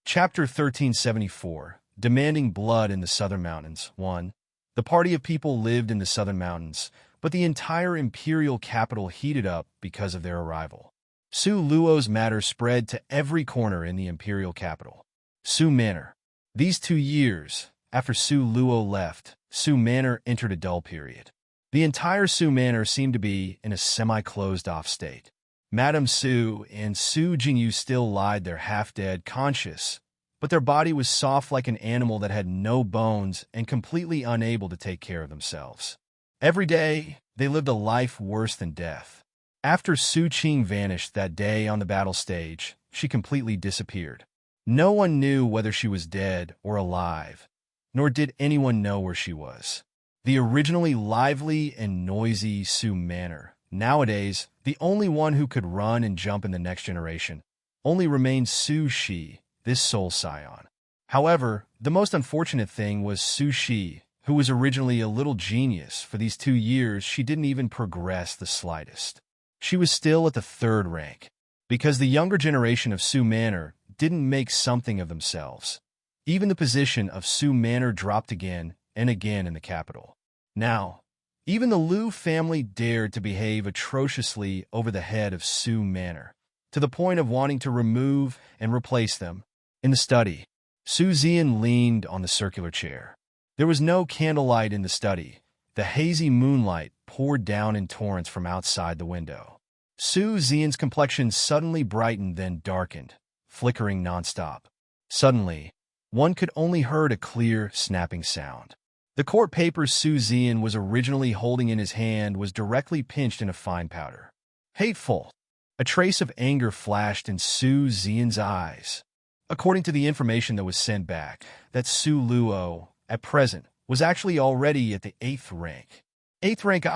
S1: Chapter 1374, Demanding Blood in the Southern Mountains. 1. The party of people lived in the southern mountains, but the entire imperial capital heated up because of their arrival. Su Luo's matter spread to every corner in the imperial capital. Su Manor. These 2 years, after Su Luo left, Su Manor entered a dull period. The entire Su Manor seemed to be in a semi-closed-off state. Madame Su and Su Jingyu still lied there half-dead, conscious, but their body was soft like an animal that had no bones and completely unable to take care of themselves. Every day, they lived a life worse than death. After Su Qing vanished that day on the battle stage, she completely disappeared. No one knew whether she was dead or alive, nor did anyone know where she was. The originally lively and noisy Su Manor, nowadays the only one who could run and jump in the next generation, only remained Su Shi, this sole scion. However, the most unfortunate thing was Su Shi, who was originally a little genius. For these 2 years, she didn't even progress the slightest. She was still at the 3rd rank, because the younger generation of Su Manor didn't make something of themselves. Even the position of Su Manor dropped again and again in the capital. Now, even the Liu family dared to behave atrociously over the head of Su Manor, to the point of wanting to remove and replace them. In the study, Su Zian leaned on the circular chair. There was no candlelight in the study. The hazy moonlight poured down in torrents from outside the window. Su Zian's complexion suddenly brightened, then darkened, flickering nonstop. Suddenly, one could only heard a clear, snapping sound. The court paper Su Zian was originally holding in his hand was directly pinched into fine powder. Hateful! A trace of anger flashed in Su Zian's eyes. According to the information that was sent back, that Su Luo, at present, was actually already at the 8th rank. 8th rank,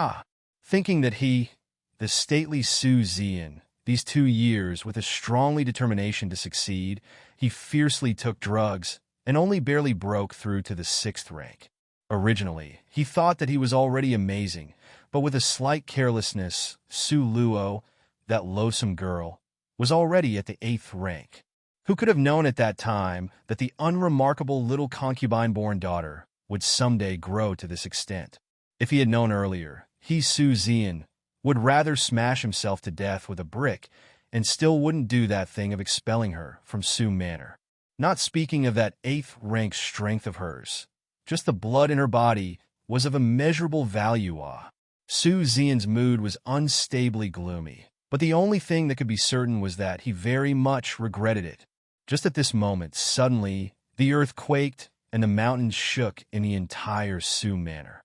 S1: thinking that he, the stately Su Zian, these 2 years, with a strongly determination to succeed, he fiercely took drugs and only barely broke through to the 6th rank. Originally, he thought that he was already amazing, but with a slight carelessness, Su Luo, that loathsome girl, was already at the 8th rank. Who could have known at that time that the unremarkable little concubine-born daughter would someday grow to this extent? If he had known earlier, he, Su Zian, would rather smash himself to death with a brick and still wouldn't do that thing of expelling her from Su Manor. Not speaking of that 8th rank strength of hers, just the blood in her body was of immeasurable value. Su Zian's mood was unstably gloomy, but the only thing that could be certain was that he very much regretted it. Just at this moment, suddenly, the earth quaked and the mountains shook in the entire Su Manor.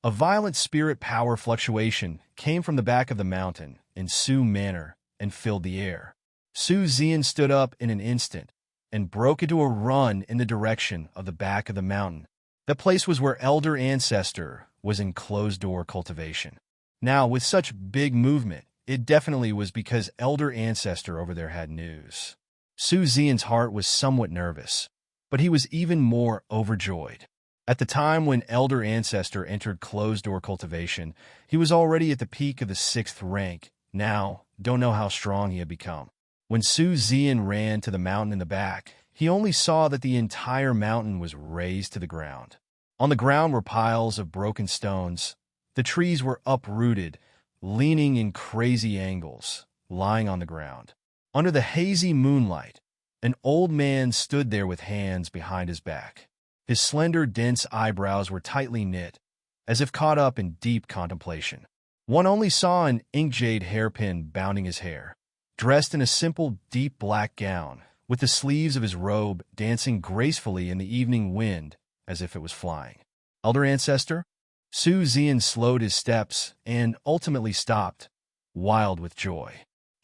S1: A violent spirit power fluctuation came from the back of the mountain in Su Manor and filled the air. Su Zian stood up in an instant and broke into a run in the direction of the back of the mountain. The place was where Elder Ancestor was in closed-door cultivation. Now, with such big movement, it definitely was because Elder Ancestor over there had news. Su Zian's heart was somewhat nervous, but he was even more overjoyed. At the time when Elder Ancestor entered closed-door cultivation, he was already at the peak of the 6th rank. Now, don't know how strong he had become. When Su Zian ran to the mountain in the back, he only saw that the entire mountain was razed to the ground. On the ground were piles of broken stones. The trees were uprooted, leaning in crazy angles, lying on the ground. Under the hazy moonlight, an old man stood there with hands behind his back. His slender, dense eyebrows were tightly knit, as if caught up in deep contemplation. One only saw an ink-jade hairpin bounding his hair. Dressed in a simple, deep black gown, with the sleeves of his robe dancing gracefully in the evening wind as if it was flying. Elder Ancestor? Su Zian slowed his steps and ultimately stopped, wild with joy.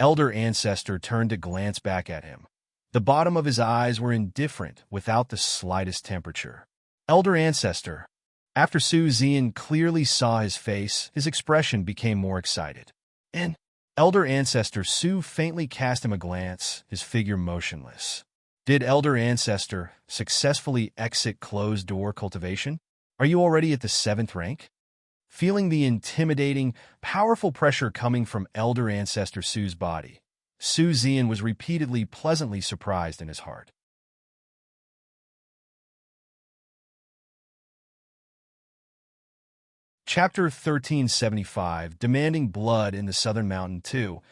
S1: Elder Ancestor turned to glance back at him. The bottom of his eyes were indifferent, without the slightest temperature. Elder Ancestor. After Su Zian clearly saw his face, his expression became more excited. And Elder Ancestor Su faintly cast him a glance, his figure motionless. Did Elder Ancestor successfully exit closed-door cultivation? Are you already at the 7th rank? Feeling the intimidating, powerful pressure coming from Elder Ancestor Su's body, Su Zian was repeatedly pleasantly surprised in his heart. Chapter 1375, Demanding Blood in the Southern Mountain 2.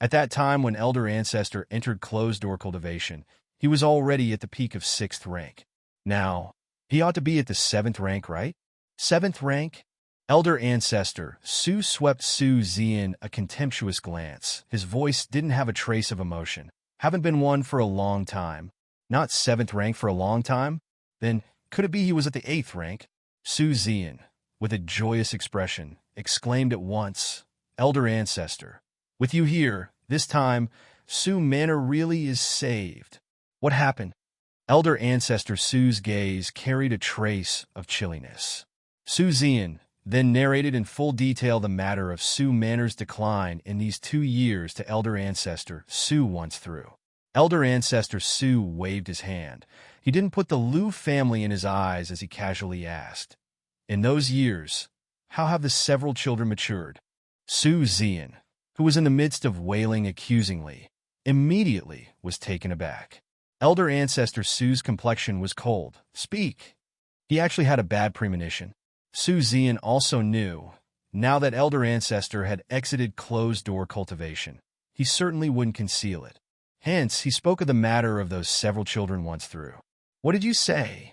S1: At that time when Elder Ancestor entered closed-door cultivation, he was already at the peak of 6th rank. Now, he ought to be at the 7th rank, right? 7th rank? Elder Ancestor Su swept Su Zian a contemptuous glance. His voice didn't have a trace of emotion. Haven't been one for a long time. Not 7th rank for a long time? Then, could it be he was at the 8th rank? Su Zian, with a joyous expression, exclaimed at once, Elder Ancestor, With you here, this time, Su Manor really is saved. What happened? Elder Ancestor Su's gaze carried a trace of chilliness. Su Zian then narrated in full detail the matter of Su Manor's decline in these 2 years to Elder Ancestor Su once through. Elder Ancestor Su waved his hand. He didn't put the Lu family in his eyes as he casually asked, "In those years, how have the several children matured?" Su Zian, who was in the midst of wailing accusingly, immediately was taken aback. Elder Ancestor Su's complexion was cold. Speak. He actually had a bad premonition. Su Zian also knew, now that Elder Ancestor had exited closed-door cultivation, he certainly wouldn't conceal it. Hence, he spoke of the matter of those several children once through. "What did you say?"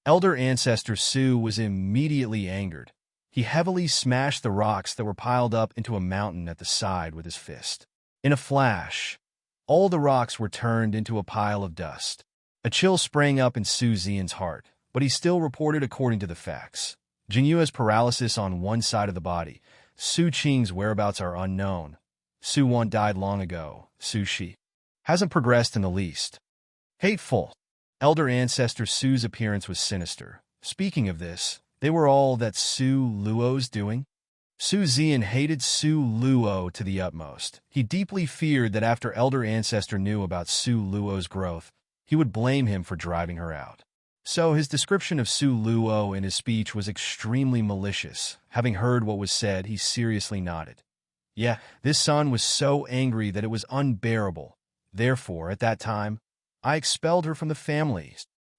S1: Elder Ancestor Su was immediately angered. He heavily smashed the rocks that were piled up into a mountain at the side with his fist. In a flash, all the rocks were turned into a pile of dust. A chill sprang up in Su Zian's heart, but he still reported according to the facts. Jinyu has paralysis on one side of the body. Su Qing's whereabouts are unknown. Su Wan died long ago. Su Shi hasn't progressed in the least. Hateful. Elder Ancestor Su's appearance was sinister. Speaking of this, they were all that Su Luo's doing. Su Zian hated Su Luo to the utmost. He deeply feared that after Elder Ancestor knew about Su Luo's growth, he would blame him for driving her out. So his description of Su Luo in his speech was extremely malicious. Having heard what was said, he seriously nodded. Yeah, this son was so angry that it was unbearable. Therefore, at that time, I expelled her from the family,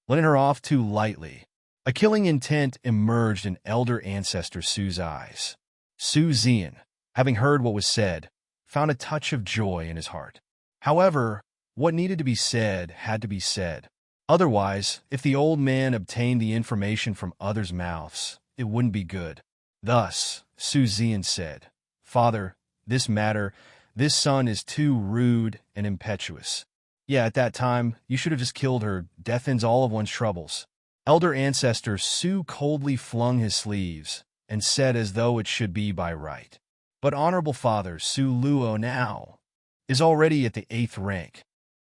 S1: letting her off too lightly. A killing intent emerged in Elder Ancestor Su's eyes. Su Zian, having heard what was said, found a touch of joy in his heart. However, what needed to be said had to be said. Otherwise, if the old man obtained the information from others' mouths, it wouldn't be good. Thus, Su Zian said, "Father, this son is too rude and impetuous. Yeah, at that time, you should have just killed her. Death ends all of one's troubles." Elder Ancestor Su coldly flung his sleeves and said as though it should be by right. "But Honorable Father, Su Luo now is already at the 8th rank."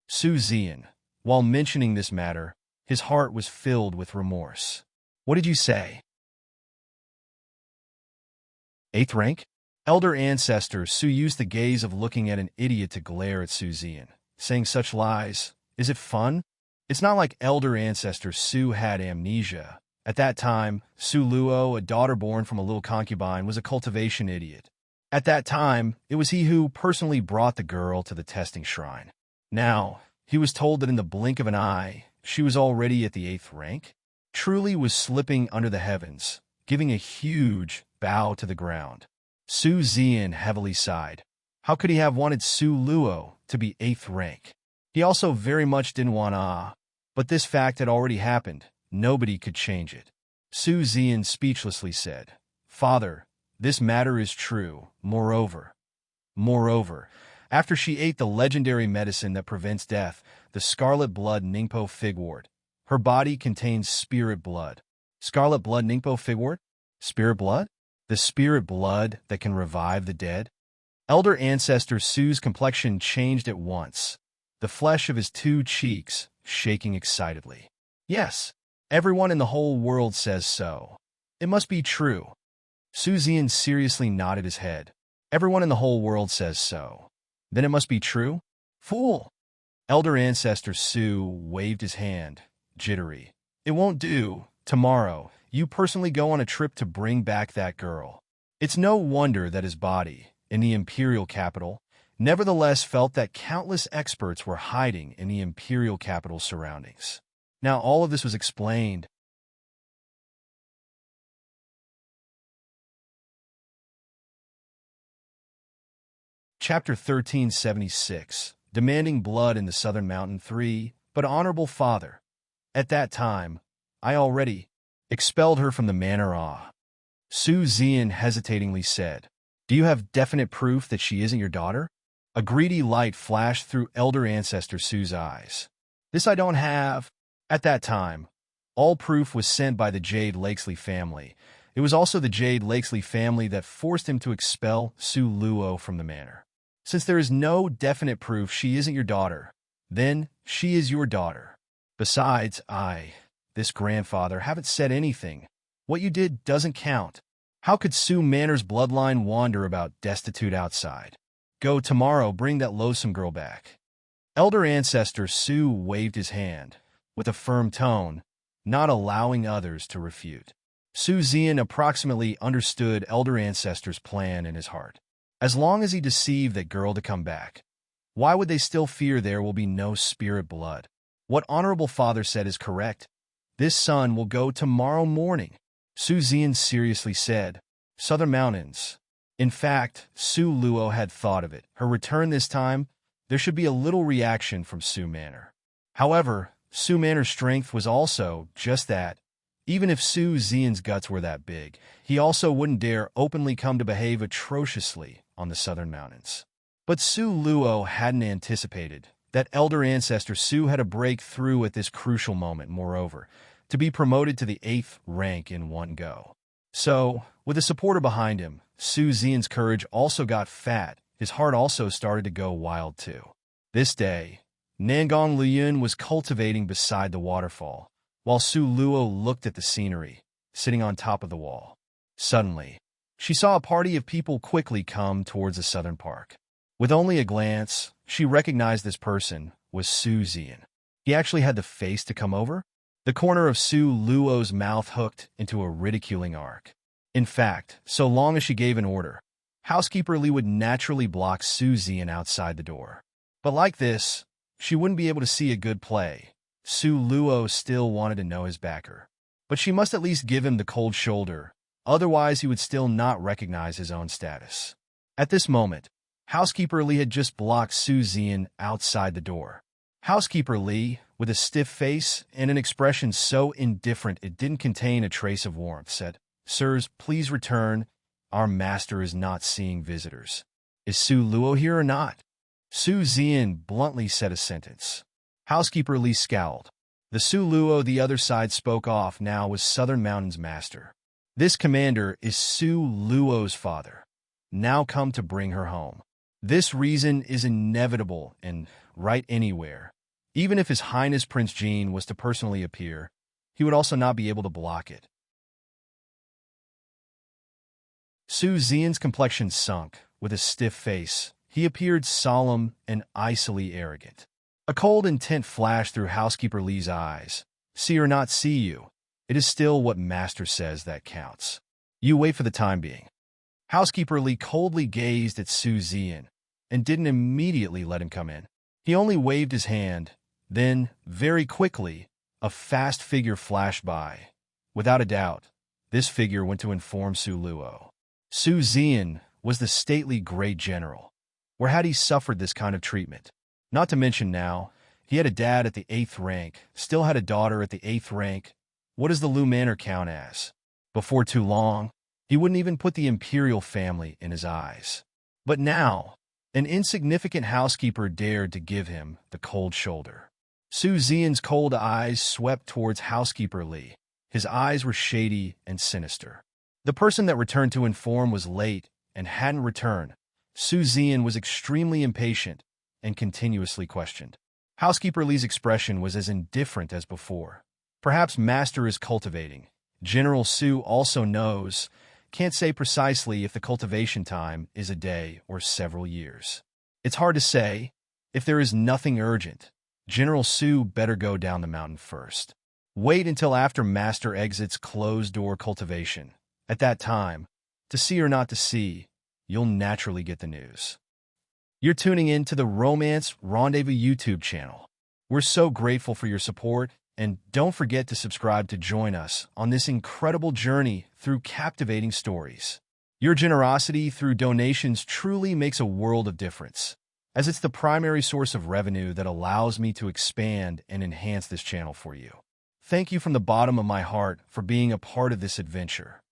S1: Su Zian, while mentioning this matter, his heart was filled with remorse. "What did you say?" 8th rank? Elder Ancestor Su used the gaze of looking at an idiot to glare at Su Zian, saying such lies. Is it fun? It's not like Elder Ancestor Su had amnesia. At that time, Su Luo, a daughter born from a little concubine, was a cultivation idiot. At that time, it was he who personally brought the girl to the testing shrine. Now, he was told that in the blink of an eye, she was already at the 8th rank. Truly was slipping under the heavens, giving a huge bow to the ground. Su Zian heavily sighed. How could he have wanted Su Luo to be 8th rank? He also very much didn't want but this fact had already happened. Nobody could change it. Su Zian speechlessly said, "Father, this matter is true. Moreover, after she ate the legendary medicine that prevents death, the Scarlet Blood Ningpo Figwort, her body contains spirit blood." Scarlet Blood Ningpo Figwort? Spirit blood? The spirit blood that can revive the dead? Elder Ancestor Su's complexion changed at once, the flesh of his 2 cheeks shaking excitedly. "Yes, everyone in the whole world says so. It must be true." Su Zian seriously nodded his head. "Everyone in the whole world says so. Then it must be true?" "Fool!" Elder Ancestor Su waved his hand, jittery. "It won't do. Tomorrow, you personally go on a trip to bring back that girl." It's no wonder that his body, in the imperial capital, nevertheless felt that countless experts were hiding in the imperial capital's surroundings. Now all of this was explained. Chapter 1376, Demanding Blood in the Southern Mountain 3, But Honorable Father, at that time, I already expelled her from the manor. Su Zian hesitatingly said, "Do you have definite proof that she isn't your daughter?" A greedy light flashed through Elder Ancestor Su's eyes. "This I don't have." At that time, all proof was sent by the Jade Lakesley family. It was also the Jade Lakesley family that forced him to expel Su Luo from the manor. Since there is no definite proof she isn't your daughter, then she is your daughter. Besides, this grandfather, haven't said anything. What you did doesn't count. How could Sue Manor's bloodline wander about destitute outside? Go tomorrow, bring that loathsome girl back. Elder ancestor Sue waved his hand, with a firm tone, not allowing others to refute. Su Zian approximately understood elder ancestor's plan in his heart. As long as he deceived that girl to come back, why would they still fear there will be no spirit blood? What honorable father said is correct. This son will go tomorrow morning, Su Zian seriously said. Southern Mountains. In fact, Su Luo had thought of it. Her return this time, there should be a little reaction from Su Manor. However, Su Manor's strength was also just that. Even if Su Zian's guts were that big, he also wouldn't dare openly come to behave atrociously on the Southern Mountains. But Su Luo hadn't anticipated that elder ancestor Su had a breakthrough at this crucial moment, moreover, to be promoted to the 8th rank in one go. So, with a supporter behind him, Su Zian's courage also got fat. His heart also started to go wild too. This day, Nangong Liyun was cultivating beside the waterfall, while Su Luo looked at the scenery, sitting on top of the wall. Suddenly, she saw a party of people quickly come towards the southern park. With only a glance, she recognized this person was Su Zian. He actually had the face to come over. The corner of Su Luo's mouth hooked into a ridiculing arc. In fact, so long as she gave an order, Housekeeper Li would naturally block Su Zian outside the door. But like this, she wouldn't be able to see a good play. Su Luo still wanted to know his backer. But she must at least give him the cold shoulder, otherwise he would still not recognize his own status. At this moment, Housekeeper Li had just blocked Su Zian outside the door. Housekeeper Li, with a stiff face and an expression so indifferent it didn't contain a trace of warmth, said, "Sirs, please return. Our master is not seeing visitors." "Is Su Luo here or not?" Su Zian bluntly said a sentence. Housekeeper Li scowled. The Su Luo the other side spoke off now was Southern Mountain's master. "This commander is Su Luo's father, now come to bring her home. This reason is inevitable and right anywhere. Even if His Highness Prince Jean was to personally appear, he would also not be able to block it." Su Zian's complexion sunk. With a stiff face, he appeared solemn and icily arrogant. A cold intent flashed through Housekeeper Li's eyes. "See or not see you, it is still what Master says that counts. You wait for the time being." Housekeeper Li coldly gazed at Su Zian and didn't immediately let him come in. He only waved his hand. Then, very quickly, a fast figure flashed by. Without a doubt, this figure went to inform Su Luo. Su Zian was the stately great general. Where had he suffered this kind of treatment? Not to mention now, he had a dad at the 8th rank, still had a daughter at the 8th rank. What does the Lu Manor count as? Before too long, he wouldn't even put the imperial family in his eyes. But now, an insignificant housekeeper dared to give him the cold shoulder. Su Zian's cold eyes swept towards Housekeeper Li. His eyes were shady and sinister. The person that returned to inform was late and hadn't returned. Su Zian was extremely impatient and continuously questioned. Housekeeper Li's expression was as indifferent as before. Perhaps Master is cultivating. General Su also knows. Can't say precisely if the cultivation time is a day or several years. It's hard to say. If there is nothing urgent, General Su better go down the mountain first. Wait until after Master exits closed-door cultivation. At that time, to see or not to see, you'll naturally get the news. You're tuning in to the Romance Rendezvous YouTube channel. We're so grateful for your support, and don't forget to subscribe to join us on this incredible journey through captivating stories. Your generosity through donations truly makes a world of difference, as it's the primary source of revenue that allows me to expand and enhance this channel for you. Thank you from the bottom of my heart for being a part of this adventure.